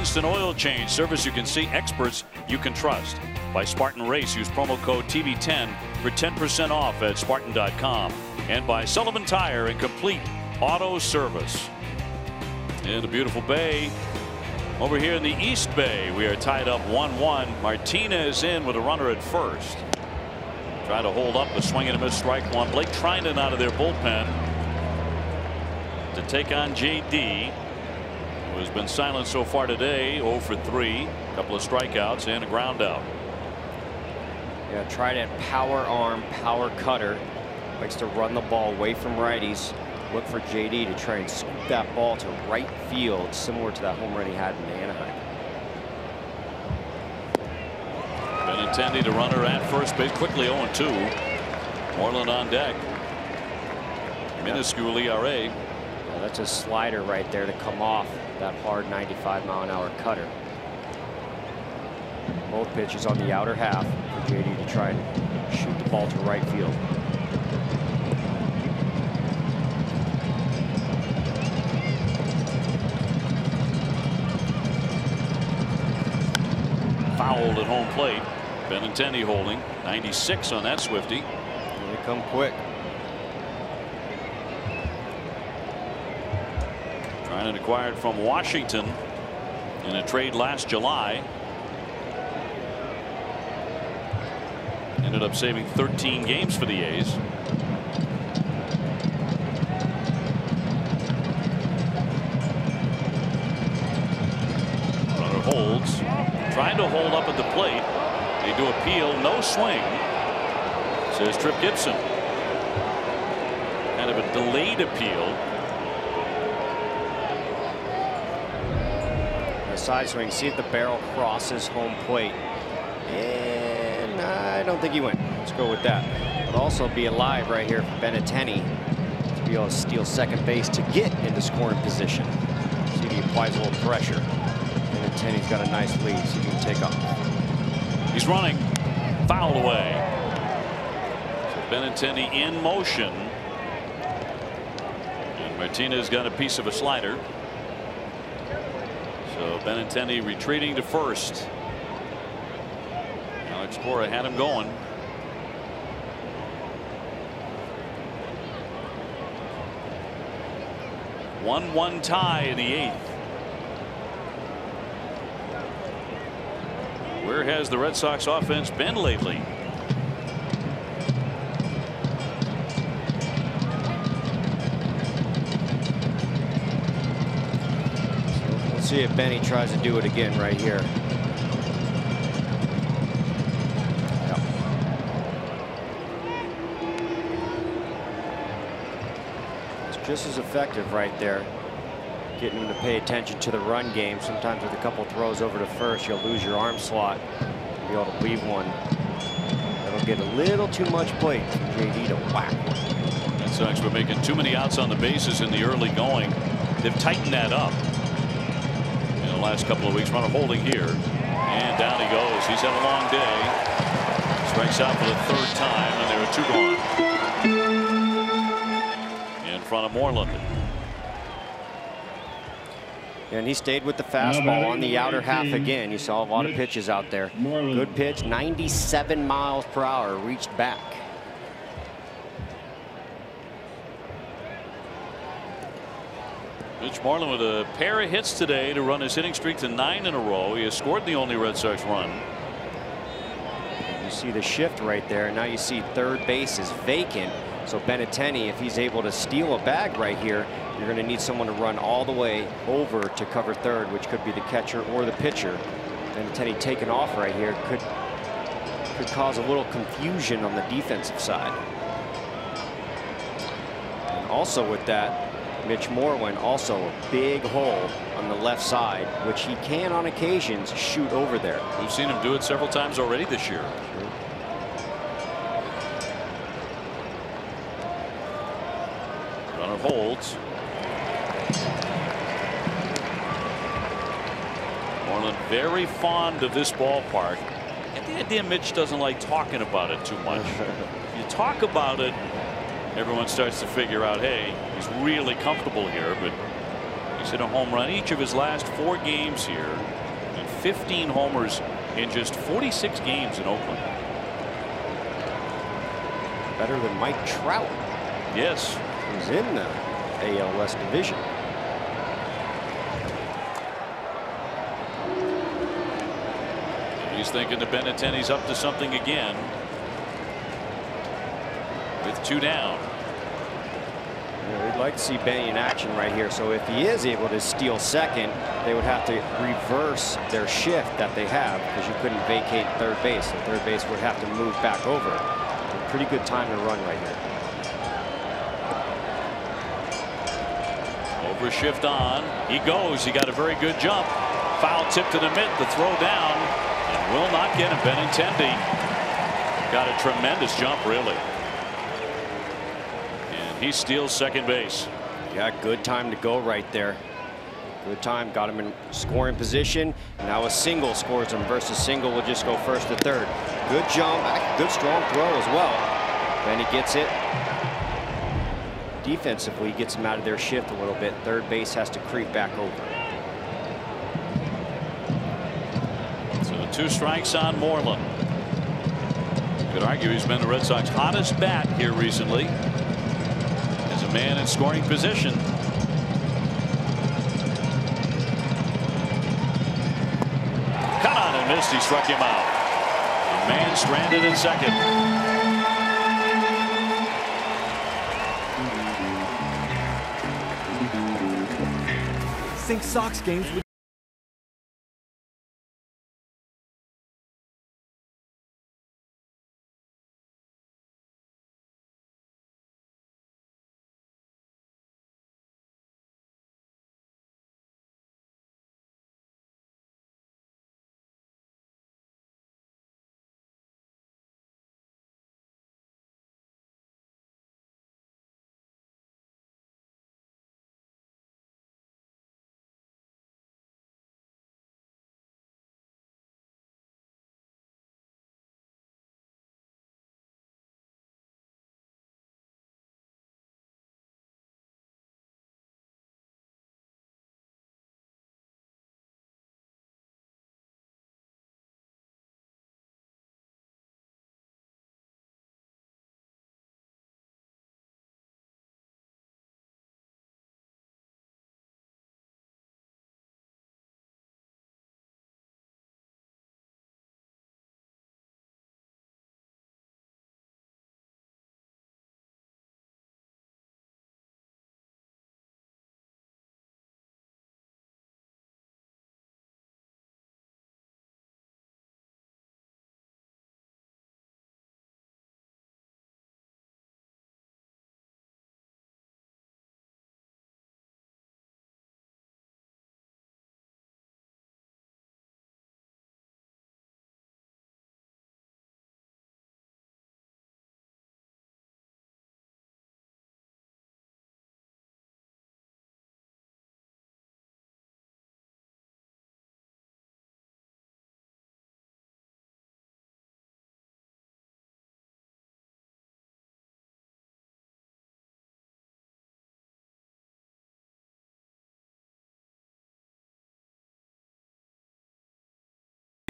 instant oil change service you can see, experts you can trust. By Spartan Race, use promo code TV10 for 10% off at Spartan.com. And by Sullivan Tire and Complete Auto Service. In the beautiful bay. Over here in the East Bay, we are tied up 1-1. Martinez in with a runner at first. Try to hold up a swing and a miss, strike one. Blake Trinan out of their bullpen to take on JD, who has been silent so far today. 0 for 3, a couple of strikeouts and a ground out. Yeah, Trident power arm, power cutter. Likes to run the ball away from righties. Look for JD to try and scoop that ball to right field, similar to that home run he had in Anaheim. Benintendi, the runner at first base, quickly 0-2. Moreland on deck. Minuscule ERA. Well, that's a slider right there to come off that hard 95-mile-an-hour cutter. Both pitches on the outer half for JD to try and shoot the ball to right field. Fouled at home plate. Benintendi holding. 96 on that Swifty. They come quick. Trying to acquire it from Washington in a trade last July. Ended up saving 13 games for the A's. Runner holds. Trying to hold up at the plate. They do appeal. No swing. Says Trip Gibson. Kind of a delayed appeal. The side swing. See if the barrel crosses home plate. And I don't think he went. Let's go with that. But also be alive right here for Benintendi to be able to steal second base to get into scoring position. See if he applies a little pressure. Benintendi's got a nice lead, so he can take off. He's running. Fouled away. So Benintendi in motion. And Martinez got a piece of a slider. So Benintendi retreating to first. Alex Cora had him going. One tie in the 8th. Where has the Red Sox offense been lately? We'll see if Benny tries to do it again right here. Yep. It's just as effective right there. Getting him to pay attention to the run game. Sometimes with a couple throws over to first, you'll lose your arm slot. You'll be able to leave one. That'll get a little too much plate for JD to whack one. Red Sox were making too many outs on the bases in the early going. They've tightened that up in the last couple of weeks. Runner holding here. And down he goes. He's had a long day. Strikes out for the 3rd time, and there are 2 gone. In front of Moreland. And he stayed with the fastball on the outer half again. You saw a lot of pitches out there. Good pitch, 97 miles per hour, reached back. Mitch Moreland with a pair of hits today to run his hitting streak to 9 in a row. He has scored the only Red Sox run. You see the shift right there. Now you see third base is vacant. So Benintendi, if he's able to steal a bag right here, you're going to need someone to run all the way over to cover third, which could be the catcher or the pitcher. Benintendi taking off right here could cause a little confusion on the defensive side. And also with that, Mitch Moreland, also a big hole on the left side, which he can on occasions shoot over there. We've seen him do it several times already this year. Runner holds. Moreland very fond of this ballpark. And the idea Mitch doesn't like talking about it too much. You talk about it, everyone starts to figure out, hey, he's really comfortable here, but He's hit a home run each of his last 4 games here, and 15 homers in just 46 games in Oakland. Better than Mike Trout. Yes. Who's in the AL West division. He's thinking to Benintendi's up to something again. With 2 down. Yeah, we'd like to see Benny in action right here. So if he is able to steal second, they would have to reverse their shift that they have, because you couldn't vacate third base. So third base would have to move back over. A pretty good time to run right here. Over shift on. He goes. He got a very good jump. Foul tip to the mitt. The throw down. And will not get him. Benintendi got a tremendous jump, really. And he steals second base. Yeah, good time to go right there. Good time. Got him in scoring position. Now a single scores him versus single will just go first to third. Good jump. Good strong throw as well. Benny gets it. Defensively gets him out of their shift a little bit. Third base has to creep back over. So 2 strikes on Moreland. Could argue he's been the Red Sox hottest bat here recently. As a man in scoring position. Cut on and missed. He struck him out. A man stranded in second. Sync Sox games with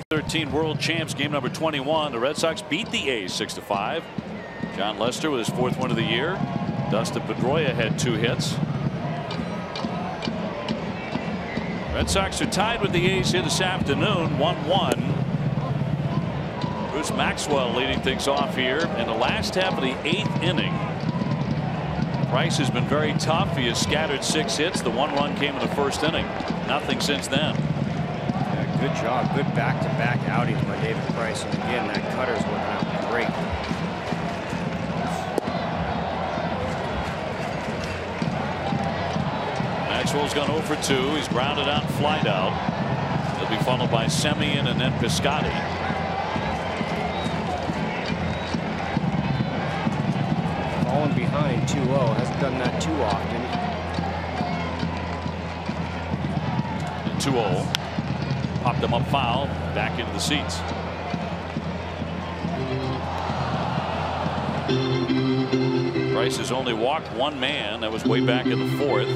'13 World Champs, game number 21. The Red Sox beat the A's 6-5. John Lester with his 4th win of the year. Dustin Pedroia had 2 hits. Red Sox are tied with the A's here this afternoon, 1-1. Bruce Maxwell leading things off here in the last half of the 8th inning. Price has been very tough. He has scattered 6 hits. The 1 run came in the 1st inning. Nothing since then. Good job. Good back-to-back outings by David Price. And again, that cutter's working out great. Maxwell's gone 0 for 2. He's grounded out and flied out. He'll be followed by Semien and then Piscotty. Falling behind 2-0. Hasn't done that too often. And 2-0. Popped them up foul, back into the seats. Price has only walked 1 man. That was way back in the 4th.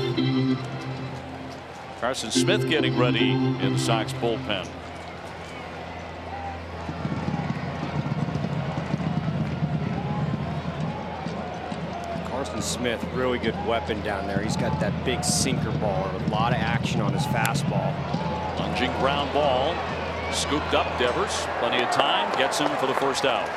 Carson Smith getting ready in the Sox bullpen. Carson Smith, really good weapon down there. He's got that big sinker ball and a lot of action on his fastball. Lunging ground ball. Scooped up Devers. Plenty of time. Gets him for the first out.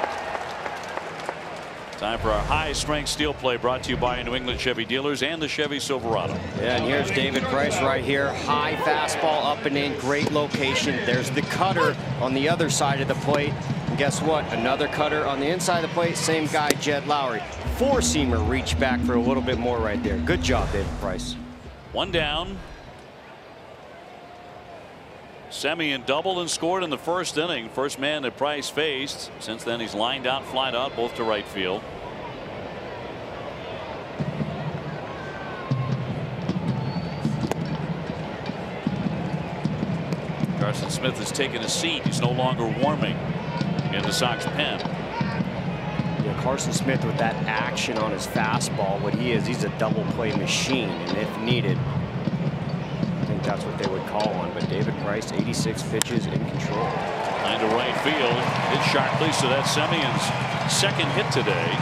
Time for our high strength steel play brought to you by New England Chevy dealers and the Chevy Silverado. Yeah, and here's David Price right here. High fastball up and in. Great location. There's the cutter on the other side of the plate. And guess what? Another cutter on the inside of the plate. Same guy, Jed Lowry. Four-seamer reach back for a little bit more right there. Good job, David Price. One down. Semien doubled and scored in the first inning. First man that Price faced. Since then he's lined out, flied out, both to right field. Carson Smith has taken a seat. He's no longer warming in the Sox pen. Yeah, Carson Smith with that action on his fastball. What he is, he's a double play machine, and if needed, I think that's what they would call on. But David Price, 86 pitches in control. Line to right field. Hit sharply, so that's Semien's second hit today.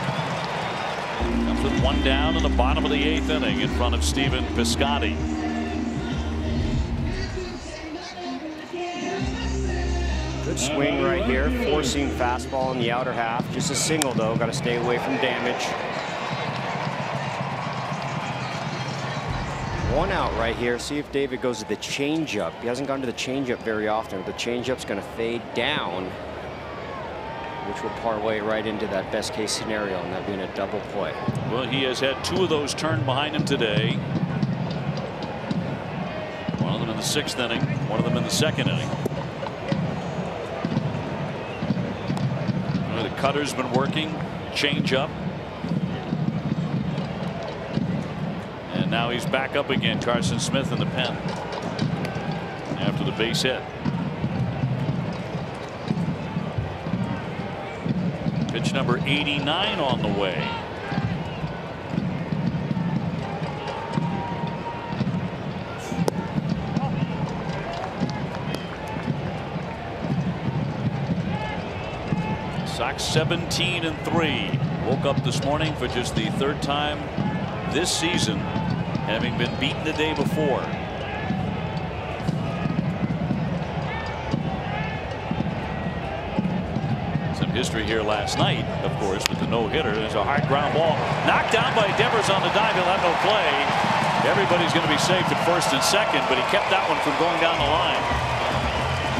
Comes with one down in the bottom of the 8th inning in front of Stephen Piscotty. Good swing right here. Four-seam fastball in the outer half. Just a single, though. Got to stay away from damage. One out right here. See if David goes to the changeup. He hasn't gone to the changeup very often. The changeup's going to fade down, which will parlay right into that best case scenario, and that being a double play. Well, he has had 2 of those turned behind him today. One of them in the 6th inning, one of them in the 2nd inning. The cutter's been working, changeup. And now he's back up again. Carson Smith in the pen after the base hit. Pitch number 89 on the way. Sox 17-3. Woke up this morning for just the 3rd time this season, having been beaten the day before. Some history here last night, of course, with the no-hitter. There's a hard ground ball knocked down by Devers on the dive. He'll have no play. Everybody's going to be safe at first and second, but he kept that one from going down the line.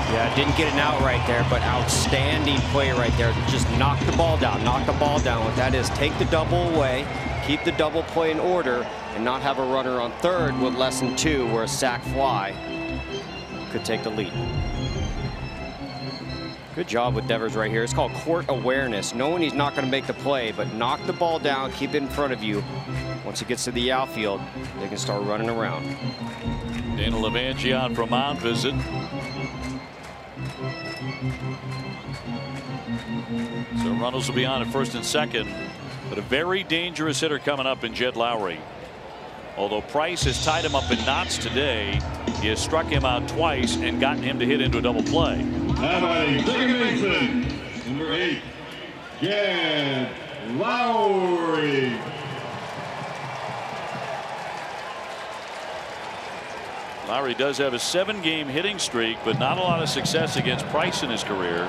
Yeah, didn't get an out right there, but outstanding play right there. Just knock the ball down. Knock the ball down. What that is, take the double away, keep the double play in order, and not have a runner on third with less than 2, where a sac fly could take the lead. Good job with Devers right here. It's called court awareness, knowing he's not going to make the play, but knock the ball down, keep it in front of you. Once it gets to the outfield, they can start running around. Dana LeVangie on for a mound visit. So Runnels will be on at first and second, but a very dangerous hitter coming up in Jed Lowry. Although Price has tied him up in knots today, he has struck him out twice and gotten him to hit into a double play. Second baseman, number 8, Jed Lowry. Lowry does have a 7-game hitting streak, but not a lot of success against Price in his career.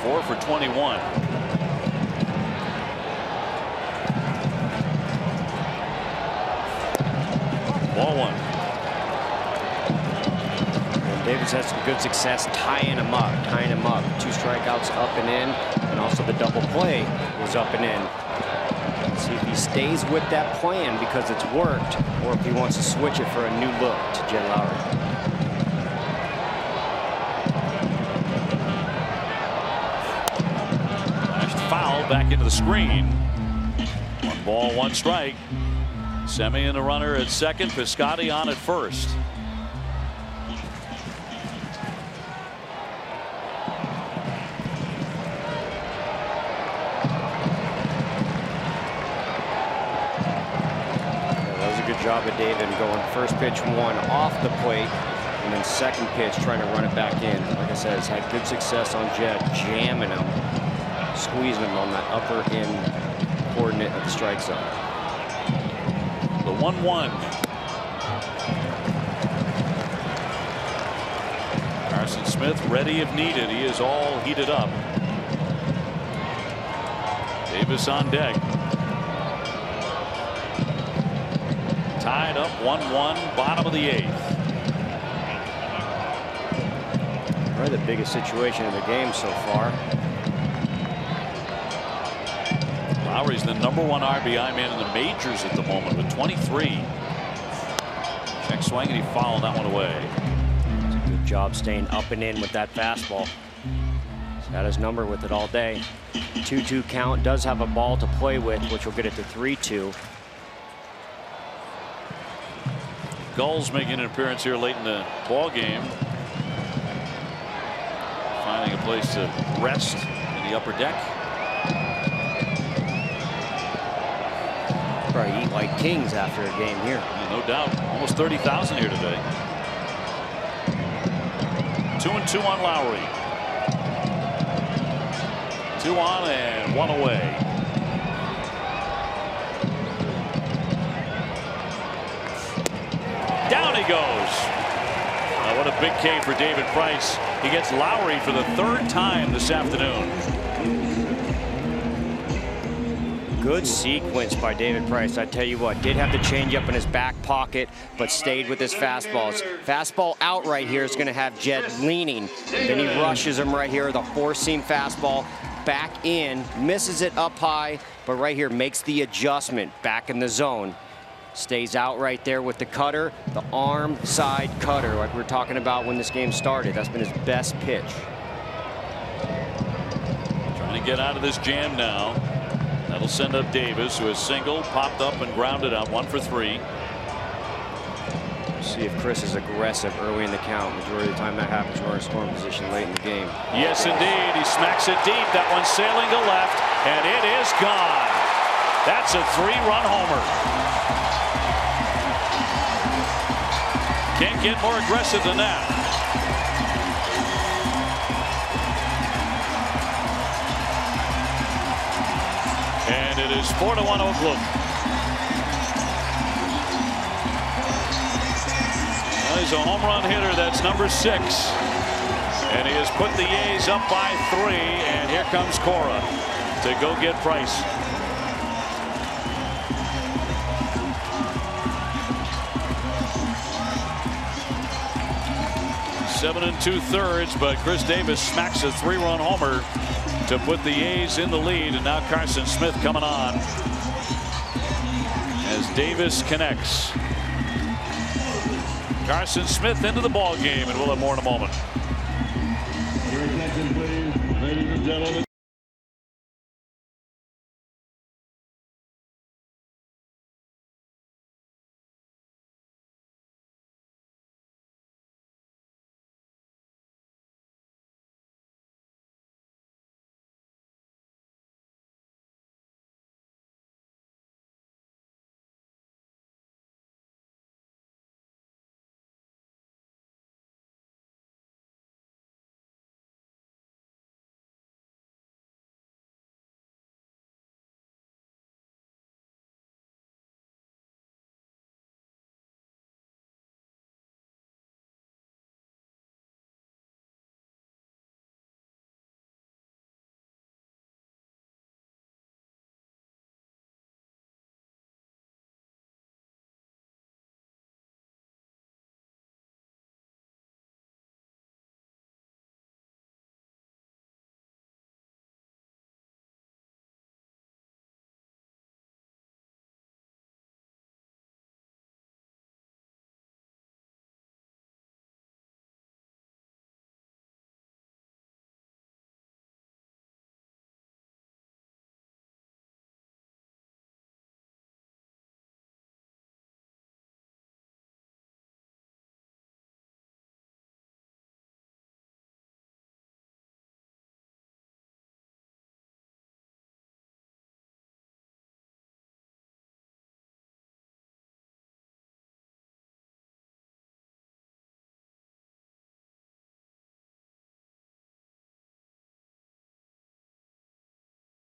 4 for 21. Ball 1. And Davis has some good success tying him up, 2 strikeouts up and in, and also the double play was up and in. See if he stays with that plan because it's worked, or if he wants to switch it for a new look to Jed Lowry. Flashed foul back into the screen. 1 ball, 1 strike. Semien the runner at second. Piscotty on at first. job of David going first pitch one off the plate, and then second pitch trying to run it back in. Like I said, has had good success on Jed, jamming him, squeezing him on that upper end coordinate of the strike zone. The 1-1. Carson Smith ready if needed. He is all heated up. Davis on deck. Tied up 1-1, bottom of the 8th. Probably the biggest situation in the game so far. Lowry's the #1 RBI man in the majors at the moment with 23. Check swing, and he fouled that one away. It's a good job staying up and in with that fastball. He's got his number with it all day. 2-2 count, does have a ball to play with, which will get it to 3-2. Gulls making an appearance here late in the ball game. Finding a place to rest in the upper deck. Probably eat like kings after a game here. Yeah, no doubt. Almost 30,000 here today. 2-2 on Lowry. 2 on and 1 away. Down he goes. What a big K for David Price. He gets Lowry for the 3rd time this afternoon. Good sequence by David Price. I tell you what, did have the changeup in his back pocket, but stayed with his fastballs. Fastball out right here is going to have Jed leaning. Then he rushes him right here, the 4-seam fastball back in, misses it up high, but right here makes the adjustment back in the zone. Stays out right there with the cutter, the arm side cutter, like we were talking about when this game started. That's been his best pitch. Trying to get out of this jam now. That'll send up Davis, who has single, popped up and grounded out, 1 for 3. See if Chris is aggressive early in the count. Majority of the time that happens, we're in scoring position late in the game. Yes, indeed. He smacks it deep. That one's sailing to left, and it is gone. That's a 3-run homer. Can't get more aggressive than that. And it is 4-1 Oakland. Well, he's a home run hitter. That's number 6. And he has put the A's up by 3. And here comes Cora to go get Price. 7 2/3, but Chris Davis smacks a 3-run homer to put the A's in the lead, and now Carson Smith coming on as Davis connects. Carson Smith into the ball game, and we'll have more in a moment. Your attention, please, ladies and gentlemen.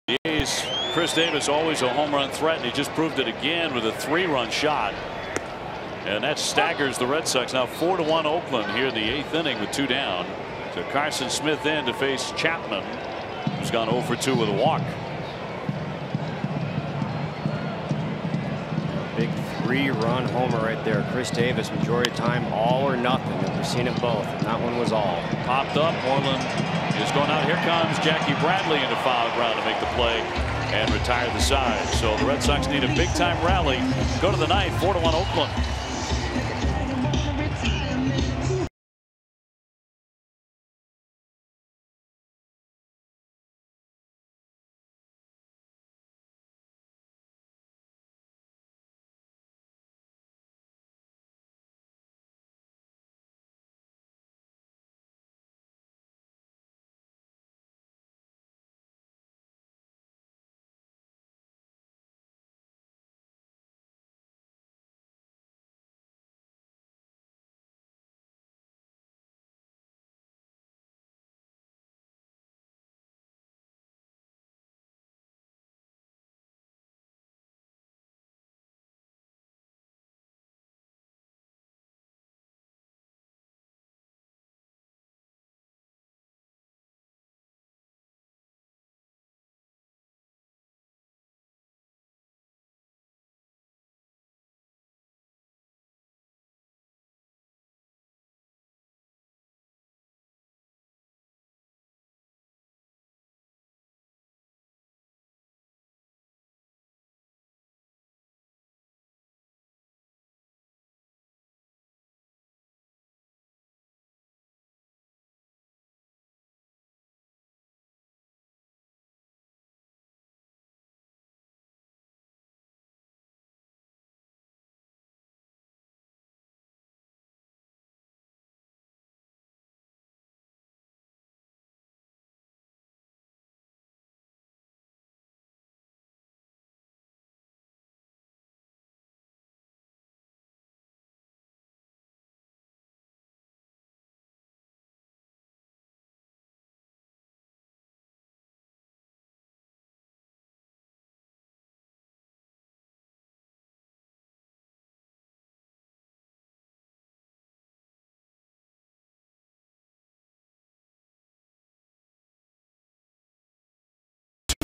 The A's, Chris Davis, always a home run threat, and he just proved it again with a 3-run shot. And that staggers the Red Sox. Now 4-1 Oakland here in the 8th inning with 2 down. So Carson Smith in to face Chapman, who's gone 0 for 2 with a walk. Big 3-run homer right there. Chris Davis, majority of the time, all or nothing. And we've seen it both, and that one was all. Popped up. Moreland is going out. Here comes Jackie Bradley into foul ground to make the play and retire the side. So the Red Sox need a big-time rally. Go to the 9th, 4-1 Oakland.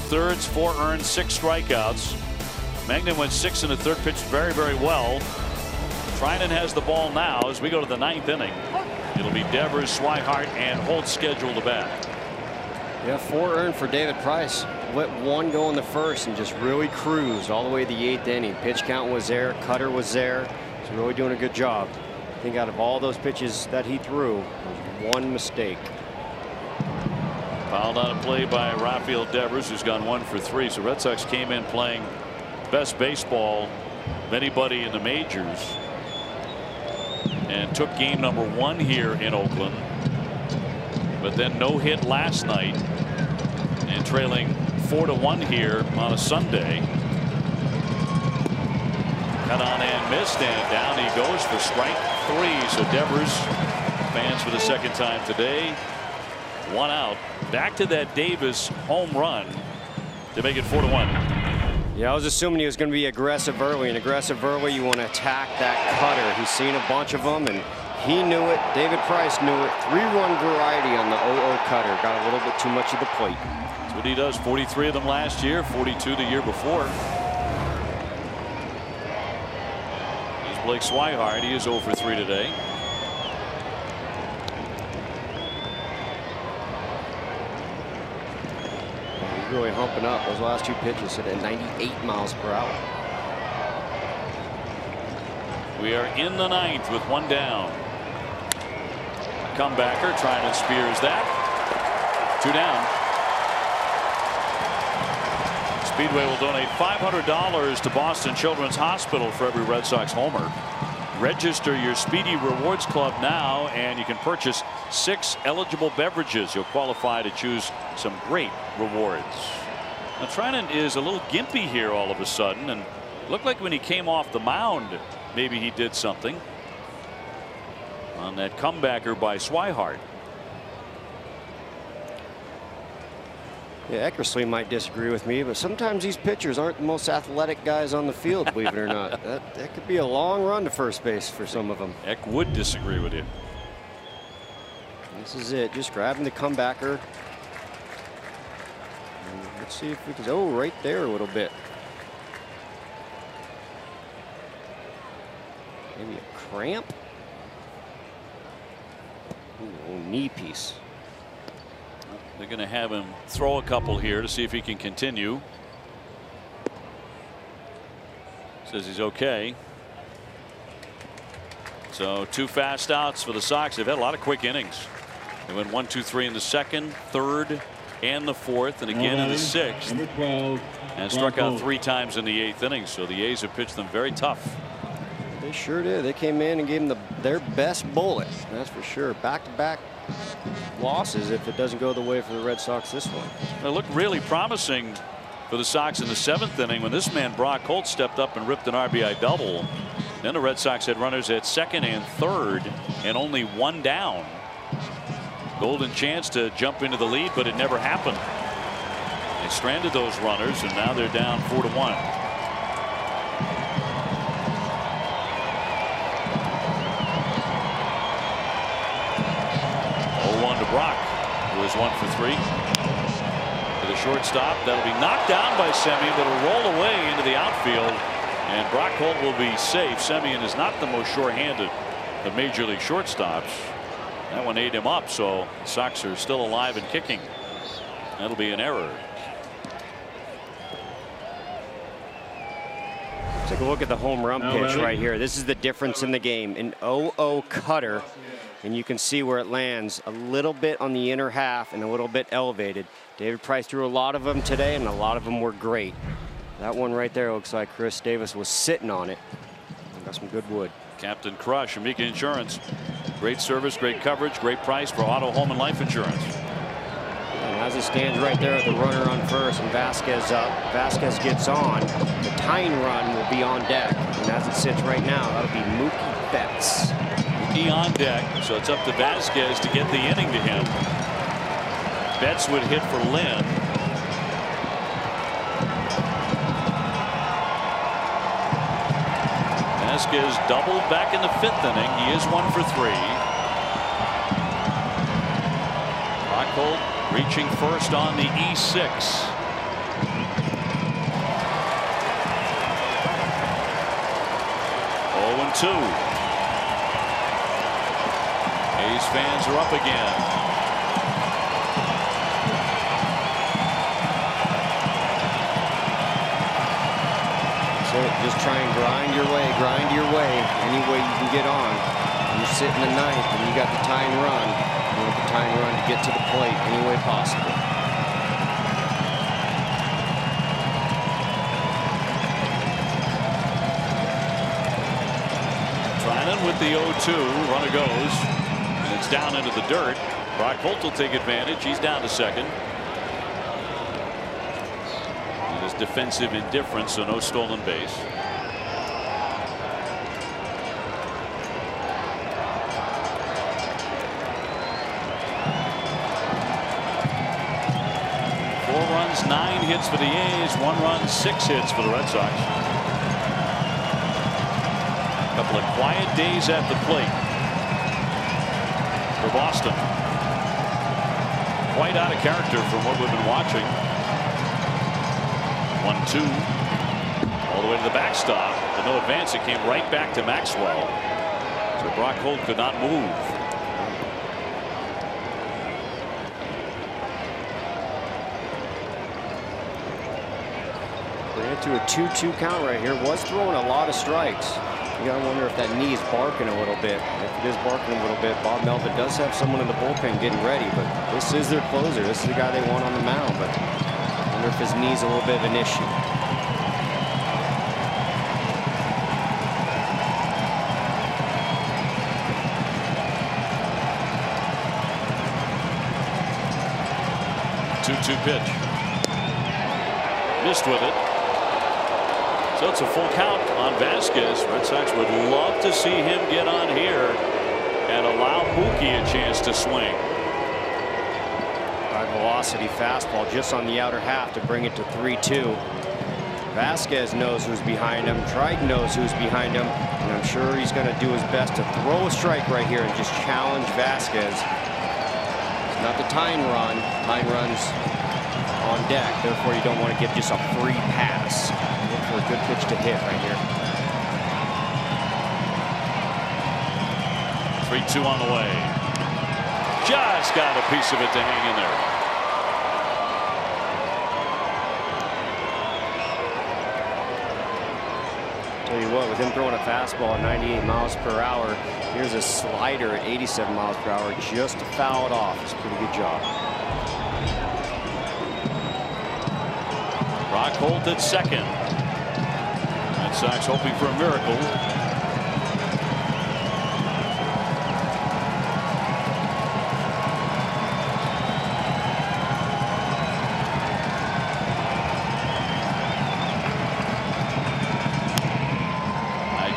Thirds, 4 earned, 6 strikeouts. Magnan went 6 in the 3rd, pitched very, very well. Trinan has the ball now as we go to the 9th inning. It'll be Devers, Swihart, and Holt scheduled to bat. Yeah, 4 earned for David Price. Let 1 go in the 1st and just really cruised all the way to the 8th inning. Pitch count was there, cutter was there. He's really doing a good job. I think out of all those pitches that he threw, there was 1 mistake. Fouled on a play by Rafael Devers, who's gone 1 for 3. So Red Sox came in playing best baseball of anybody in the majors and took game number 1 here in Oakland. But then no hit last night and trailing 4-1 here on a Sunday. Cut on and missed, and down he goes for strike 3. So Devers fans for the 2nd time today. 1 out. Back to that Davis home run to make it 4-1. Yeah, I was assuming he was going to be aggressive early, and aggressive early, you want to attack that cutter. He's seen a bunch of them, and he knew it. David Price knew it. 3-run variety on the 0-0 cutter. Got a little bit too much of the plate. That's what he does. 43 of them last year, 42 the year before. Here's Blake Swihart. He is 0 for 3 today. Really humping up. Those last 2 pitches hit at 98 miles per hour. We are in the 9th with 1 down. Comebacker trying to spears that. 2 down. Speedway will donate $500 to Boston Children's Hospital for every Red Sox homer. Register your Speedy Rewards Club now, and you can purchase 6 eligible beverages. You'll qualify to choose some great rewards. Now Trinan is a little gimpy here all of a sudden, and looked like when he came off the mound maybe he did something on that comebacker by Swihart. Yeah, Eckersley might disagree with me, but sometimes these pitchers aren't the most athletic guys on the field, believe it or not. That could be a long run to first base for some of them. Eck would disagree with you. This is it, just grabbing the comebacker. And let's see if we can, oh, right there a little bit. Maybe a cramp. Ooh, knee piece. They're going to have him throw a couple here to see if he can continue. Says he's okay. So 2 fast outs for the Sox. They've had a lot of quick innings. They went 1, 2, 3 in the second, third, and the fourth, and again in the sixth. And struck out 3 times in the 8th inning. So the A's have pitched them very tough. They sure did. They came in and gave them their best bullet. That's for sure. Back-to-back losses if it doesn't go the way for the Red Sox this one. They looked really promising for the Sox in the 7th inning when this man Brock Holt stepped up and ripped an RBI double. Then the Red Sox had runners at second and third and only 1 down. Golden chance to jump into the lead, but it never happened. They stranded those runners, and now they're down 4-1. 0-1 to Brock, who is 1 for 3. To the shortstop, that'll be knocked down by Semien, but it'll roll away into the outfield, and Brock Holt will be safe. Semien is not the most sure-handed of Major League shortstops. That one ate him up, so the Sox are still alive and kicking. That'll be an error. Take a look at the home run pitch right here. This is the difference in the game. An 0-0 cutter, and you can see where it lands a little bit on the inner half and a little bit elevated. David Price threw a lot of them today, and a lot of them were great. That one right there looks like Chris Davis was sitting on it. Got some good wood. Captain Crush, Amica Insurance. Great service, great coverage, great price for auto, home, and life insurance. And as it stands right there with the runner on first and Vasquez up, Vasquez gets on. The tying run will be on deck. And as it sits right now, that'll be Mookie Betts. Mookie on deck, so it's up to Vasquez to get the inning to him. Betts would hit for Lynn. Vasquez doubled back in the 5th inning. He is 1 for 3. Brock Holt reaching first on the E6. 0-2. A's fans are up again. Just try and grind your way any way you can get on. You're sitting in the 9th and you got the tying run. You want the tying run to get to the plate any way possible. Trinan with the 0-2. Runner goes, and it's down into the dirt. Brock Holt will take advantage. He's down to second. Defensive indifference, so no stolen base. Four runs, 9 hits for the A's, 1 run, 6 hits for the Red Sox. A couple of quiet days at the plate for Boston. Quite out of character from what we've been watching. 1-2 all the way to the backstop, but no advance. It came right back to Maxwell, so Brock Holt could not move. We're into a 2-2 count right here. Was throwing a lot of strikes. You gotta wonder if that knee is barking a little bit. If it is barking a little bit, Bob Melvin does have someone in the bullpen getting ready, but this is their closer. This is the guy they want on the mound, but I wonder if his knee's a little bit of an issue. Two pitch. Missed with it. So it's a full count on Vasquez. Red Sox would love to see him get on here and allow Mookie a chance to swing. High velocity fastball just on the outer half to bring it to 3-2. Vasquez knows who's behind him. Triton knows who's behind him. And I'm sure he's going to do his best to throw a strike right here and just challenge Vasquez. It's not the tying run. Tying runs on deck. Therefore, you don't want to give just a free pass. Look for a good pitch to hit right here. 3-2 on the way. Just got a piece of it to hang in there. Tell you what, with him throwing a fastball at 98 miles per hour, here's a slider at 87 miles per hour just to foul it off. It's a pretty good job. Rockholt at second. Red Sox hoping for a miracle.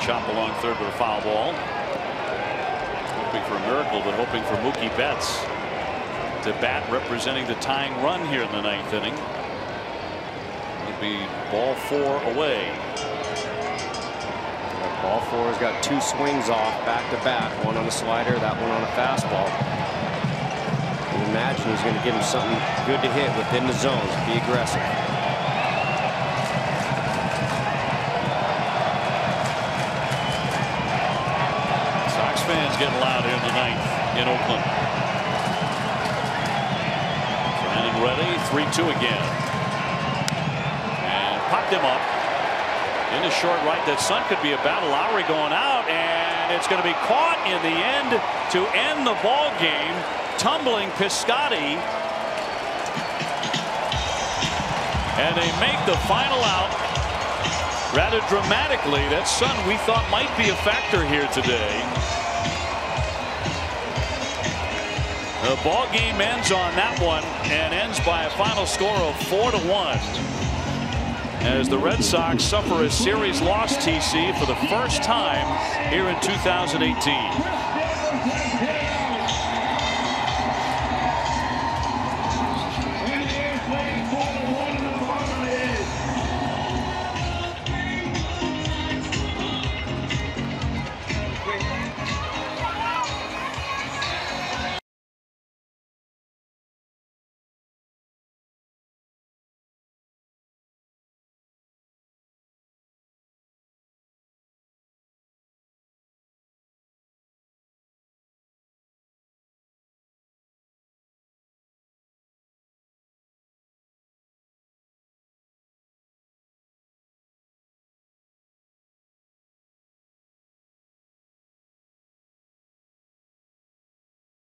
Chop along third with a foul ball. Hoping for a miracle, but hoping for Mookie Betts to bat, representing the tying run here in the 9th inning. It'll be ball 4 away. Ball 4's got 2 swings off back to back. One on the slider, that one on a fastball. You can imagine he's going to give him something good to hit within the zones. Be aggressive. Fans getting loud here in the 9th in Oakland. And ready, 3-2 again. And popped him up in the short right. That Sun could be a battle. Lowry going out, and it's going to be caught in the end to end the ball game. Tumbling Piscotty, and they make the final out rather dramatically. That Sun we thought might be a factor here today. The ball game ends on that one and ends by a final score of 4-1 as the Red Sox suffer a series loss, TC, for the first time here in 2018.